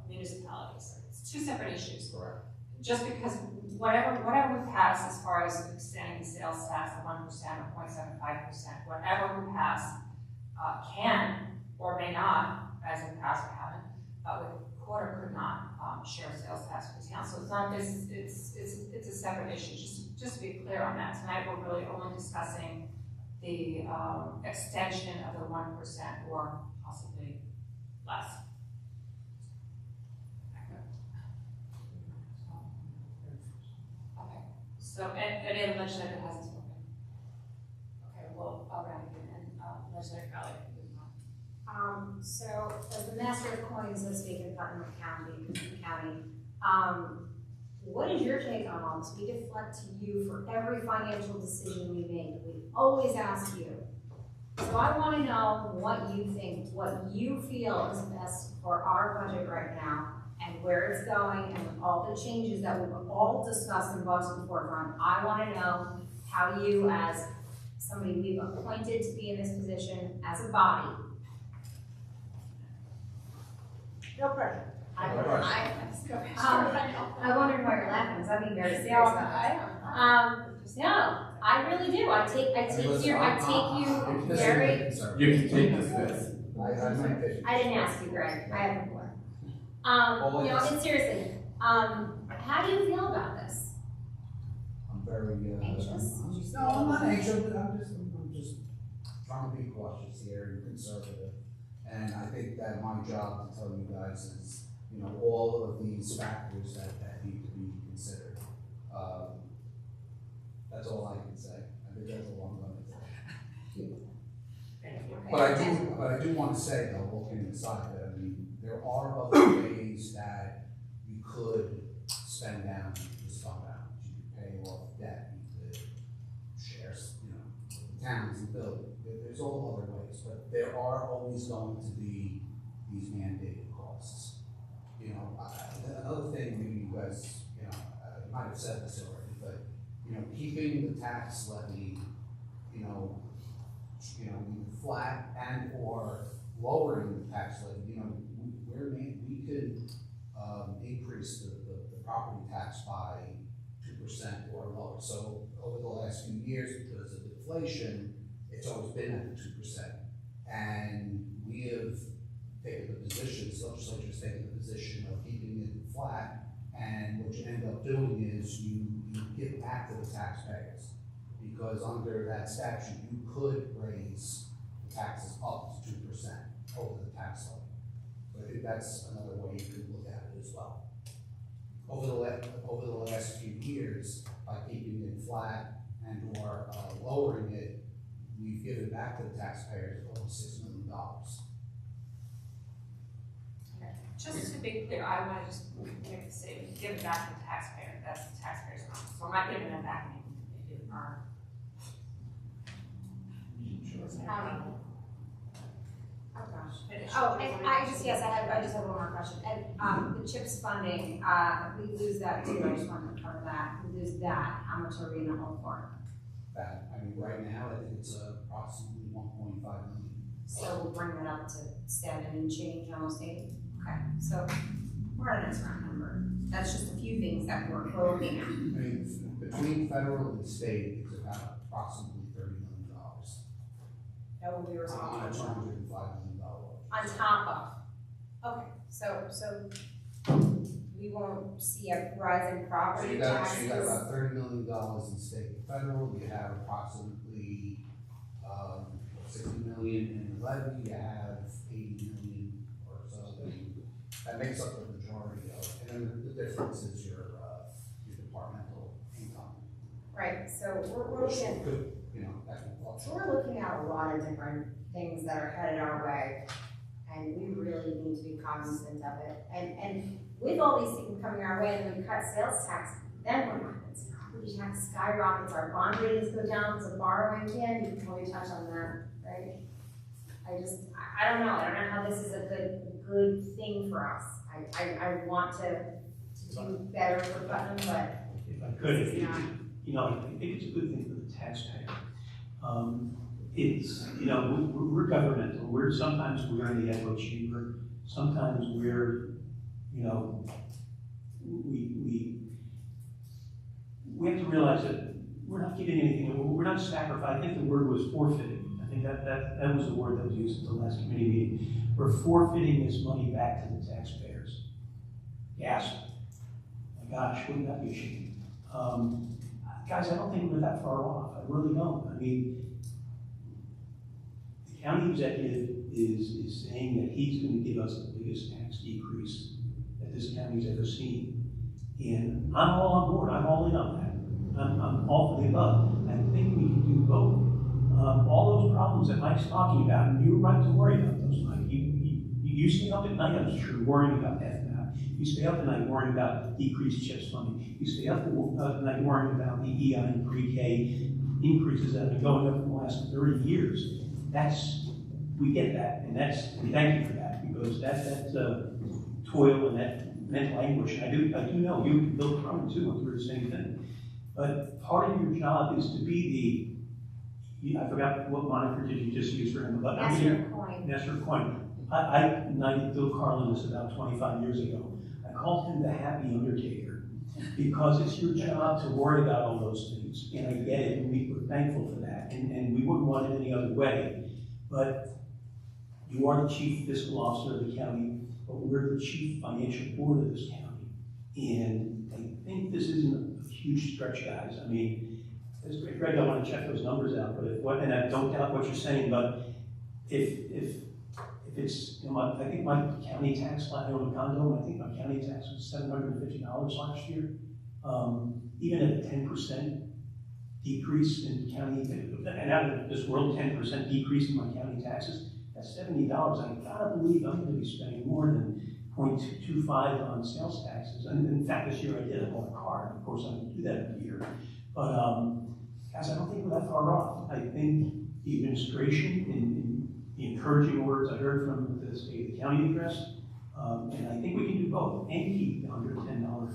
municipalities. It's two separate issues. Correct. Just because whatever we pass as far as extending the sales tax to 1% or 0.75%, whatever we pass can or may not, as in the past we haven't, with quarter could not share sales tax with the town. So it's not this. It's a separate issue. Just to be clear on that. Tonight we're really only discussing the extension of the 1% or possibly less. Okay. So any other legislator hasn't spoken? Okay. Well, I'll wrap it in. Legislator Crowley. So as the master of coins, so to speak, in Putnam County, what is your take on all this? We deflect to you for every financial decision we make. We always ask you. So I want to know what you think, what you feel is best for our budget right now, and where it's going, and with all the changes that we've all discussed and brought to the forefront. I want to know how you, as somebody we've appointed to be in this position, as a body. No pressure. I wondered why you're laughing, because I'm being very serious about this. No, I really do. I take you very, You can take the fifth. I might pitch. I didn't ask you, Greg, I have before. And seriously, how do you feel about this? I'm very, Anxious? No, I'm not anxious, but I'm just trying to be cautious here and conservative. And I think that my job to tell you guys is, all of these factors that need to be considered. That's all I can say. I think that's a long limit. But I do want to say though, looking aside, that there are other ways that you could spend down this fund balance. You could pay off debt, you could share, towns and build. There's all other ways, but there are always going to be these mandated costs. Another thing, maybe you guys, you might have said this already, but keeping the tax levy, either flat and or lowering the tax levy, we could increase the property tax by 2% or lower. So over the last few years, because of inflation, it's always been at the 2%. And we have taken the position, the legislature has taken the position of keeping it flat, and what you end up doing is you give back to the taxpayers, because under that statute, you could raise the taxes up to 2% over the tax levy. So I think that's another way you could look at it as well. Over the last few years, by keeping it flat and or lowering it, we've given back to the taxpayers almost $6 million. Just to be clear, I want to just make the statement, give it back to the taxpayer, that's the taxpayer's money. So we're not giving it back in our county. Oh, gosh. Oh, and I just have one more question. And, the CHIPS funding, if we lose that too, I just wanted to cover that. If we lose that, how much are we in the hole for? Right now, I think it's approximately 1.5 million. So we'll bring that up to 7 and change, almost 8. Okay, so we're at a nice round number. That's just a few things that we're looking at. Between federal and state, it's about approximately $30 million. That will be On a $205 million. on top of. Okay, so we won't see a rise in So property you got taxes. about $30 million in state and federal. You have approximately 60 million in levy. You have 80 million or so. That makes up the majority of it. And then the difference is your departmental income. Right, so we're looking. That can fluctuate. So we're looking at a lot of different things that are headed our way, and we really need to be cognizant of it. And with all these things coming our way, and we cut sales tax, then what happens? Property tax skyrockets, our bond ratings go down, so borrowing again, you can probably touch on that, right? I don't know how this is a good thing for us. I want to do better for Putnam, but If I could, it's not. I think it's a good thing for the taxpayer. We're governmental. Sometimes we're in the echo chamber. Sometimes we're, we have to realize that we're not giving anything. We're not sacrificing. I think the word was forfeiting. I think that was the word that was used at the last committee meeting. We're forfeiting this money back to the taxpayers. Yes. My gosh, wouldn't that be a shame? Guys, I don't think we're that far off. I really don't. The county executive is saying that he's going to give us the biggest tax decrease that this county's ever seen. And I'm all on board. I'm all in on that. I'm all for the above. I think we can do both. All those problems that Mike's talking about, and you're right to worry about those, Mike. You stay up at night, I'm sure, worrying about that. You stay up at night worrying about decreased CHIPS funding. You stay up at night worrying about the EI and pre-K increases that have been going up for the last 30 years. We get that, and we thank you for that, because that's toil and that mental anguish. I do know you, Bill Crum, too, went through the same thing. But part of your job is to be I forgot what moniker did you just use for him, but Nestor coin. Nestor coin. I knighted Bill Carlin this about 25 years ago. I called him the happy undertaker because it's your job to worry about all those things. And I get it, and we're thankful for that. And we wouldn't want it any other way. But you are the chief fiscal officer of the county, but we're the chief financial board of this county. And I think this isn't a huge stretch, guys. I mean, Greg, I want to check those numbers out, but and I don't doubt what you're saying, but if it's, I think my county tax, I own a condo, I think my county tax was $750 last year. Even at a 10% decrease in county, and out of this world, 10% decrease in my county taxes, that's $70. I gotta believe I'm gonna be spending more than 0.25 on sales taxes. And in fact, this year I did, I bought a car, and of course I don't do that every year. But guys, I don't think we're that far off. I think the administration, in the encouraging words I heard from the state of the county address, and I think we can do both, and keep the under $10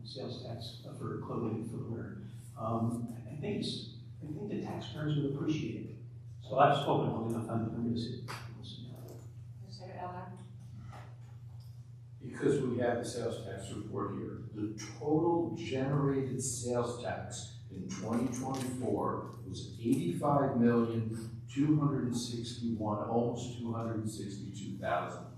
sales tax for clothing and footwear. I think the taxpayers will appreciate it. So I've spoken long enough, I'm going to sit. Mr. Eller? Because we have the sales tax report here, the total generated sales tax in 2024 was $85,261,000, almost $262,000.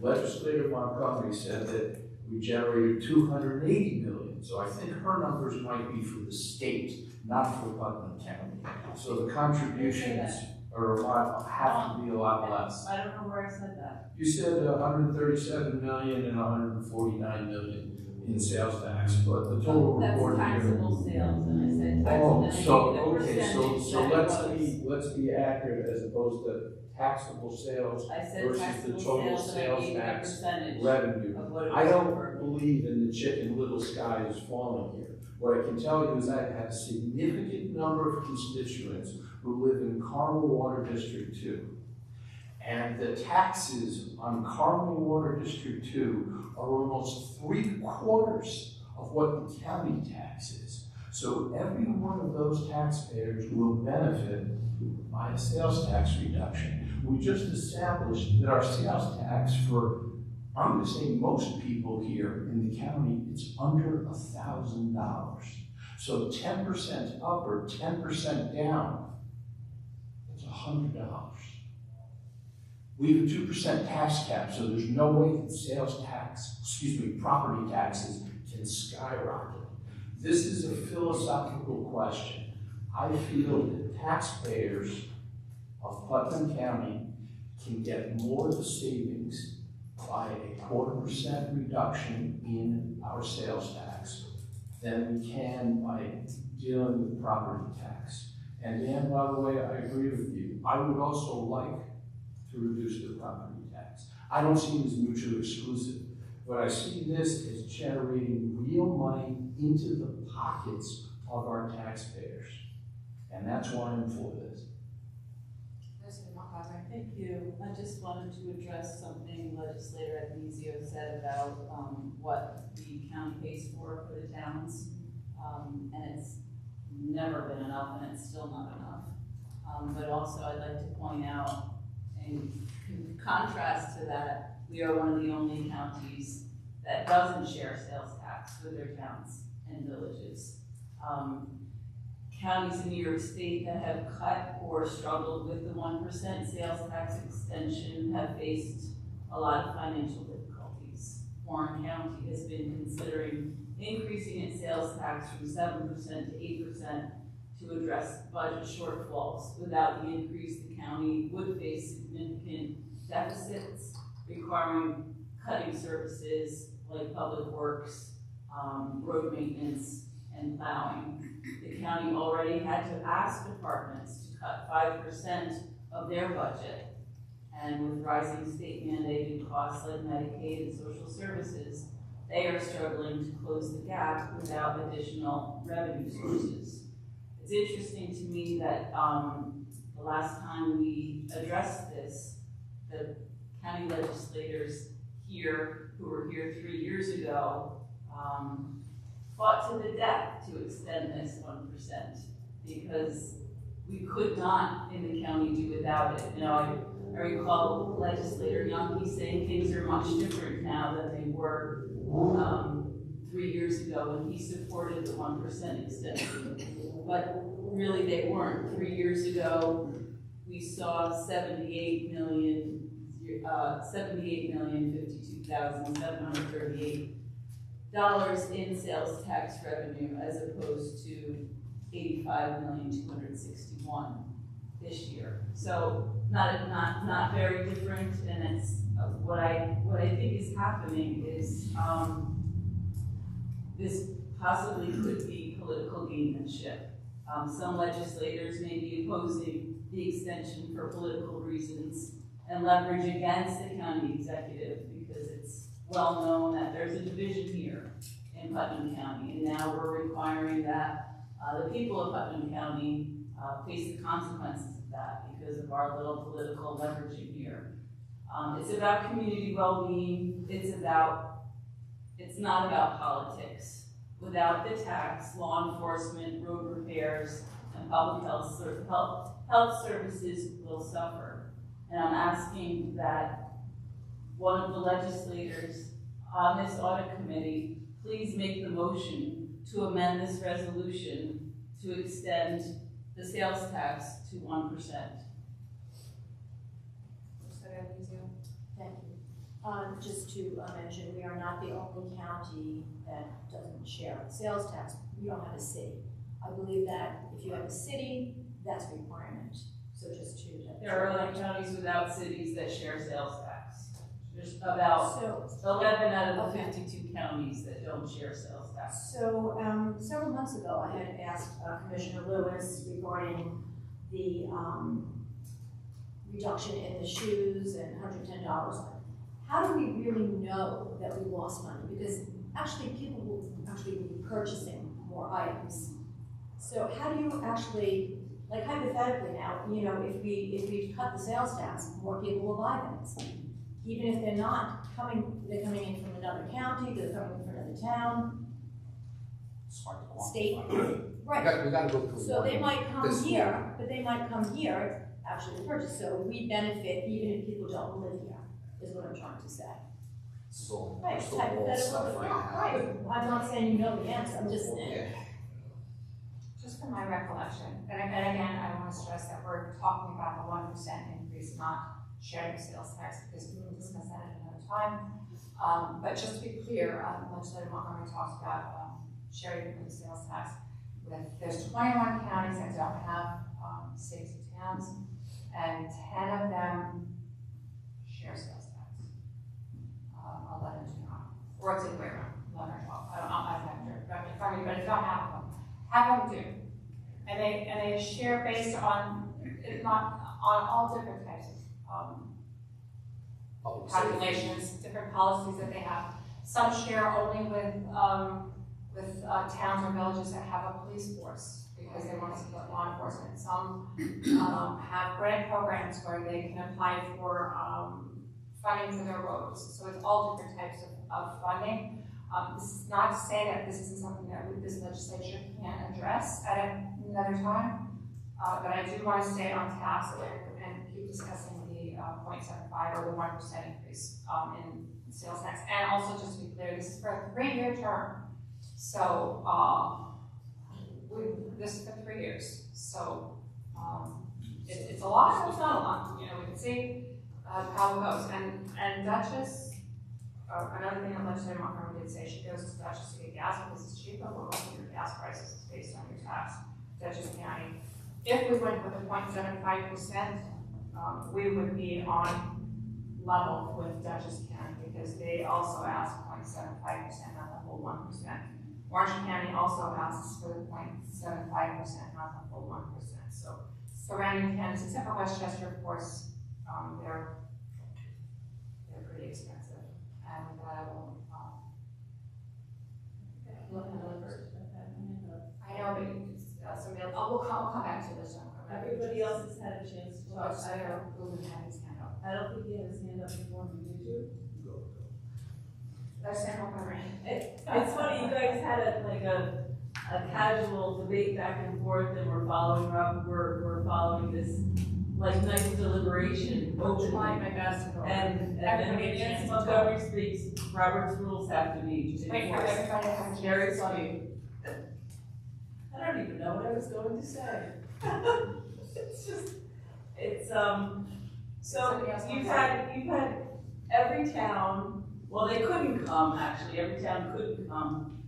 Legislator Montgomery said that we generated $280 million. So I think her numbers might be for the state, not for Putnam County. So the contributions have to be a lot less. I don't know where I said that. You said 137 million and 149 million in sales tax, but the total That's report here. taxable sales, and I said Oh, taxable. so let's be accurate as opposed to taxable sales I said versus the taxable total sales, and I sales gave you a tax percentage revenue. of what it was. I don't for. believe in the chicken little sky is falling here. What I can tell you is I have a significant number of constituents who live in Carmel Water District 2. And the taxes on Carmel Water District 2 are almost 3/4 of what the county tax is. So every one of those taxpayers will benefit by a sales tax reduction. We just established that our sales tax for, I'm going to say most people here in the county, it's under $1,000. So 10% up or 10% down, it's $100. We have a 2% tax cap, so there's no way that property taxes can skyrocket. This is a philosophical question. I feel that taxpayers of Putnam County can get more of the savings by a 0.25% reduction in our sales tax than we can by dealing with property tax. And Dan, by the way, I agree with you. I would also like to reduce the property tax. I don't see it as mutually exclusive, but I see this as generating real money into the pockets of our taxpayers. And that's why I'm for this. Mr. Montgomery? Thank you. I just wanted to address something Legislator Advisio said about what the county pays for the towns. And it's never been enough, and it's still not enough. But also I'd like to point out, in contrast to that, we are one of the only counties that doesn't share sales tax with their towns and villages. Counties in New York State that have cut or struggled with the 1% sales tax extension have faced a lot of financial difficulties. Warren County has been considering increasing its sales tax from 7% to 8% to address budget shortfalls. Without the increase, the county would face significant deficits, requiring cutting services like public works, road maintenance, and plowing. The county already had to ask departments to cut 5% of their budget. And with rising state mandated costs like Medicaid and social services, they are struggling to close the gap without additional revenue sources. It's interesting to me that the last time we addressed this, the county legislators here, who were here 3 years ago, fought to the death to extend this 1% because we could not in the county do without it. You know, I recall Legislator Youngke saying things are much different now than they were 3 years ago when he supported the 1% extension. But really they weren't. 3 years ago, we saw $78,052,738 in sales tax revenue as opposed to $85,261,000 this year. So not very different, and it's what I think is happening is this possibly could be political gamemanship. Some legislators may be opposing the extension for political reasons and leverage against the county executive because it's well known that there's a division here in Putnam County, and now we're requiring that the people of Putnam County face the consequences of that because of our little political leveraging here. It's about community well-being. It's not about politics. Without the tax, law enforcement, road repairs, and public health services will suffer. And I'm asking that one of the legislators on this audit committee please make the motion to amend this resolution to extend the sales tax to 1%. Thank you. Just to mention, we are not the only county that doesn't share the sales tax. We don't have a city. I believe that if you have a city, that's a requirement. So just to there are other counties without cities that share sales tax. There's about 11 out of the 52 counties that don't share sales tax. So several months ago, I had asked Commissioner Lewis regarding the reduction in the shoes and $110. How do we really know that we lost money? Because actually people will actually be purchasing more items. So how do you actually, like hypothetically now, you know, if we cut the sales tax, more people will buy things. Even if they're not coming, they're coming in from another county, they're coming in from another town. It's hard to quantify. State, right. We gotta go through. So they might come this here, but they might come here actually to purchase. So we benefit even if people don't live here, is what I'm trying to say. So, Right, crystal ball hypothetical, stuff right now. right. I'm not saying you know the answer, I'm just saying. Yeah. Just from my recollection, and again, I want to stress that we're talking about a 1% increase, not sharing sales tax, because we will discuss that at another time. But just to be clear, Legislator Montgomery talks about sharing the sales tax. There's 21 counties that don't have cities and towns, and 10 of them share sales tax. 11 do not, or it's the other way around, 11 or 12. I don't have to correct me, but it's not half of them. Half of them do, and they share based on all different types of calculations, different policies that they have. Some share only with towns or villages that have a police force because they want to support law enforcement. Some have grant programs where they can apply for funding for their roads. So it's all different types of funding. This is not to say that this isn't something that this legislature can address at another time, but I do want to stay on task and keep discussing the 0.75 or the 1% increase in sales tax. And also, just to be clear, this is for a 3-year term. So this is for 3 years. So it's a lot, but it's not a lot. You know, we can see how it goes. And Duchess, another thing that Legislator Montgomery did say, she goes to Duchess to get gas because it's cheaper. Well, most of your gas prices is based on your tax, Dutchess County. If we went with a 0.75%, we would be on level with Dutchess County because they also ask 0.75%, not the whole 1%. Orange County also asks for the 0.75%, not the full 1%. So surrounding counties, except for Westchester, of course, they're pretty expensive. And I know, but somebody else, we'll come back to this one. Everybody else has had a chance to talk. Legislator Rubin had his hand up. I don't think he had his hand up before me, did you? Legislator Montgomery. It's funny, you guys had a a casual debate back and forth, and we're following up, we're following this like nice deliberation, openly. Trying my best to go. And Everybody then gets a chance against to talk. Montgomery speaks, Robert's rules have to be Wait for enforced. everybody to have a chance Very to talk. sweet. I don't even know what I was going to say. It's just, it's, so Somebody else you've wants had every town, well, they couldn't come, actually, every town couldn't come,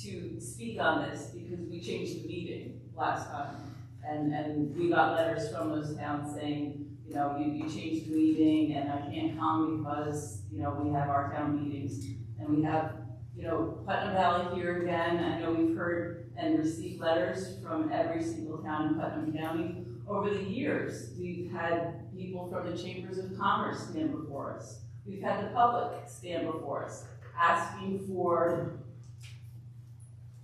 to speak on this because we changed the meeting last time. And we got letters from those towns saying, you know, you changed the meeting and I can't come because, you know, we have our town meetings. And we have, you know, Putnam Valley here again. I know we've heard and received letters from every single town in Putnam County. Over the years, we've had people from the Chambers of Commerce stand before us. We've had the public stand before us, asking for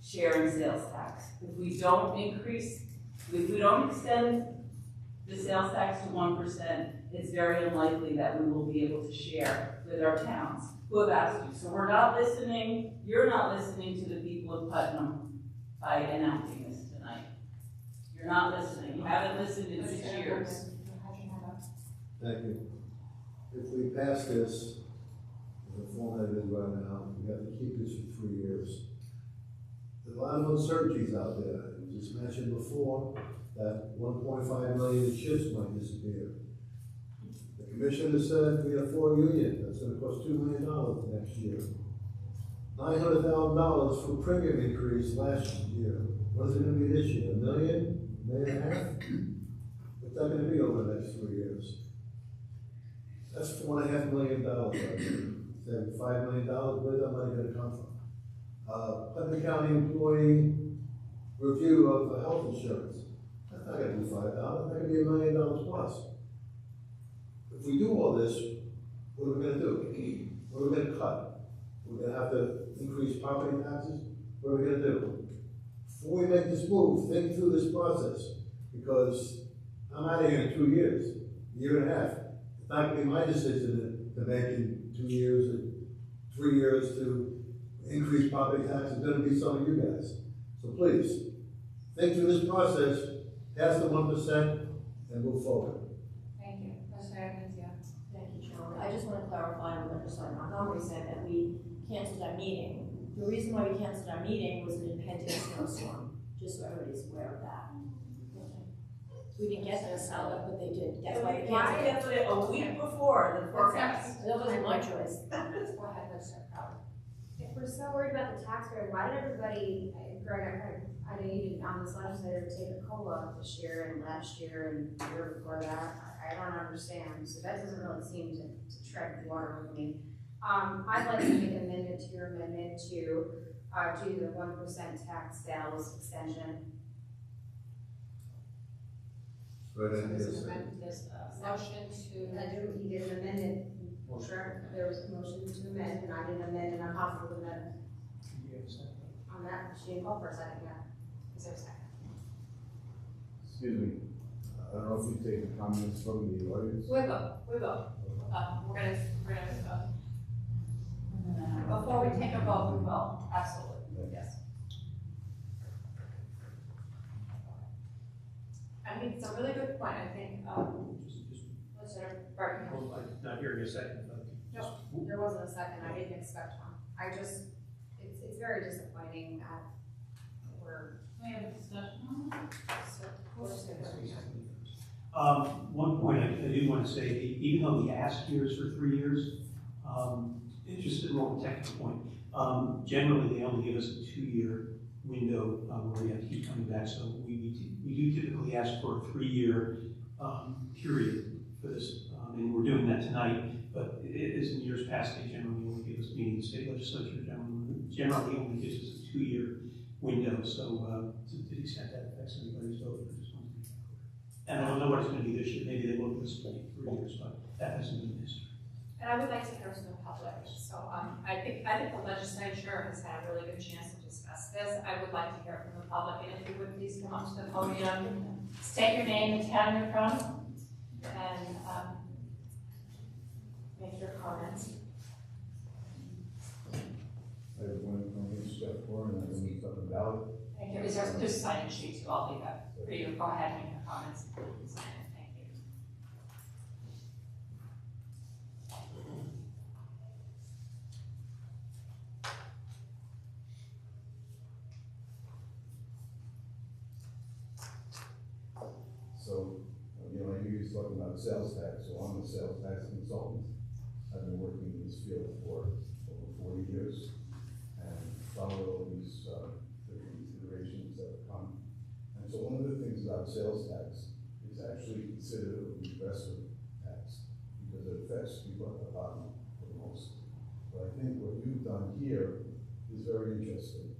sharing sales tax. If we don't extend the sales tax to 1%, it's very unlikely that we will be able to share with our towns who have asked you. So we're not listening, you're not listening to the people of Putnam by enacting this tonight. You're not listening, you haven't listened in 6 years. Thank you. If we pass this, the format it is right now, we have to keep this for 3 years. There's a lot of uncertainties out there. You just mentioned before that 1.5 million ships might disappear. The commissioner said we have 4 unions, that's gonna cost $2 million next year. $900,000 for premium increase last year. What is it gonna be this year? $1 million? $1.5 million? What's that gonna be over the next 3 years? That's $4.5 million right there. Say $5 million, where's that money gonna come from? Putnam County employee review of health insurance. That's not gonna be $5, that's gonna be $1 million plus. If we do all this, what are we gonna do? What are we gonna cut? We're gonna have to increase property taxes? What are we gonna do? Before we make this move, think through this process, because I'm out of here in 2 years, a year and a half. It's not gonna be my decision to make in 2 years or 3 years to increase property taxes. It's gonna be some of you guys. So please, think through this process, pass the 1% and move forward. Thank you. Thank you, Chairman. I just want to clarify what Legislator Montgomery said, that we canceled our meeting. The reason why we canceled our meeting was an impending snowstorm, just so everybody's aware of that. We didn't get the snow, but they did. That's why we canceled it. Canceled it a week before the forecast. That wasn't my choice. Go ahead, Legislator Crowley. If we're so worried about the taxpayer, why did everybody, Greg, I know you didn't on this legislature take a COLA this year and last year and the year before that? I don't understand, so that doesn't really seem to tread water with me. I'd like to make an amendment to your amendment to do the 1% tax sales extension. Right in here. Motion to. You did an amendment. Sure, there was a motion to amend, and I didn't amend, and I'm comfortable with that. On that, she didn't call for a second, yeah. Is there a second? Excuse me, I don't know if you take the comments from the audience. We will. We're gonna, before we take a vote, we will, absolutely, yes. I think it's a really good point, I think, Legislator Burton. Well, I'm not hearing a second, but. No, there wasn't a second, I didn't expect one. It's very disappointing that we're We have a discussion on that? One point I do want to say, even though the ask here is for 3 years, it's just a more technical point. Generally, they only give us a 2-year window where we have to keep coming back. So we do typically ask for a 3-year period for this, and we're doing that tonight. But as in years past, they generally only give us, meaning the state legislature generally only gives us a 2-year window. So to the extent that affects anybody's vote, I just want to be clear. And I don't know what it's going to be this year. Maybe they will give us 3 years, but that hasn't been history. And I would like to hear from the public. So I think the legislature has had a really good chance to discuss this. I would like to hear from the public, and if you would please come up to the podium, state your name and town you're from, and make your comments. I have one from step 4 and then we talk about it. Thank you. There's a sign-in sheet too, I'll leave that for you. Go ahead and make your comments. Sign it. Thank you. So, you know, you was talking about sales tax, so I'm a sales tax consultant. I've been working in this field for over 40 years and followed all these different iterations that have come. And so one of the things about sales tax is actually considered a regressive tax because it affects people at the bottom the most. But I think what you've done here is very interesting.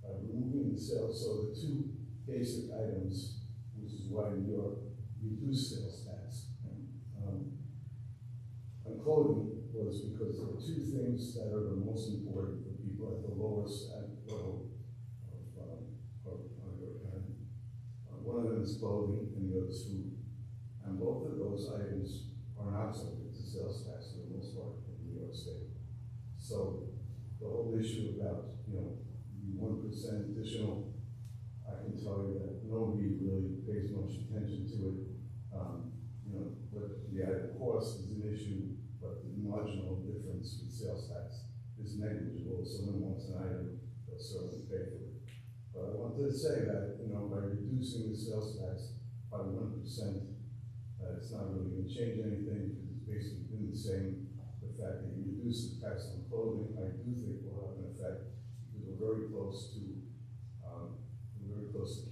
By removing the sales, so the two basic items, which is why New York reduced sales tax. And clothing was because there are two things that are the most important for people at the lowest level of underearning. One of them is clothing and the other is food. And both of those items are not subject to sales tax for the most part in New York State. So the whole issue about, you know, 1% additional, I can tell you that nobody really pays much attention to it. You know, but the item cost is an issue, but the marginal difference with sales tax is negligible. If someone wants an item, they'll certainly pay for it. But I wanted to say that, you know, by reducing the sales tax by 1%, it's not really going to change anything because it's basically been the same. The fact that you reduce the tax on clothing, I do think will have an effect because we're very close to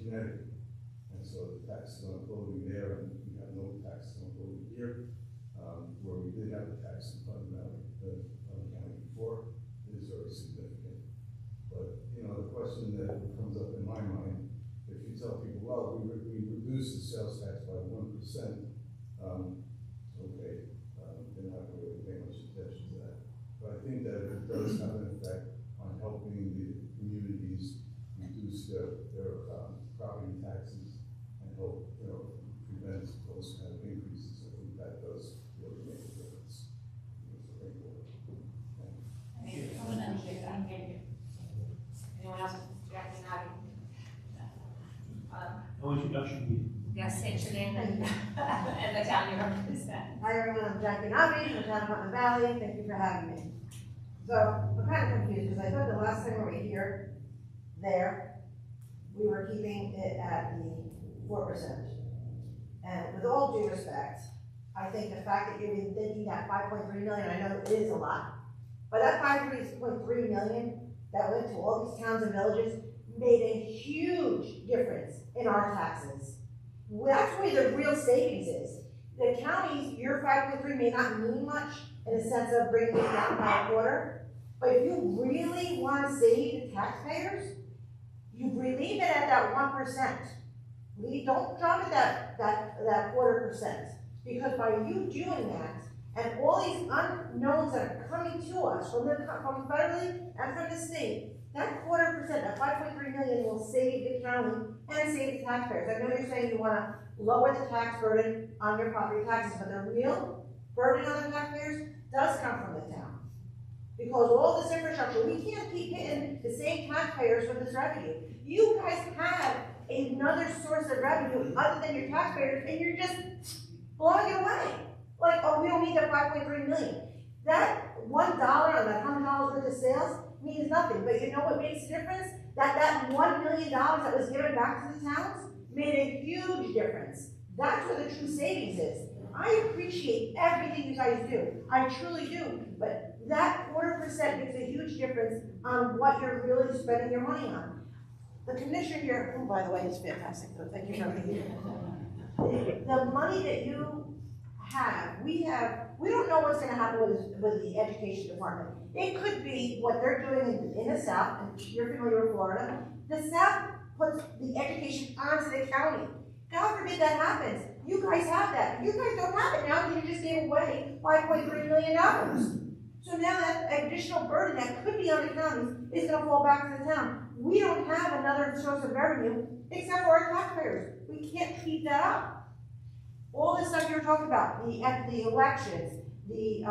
Connecticut. And so the taxes on clothing there, and we have no taxes on clothing here, where we did have the tax in Putnam County before, it is very significant. But, you know, the question that comes up in my mind, if you tell people, well, we reduced the sales tax by 1%, okay, they're not going to pay much attention to that. But I think that it does have an effect on helping the communities reduce their property taxes and help, you know, prevent those kind of increases. I think that does really make a difference. Anyone else? Jackie Nabi? No introduction. Yes, state your name and the town you represent. Hi everyone, I'm Jackie Nabi from the town of Putnam Valley. Thank you for having me. So I'm kind of confused because I thought the last time we were here, we were keeping it at the 4%. And with all due respect, I think the fact that you're thinking that 5.3 million, I know it is a lot, but that 5.3 million that went to all these towns and villages made a huge difference in our taxes. Well, that's where the real savings is. The counties, your 5.3 may not mean much in the sense of bringing it down by a quarter, but if you really want to save the taxpayers, you relieve it at that 1%. Don't drop it that 0.25%, because by you doing that, and all these unknowns that are coming to us from federally and from the state, that 0.25%, that 5.3 million will save the county and save the taxpayers. I know you're saying you want to lower the tax burden on your property taxes, but the real burden on the taxpayers does come from the town. Because all this infrastructure, we can't keep hitting the same taxpayers with this revenue. You guys have another source of revenue other than your taxpayers, and you're just blowing it away. Like, oh, we don't need that 5.3 million. That $1 on that $100 worth of sales means nothing. But you know what makes a difference? That $1 million that was given back to the towns made a huge difference. That's where the true savings is. I appreciate everything you guys do. I truly do. But that 0.25% makes a huge difference on what you're really spending your money on. The commissioner here, who by the way is fantastic, so thank you for being here. The money that you have, we don't know what's going to happen with the education department. It could be what they're doing in the South, and you're familiar with Florida. The South puts the education onto the county. God forbid that happens. You guys have that. You guys don't have it now because you just gave away $5.3 million. So now that additional burden that could be on the counties is going to fall back to the town. We don't have another source of revenue except for our taxpayers. We can't keep that up. All this stuff you were talking about, the elections, the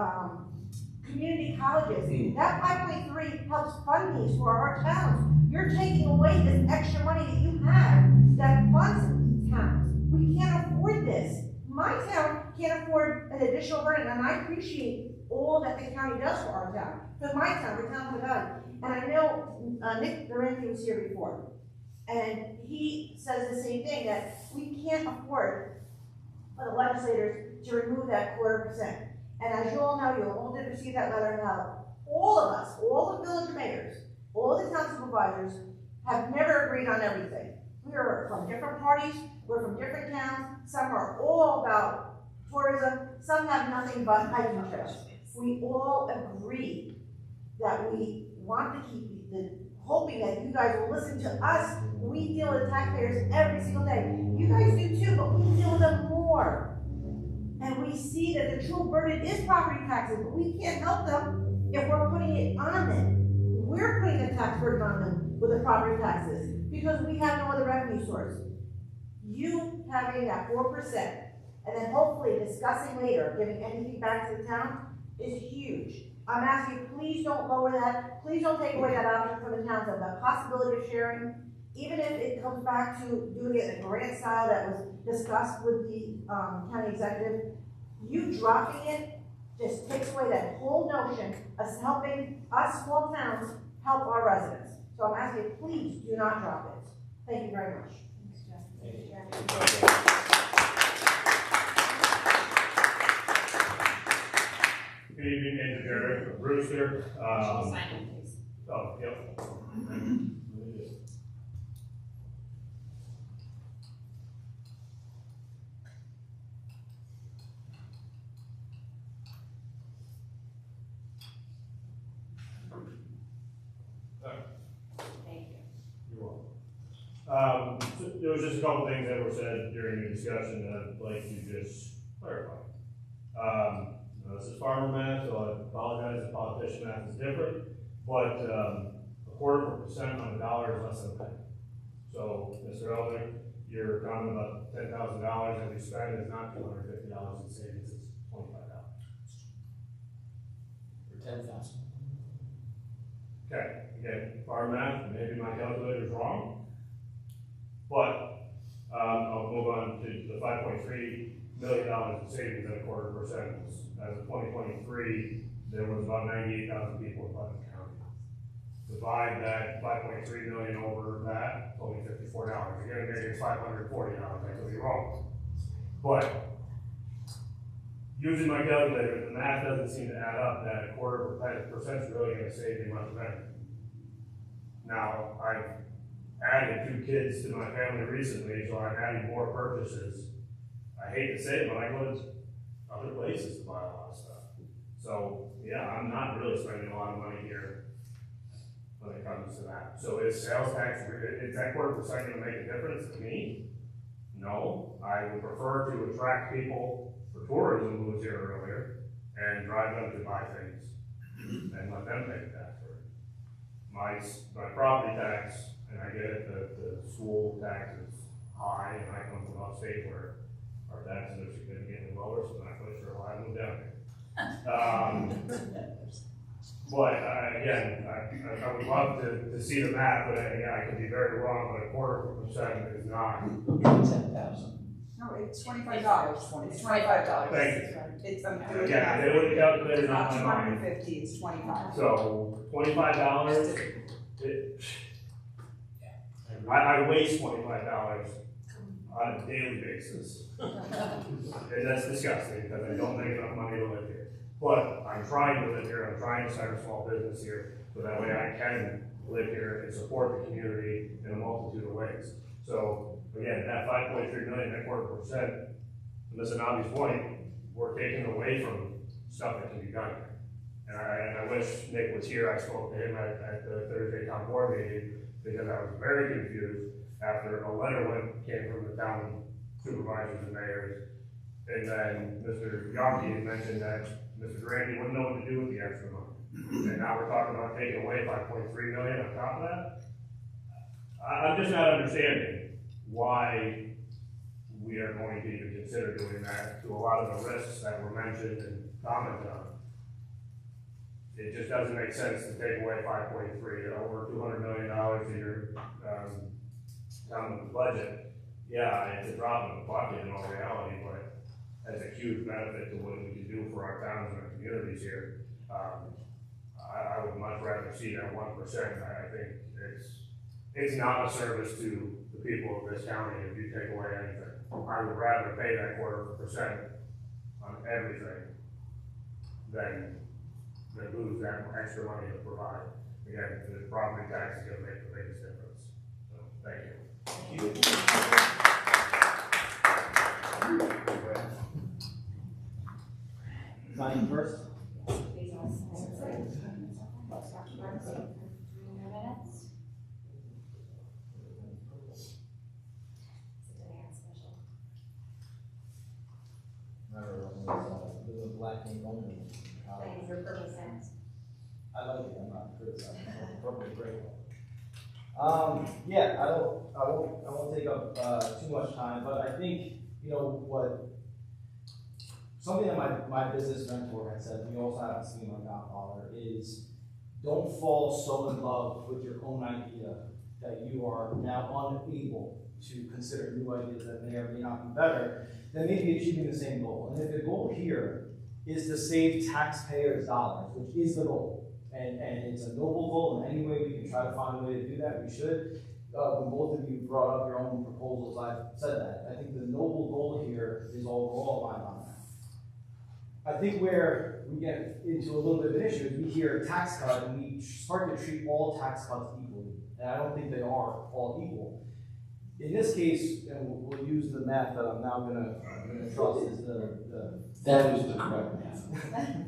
community colleges. That 5.3 helps fund these for our towns. You're taking away this extra money that you have that funds towns. We can't afford this. My town can't afford an additional burden, and I appreciate all that the county does for our town. For my town, the town of Putnam. And I know Nick Durante was here before, and he says the same thing, that we can't afford for the legislators to remove that 0.25%. And as you all know, you all did receive that letter now. All of us, all the village mayors, all the town supervisors have never agreed on everything. We are from different parties, we're from different towns, some are all about tourism, some have nothing but hiking trips. We all agree that we want to keep hoping that you guys will listen to us. We deal with taxpayers every single day. You guys do too, but we deal with them more. And we see that the true burden is property taxes, but we can't help them if we're putting it on them. We're putting the tax burden on them with the property taxes because we have no other revenue source. You having that 4% and then hopefully discussing later, giving anything back to the town is huge. I'm asking you, please don't lower that. Please don't take away that option from the towns of the possibility of sharing. Even if it comes back to doing it in a grant style that was discussed with the county executive, you dropping it just takes away that whole notion of helping us small towns help our residents. So I'm asking you, please do not drop it. Thank you very much. Good evening, Engineer Brewster. Sign in, please. Oh, yep. Thank you. You're welcome. So there was just a couple things that were said during the discussion that I'd like to just clarify. This is farmer math, so I apologize if politician math is different, but a 0.25% on the dollar is less than a penny. So, Mr. Eldridge, you're talking about $10,000 that we spend is not $250 in savings, it's $25. For 10,000. Okay, again, farm math, maybe my calculator's wrong, but I'll move on to the $5.3 million in savings at 0.25%. As of 2023, there was about 98,000 people in Putnam County. Divide that 5.3 million over that, it's only $54. Again, maybe it's $540, I could be wrong. But using my calculator, the math doesn't seem to add up that a 0.25% is really going to save me much money. Now, I've added 2 kids to my family recently, so I'm adding more purchases. I hate to say it, but I go to other places to buy a lot of stuff. So, yeah, I'm not really spending a lot of money here when it comes to that. So is sales tax, is that 0.25% going to make a difference to me? No. I would prefer to attract people for tourism, who was here earlier, and drive them to buy things and let them pay the tax for it. My property tax, and I get it, the school tax is high, and I come from upstate where our taxes are significantly lower, so I'm not quite sure why I moved down here. But again, I would love to see the math, but again, I could be very wrong, but a 0.25% is not. 10,000. No, it's $25. It's $25. Thank you. It's, I'm doing it. Again, I did with the calculator, It's not not my mind. $250, it's $25. So $25, I waste $25 on a daily basis. And that's disgusting because I don't make enough money to live here. But I'm trying to live here, I'm trying to start a small business here, so that way I can live here and support the community in a multitude of ways. So again, that 5.3 million, that 0.25%, and that's an obvious point, we're taking away from stuff that can be done here. And I wish Nick was here. I spoke to him at the Thursday town board meeting because I was very confused after a letter came from the town supervisors and mayors. And then Mr. Yonke had mentioned that Mr. Durante wouldn't know what to do with the extra money. And now we're talking about taking away 5.3 million on top of that. I'm just not understanding why we are going to even consider doing that to a lot of the risks that were mentioned and commented on. it just doesn't make sense to take away 5.3, over $200 million that you're, coming with the budget. Yeah, it's a drop in the bucket in all reality, but that's a huge benefit to what we can do for our towns and our communities here. I would much rather see that 1%. I think it's not a service to the people of this county if you take away anything. I would rather pay that 0.25% on everything than lose that extra money to provide. Again, the property tax is gonna make the biggest difference. So, thank you. Signing first. The black ink only. I like it, I'm not criticizing, it's perfect, great. Yeah, I won't take up too much time, but I think, you know, something that my business mentor had said, we also happen to be my godfather, is don't fall so in love with your own idea that you are now unable to consider new ideas that may or may not be better than maybe achieving the same goal. And if the goal here is to save taxpayers dollars, which is the goal, and it's a noble goal, and any way we can try to find a way to do that, we should. When both of you brought up your own proposals, I've said that. I think the noble goal here is all aligned on that. I think where we get into a little bit of an issue is we hear tax cut and we start to treat all tax cuts equally. And I don't think they are all equal. In this case, and we'll use the math that I'm now gonna trust is That is the correct math.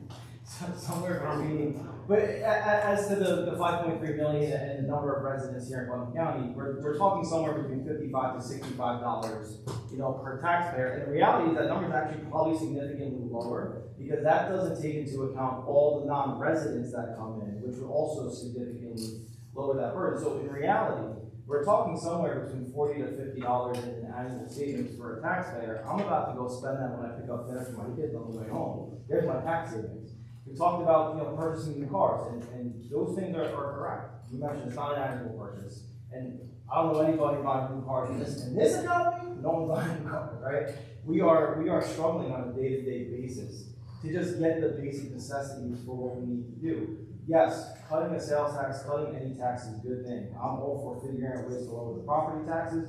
Somewhere between, but as to the 5.3 million and the number of residents here in Putnam County, we're talking somewhere between $55 to $65, you know, per taxpayer. And the reality is that number is actually probably significantly lower because that doesn't take into account all the non-residents that come in, which would also significantly lower that burden. So in reality, we're talking somewhere between $40 to $50 in annual savings for a taxpayer. I'm about to go spend that when I pick up dinner for my kids on the way home. There's my tax savings. We talked about, you know, purchasing new cars, and those things are correct. You mentioned it's not an annual purchase, and I don't know anybody buying new cars in this economy. No one's buying new cars, right? We are struggling on a day-to-day basis to just get the basic necessities for what we need to do. Yes, cutting the sales tax, cutting any tax is a good thing. I'm all for figuring out ways to lower the property taxes.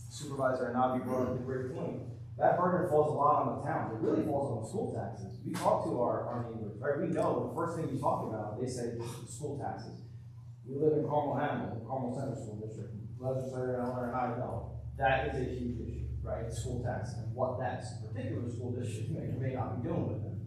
Supervisor Anabi brought up a great point. That burden falls a lot on the towns. It really falls on school taxes. We talk to our neighbors, right? We know the first thing you talk about, they say school taxes. We live in Carmel Center School District. Legislature and I know that is a huge issue, right? School taxes and what that particular school district may or may not be doing with them.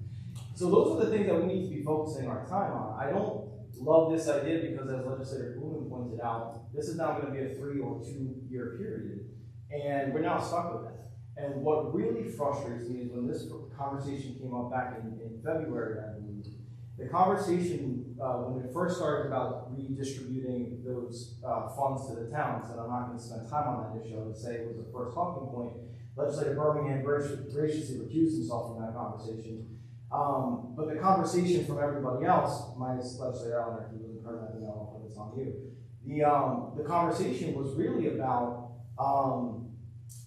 So those are the things that we need to be focusing our time on. I don't love this idea because, as Legislator Putnam pointed out, this is now going to be a 3 or 2 year period, and we're now stuck with that. And what really frustrates me is when this conversation came up back in February, I believe, the conversation when it first started about redistributing those funds to the towns, and I'm not going to spend time on that issue, I would say it was the first talking point. Legislator Birmingham graciously recused himself from that conversation. But the conversation from everybody else, minus Legislator Allen, if he wasn't heard, I think I'll put this on you. The conversation was really about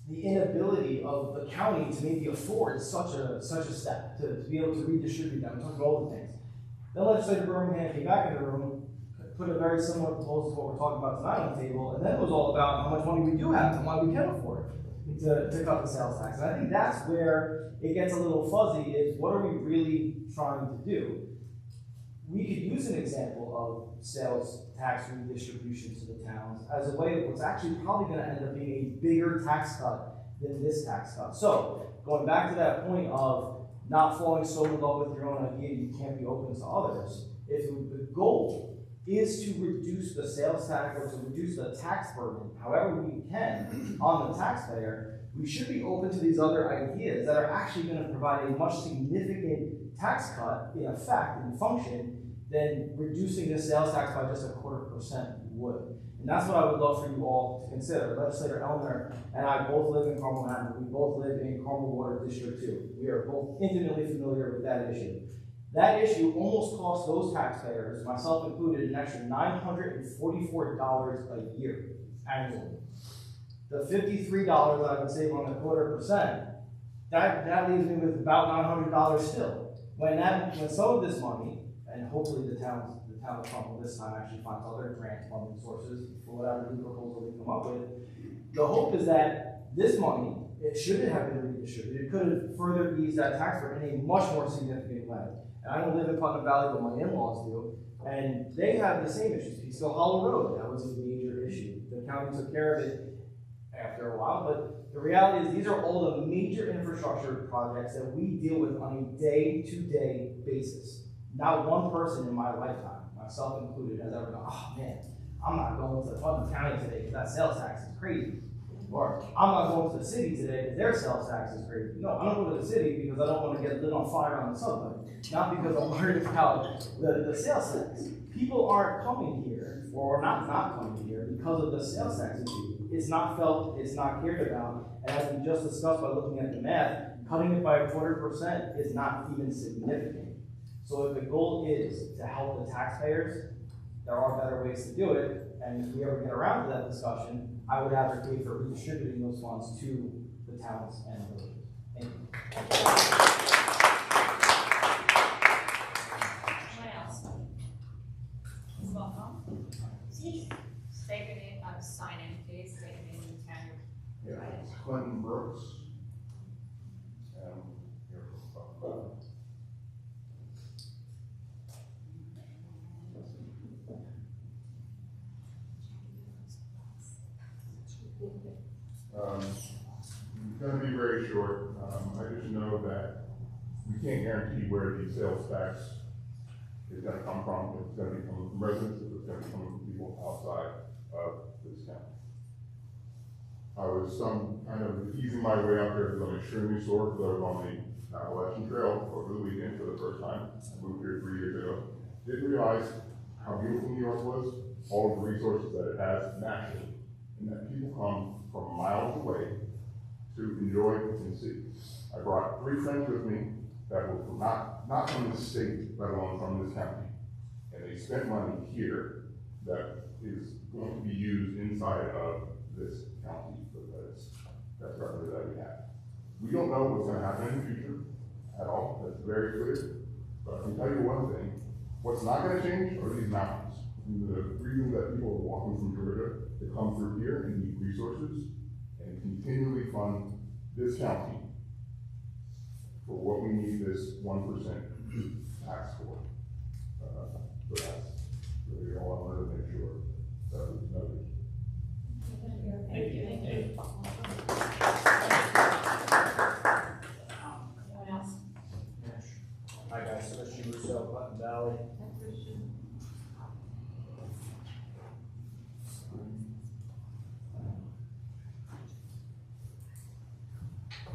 the inability of the county to maybe afford such a step to be able to redistribute them, talk about all the things. Then Legislator Birmingham came back in the room, put a very similar proposal to what we're talking about tonight on the table, and then it was all about how much money we do have and why we can afford to cut the sales tax. And I think that's where it gets a little fuzzy, is what are we really trying to do? We could use an example of sales tax redistribution to the towns as a way of what's actually probably going to end up being a bigger tax cut than this tax cut. So, going back to that point of not falling so in love with your own idea, you can't be open to others. If the goal is to reduce the sales tax or to reduce the tax burden, however we can, on the taxpayer, we should be open to these other ideas that are actually going to provide a much significant tax cut in effect, in function, than reducing the sales tax by just 0.25% would. And that's what I would love for you all to consider. Legislator Elmer and I both live in Carmel. We both live in Carmel Water District 2. We are both intimately familiar with that issue. That issue almost cost those taxpayers, myself included, an extra $944 a year annually. The $53 that I would save on the 0.25%, that leaves me with about $900 still. When some of this money, and hopefully the town of Trumbull this time actually finds other grant funding sources for whatever new proposal they come up with, the hope is that this money, it shouldn't have been redistributed. It could have further eased that tax burden in a much more significant way. And I don't live in Putnam Valley, but my in-laws do, and they have the same issues. Peekskill Hollow Road, that was a major issue. The county took care of it after a while, but the reality is these are all the major infrastructure projects that we deal with on a day-to-day basis. Not one person in my lifetime, myself included, has ever gone, oh man, I'm not going to Putnam County today because that sales tax is crazy. Or I'm not going to the city today because their sales tax is crazy. No, I don't go to the city because I don't want to get lit on fire on the subway. Not because I'm worried about the sales tax. People aren't coming here, or not coming here because of the sales tax issue. It's not felt, it's not cared about, and as we just discussed by looking at the math, cutting it by 0.25% is not even significant. So if the goal is to help the taxpayers, there are better ways to do it, and if we ever get around to that discussion, I would advocate for redistributing those funds to the towns and villages. Thank you. Anyone else? Ms. Welcome. State your name, sign in, please, state your name and tenure. Yeah, it's Clinton Brooks. And here from Buffalo. It's going to be very short. I just know that we can't guarantee where the sales tax is going to come from. If it's going to be coming from residents, if it's going to be coming from people outside of this county. I was kind of easing my way out there because I'm extremely sore because I was on the Appalachian Trail over the weekend for the first time. I moved here 3 years ago. Didn't realize how beautiful New York was, all of the resources that it has naturally, and that people come from miles away to enjoy and see. I brought 3 friends with me that were not from the state, let alone from this county. And they spent money here that is going to be used inside of this county for that's revenue that we have. We don't know what's going to happen in the future at all. That's very clear. But I can tell you one thing. What's not going to change are these mountains. And the reason that people are walking from Georgia to come through here and need resources and continually fund this county for what we need this 1% tax for. So that's really all I wanted to make sure that was noted. Thank you. Anyone else? Hi guys, Christian Russo, Putnam Valley.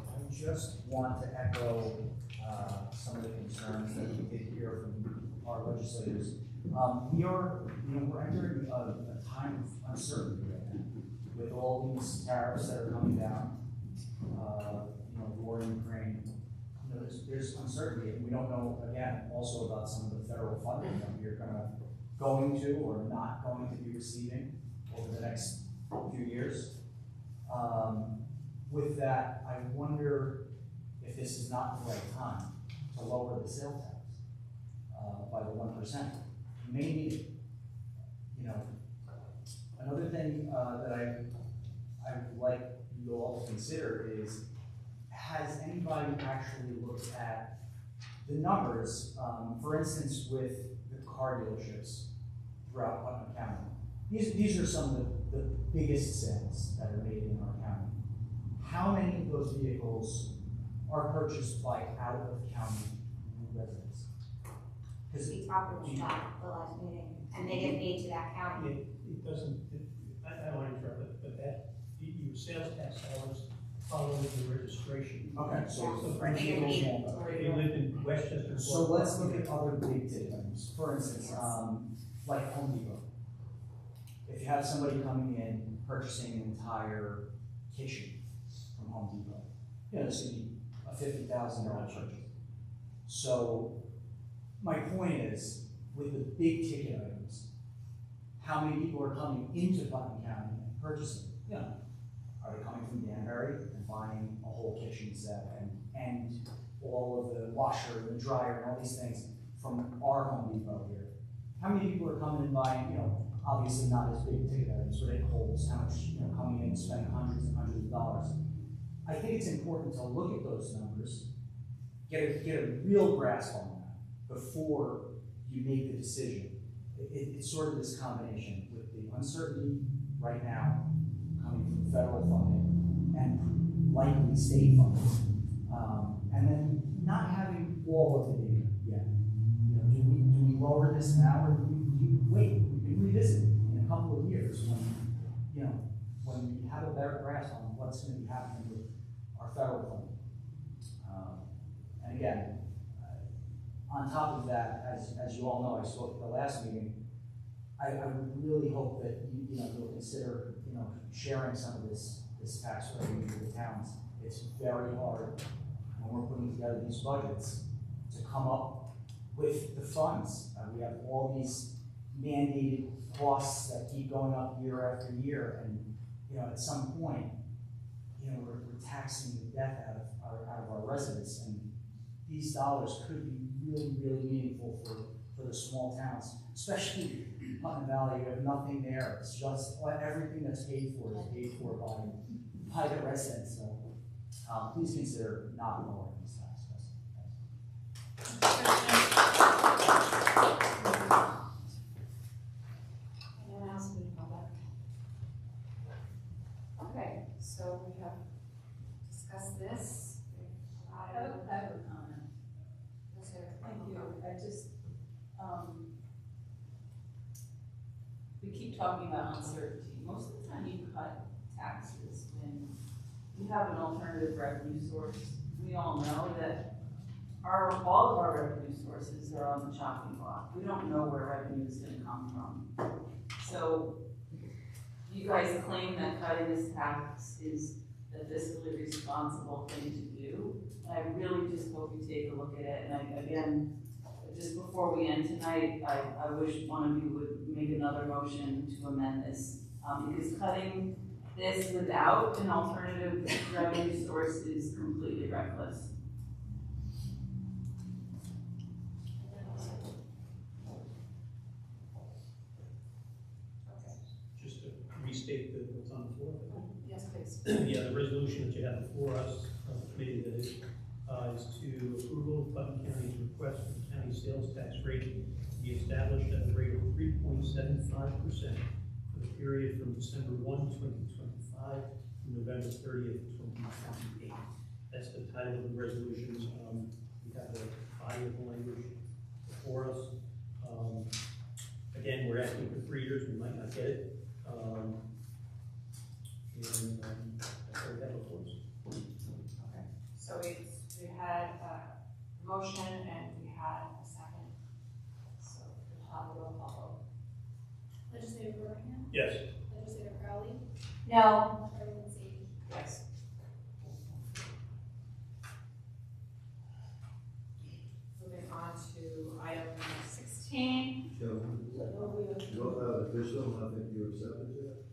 I just want to echo some of the concerns that we did hear from our legislators. We're entering a time of uncertainty right now with all these tariffs that are coming down, war in Ukraine. There's uncertainty, and we don't know, again, also about some of the federal funding that we're going to or not going to be receiving over the next few years. With that, I wonder if this is not the right time to lower the sales tax by the 1%. You may need it. Another thing that I would like you all to consider is, has anybody actually looked at the numbers, for instance, with the car dealerships throughout Putnam County? These are some of the biggest sales that are made in our county. How many of those vehicles are purchased by out-of-county residents? We talked about that the last meeting, and they get paid to that county. It doesn't, I don't want to interrupt it, but that, your sales tax dollars follow the registration. Okay, so for vehicles, if you live in Westchester. So let's look at other big ticket items. For instance, like Home Depot. If you have somebody coming in purchasing an entire kitchen from Home Depot, this could be a $50,000 purchase. So my point is, with the big ticket items, how many people are coming into Putnam County and purchasing? You know, are they coming from Danbury and buying a whole kitchen set and all of the washer and the dryer and all these things from our Home Depot here? How many people are coming and buying, you know, obviously not as big ticket items, but at Kohl's, how much, you know, coming in and spending hundreds and hundreds of dollars? I think it's important to look at those numbers, get a real grasp on that before you make the decision. It's sort of this combination with the uncertainty right now coming from federal funding and likely state funding, and then not having all of the data yet. You know, do we lower this now, or do we wait? We can revisit it in a couple of years when we have a better grasp on what's going to be happening with our federal funding. And again, on top of that, as you all know, I spoke at the last meeting. I would really hope that you'll consider sharing some of this tax revenue to the towns. It's very hard when we're putting together these budgets to come up with the funds. We have all these mandated costs that keep going up year after year, and at some point, we're taxing the death out of our residents, and these dollars could be really, really meaningful for the small towns, especially Putnam Valley. You have nothing there. It's just everything that's paid for is paid for by the residents. So please consider not lowering these taxes. Anyone else need to comment? Okay, so we have discussed this. I have a comment. Is there- Thank you. I just, we keep talking about uncertainty. Most of the time you cut taxes when you have an alternative revenue source. We all know that all of our revenue sources are on the chopping block. We don't know where revenue is going to come from. So you guys claim that cutting this tax is the fiscally responsible thing to do. I really just hope you take a look at it. And again, just before we end tonight, I wish one of you would make another motion to amend this. Because cutting this without an alternative revenue source is completely reckless. Just to restate what's on the floor. Yes, please. Yeah, the resolution that you have before us, the committee that is to approval of Putnam County's request for the county sales tax rate to be established at a rate of 3.75% for the period from December 1, 2025 to November 30th, 2028. That's the title of the resolutions. We have the body of the language before us. Again, we're asking for 3 years. We might not get it. That's what we have before us. Okay, so we had a motion and we had a second. So we'll have a roll call Legislator Birmingham? Yes. Legislator Crowley? No. Presidency? vote. Yes. Moving on to item number 16. Gentlemen, you don't have official, I think you accepted it.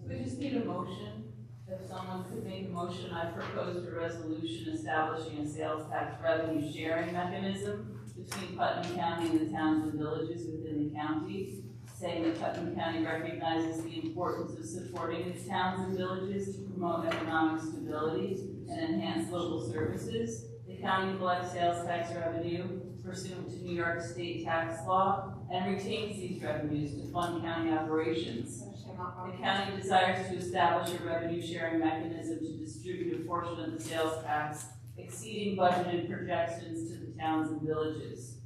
We just need a motion. If someone could make a motion, I proposed a resolution establishing a sales tax revenue sharing mechanism between Putnam County and the towns and villages within the county, saying that Putnam County recognizes the importance of supporting its towns and villages to promote economic stability and enhance local services. The county collects sales tax revenue pursuant to New York State tax law and retains these revenues to fund county operations. The county desires to establish a revenue sharing mechanism to distribute a portion of the sales tax exceeding budgeted projections to the towns and villages.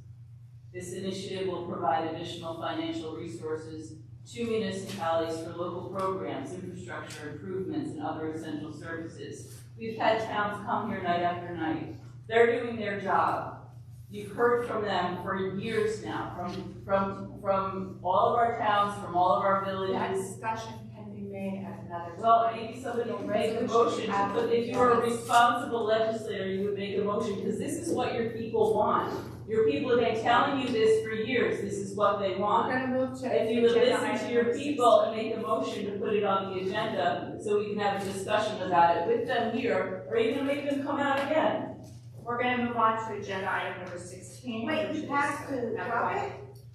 This initiative will provide additional financial resources to municipalities for local programs, infrastructure improvements, and other essential services. We've had towns come here night after night. They're doing their job. You've heard from them for years now, from all of our towns, from all of our villages. That discussion can be made at another time. Well, maybe somebody can make a motion, but if you were a responsible legislator, you would make a motion, because this is what your people want. Your people have been telling you this for years, this is what they We're want. gonna move to. If you would agenda listen to item your number people 16. and make a motion to put it on the agenda, so we can have a discussion about it with them here, or even make them come out again. We're gonna move on to agenda item number 16. Wait, which you is have to drop FY. it?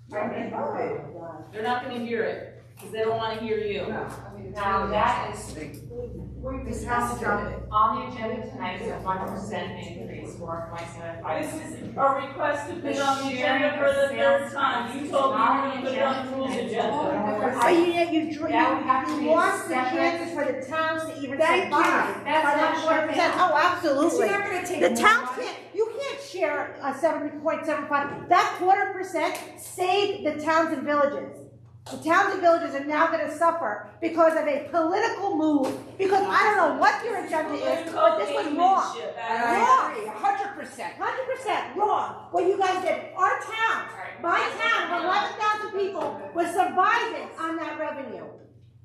Pardon me? Oh, They're not gonna hear it, because they don't wanna hear you. Now, that is, we this have has to drop it. on the agenda tonight is a 1% increase for This NYSDOT. is a request to put it on the agenda for the third time. You told me you were gonna put it on the rules agenda. So you That would have to be you lost the separate. chances for the towns to even Thank you. survive. That's by that not what 4%. Oh, absolutely. You're not gonna take The more towns money. you can't share a 7.75. That 0.25% saved the towns and villages. The towns and villages are now gonna suffer because of a political move, because I don't know what your agenda is, but this was wrong. Wrong. 100%. 100% wrong. What you guys did. Our town, my town of 11,000 people was surviving on that revenue.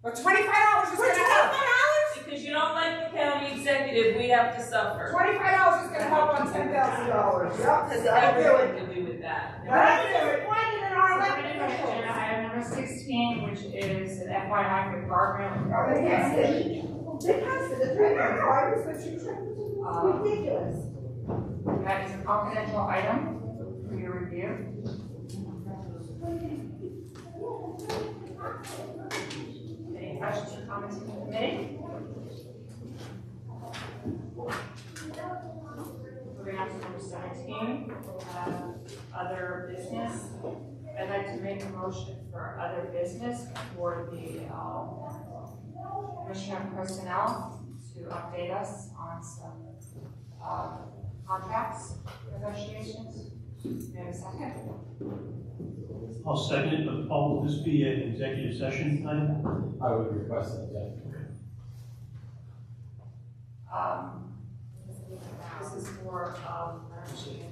But $25 For $25? Because you don't like the county executive, we have to suffer. $25 is gonna help on $10,000. Because everything to do with that. I'm disappointed in our So we're elected gonna go to officials. agenda item number 16, which is an FYI for Guardrail and Recruitment. They passed it. It's right there. Ridiculous. That is a confidential item for your review. Any questions or comments from the committee? Moving on to number 17, other business. I'd like to make a motion for other business for the Commissioner of Personnel to update us on some contracts negotiations. May I have a second? I'll second it, but Paul, will this be an executive session item? I would request that, yeah. This is for,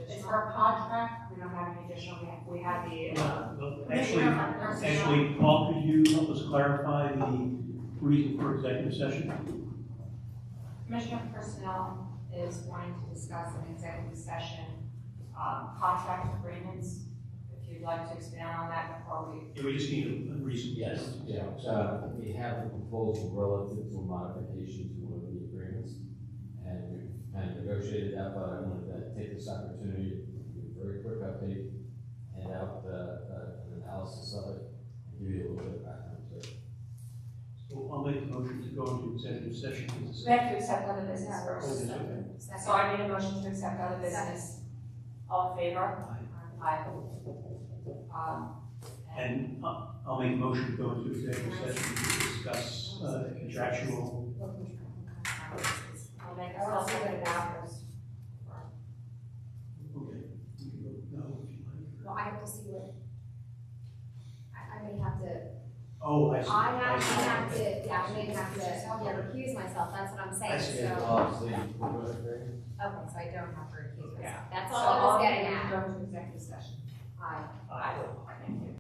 it's for a contract, we don't have any additional, we have the, Actually, Paul, could you help us clarify the reason for executive session? Commissioner of Personnel is wanting to discuss an executive session, contract agreements. If you'd like to expand on that before we. Yeah, we just need a reason. Yes, yeah, we have a proposal relative to a modification to one of the agreements, and we've kind of negotiated that, but I wanted to take this opportunity to give a very quick update, hand out an analysis of it, and give you a little bit of background to it. So I'll make a motion to go into executive session. We have to accept other business Oh, first. yes, okay. So I need a motion to accept other business. All in favor? Aye. And I'll make a motion to go into executive session to discuss contractual. I'll make, I'll second it after. Okay. You can vote no if you like. Well, I have to see what, I may have to, Oh, I see. I see. have to, yeah, I may have to, recuse myself, that's what I'm I saying, see. so. Obviously, we're going to agree. Okay, so I don't have to recuse myself, Yeah. that's So all I was getting I'll at. go into executive session. Aye. Aye. Thank you.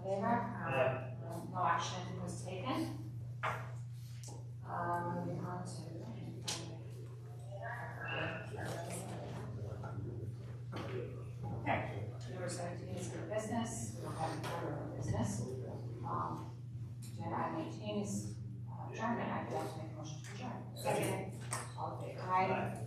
favor? No action was taken. Moving on to. Okay, number 17 is good business, we don't have any further business. Agenda item 18 is adjournment, I would like to make a motion to adjourn. Second. All in favor? Aye.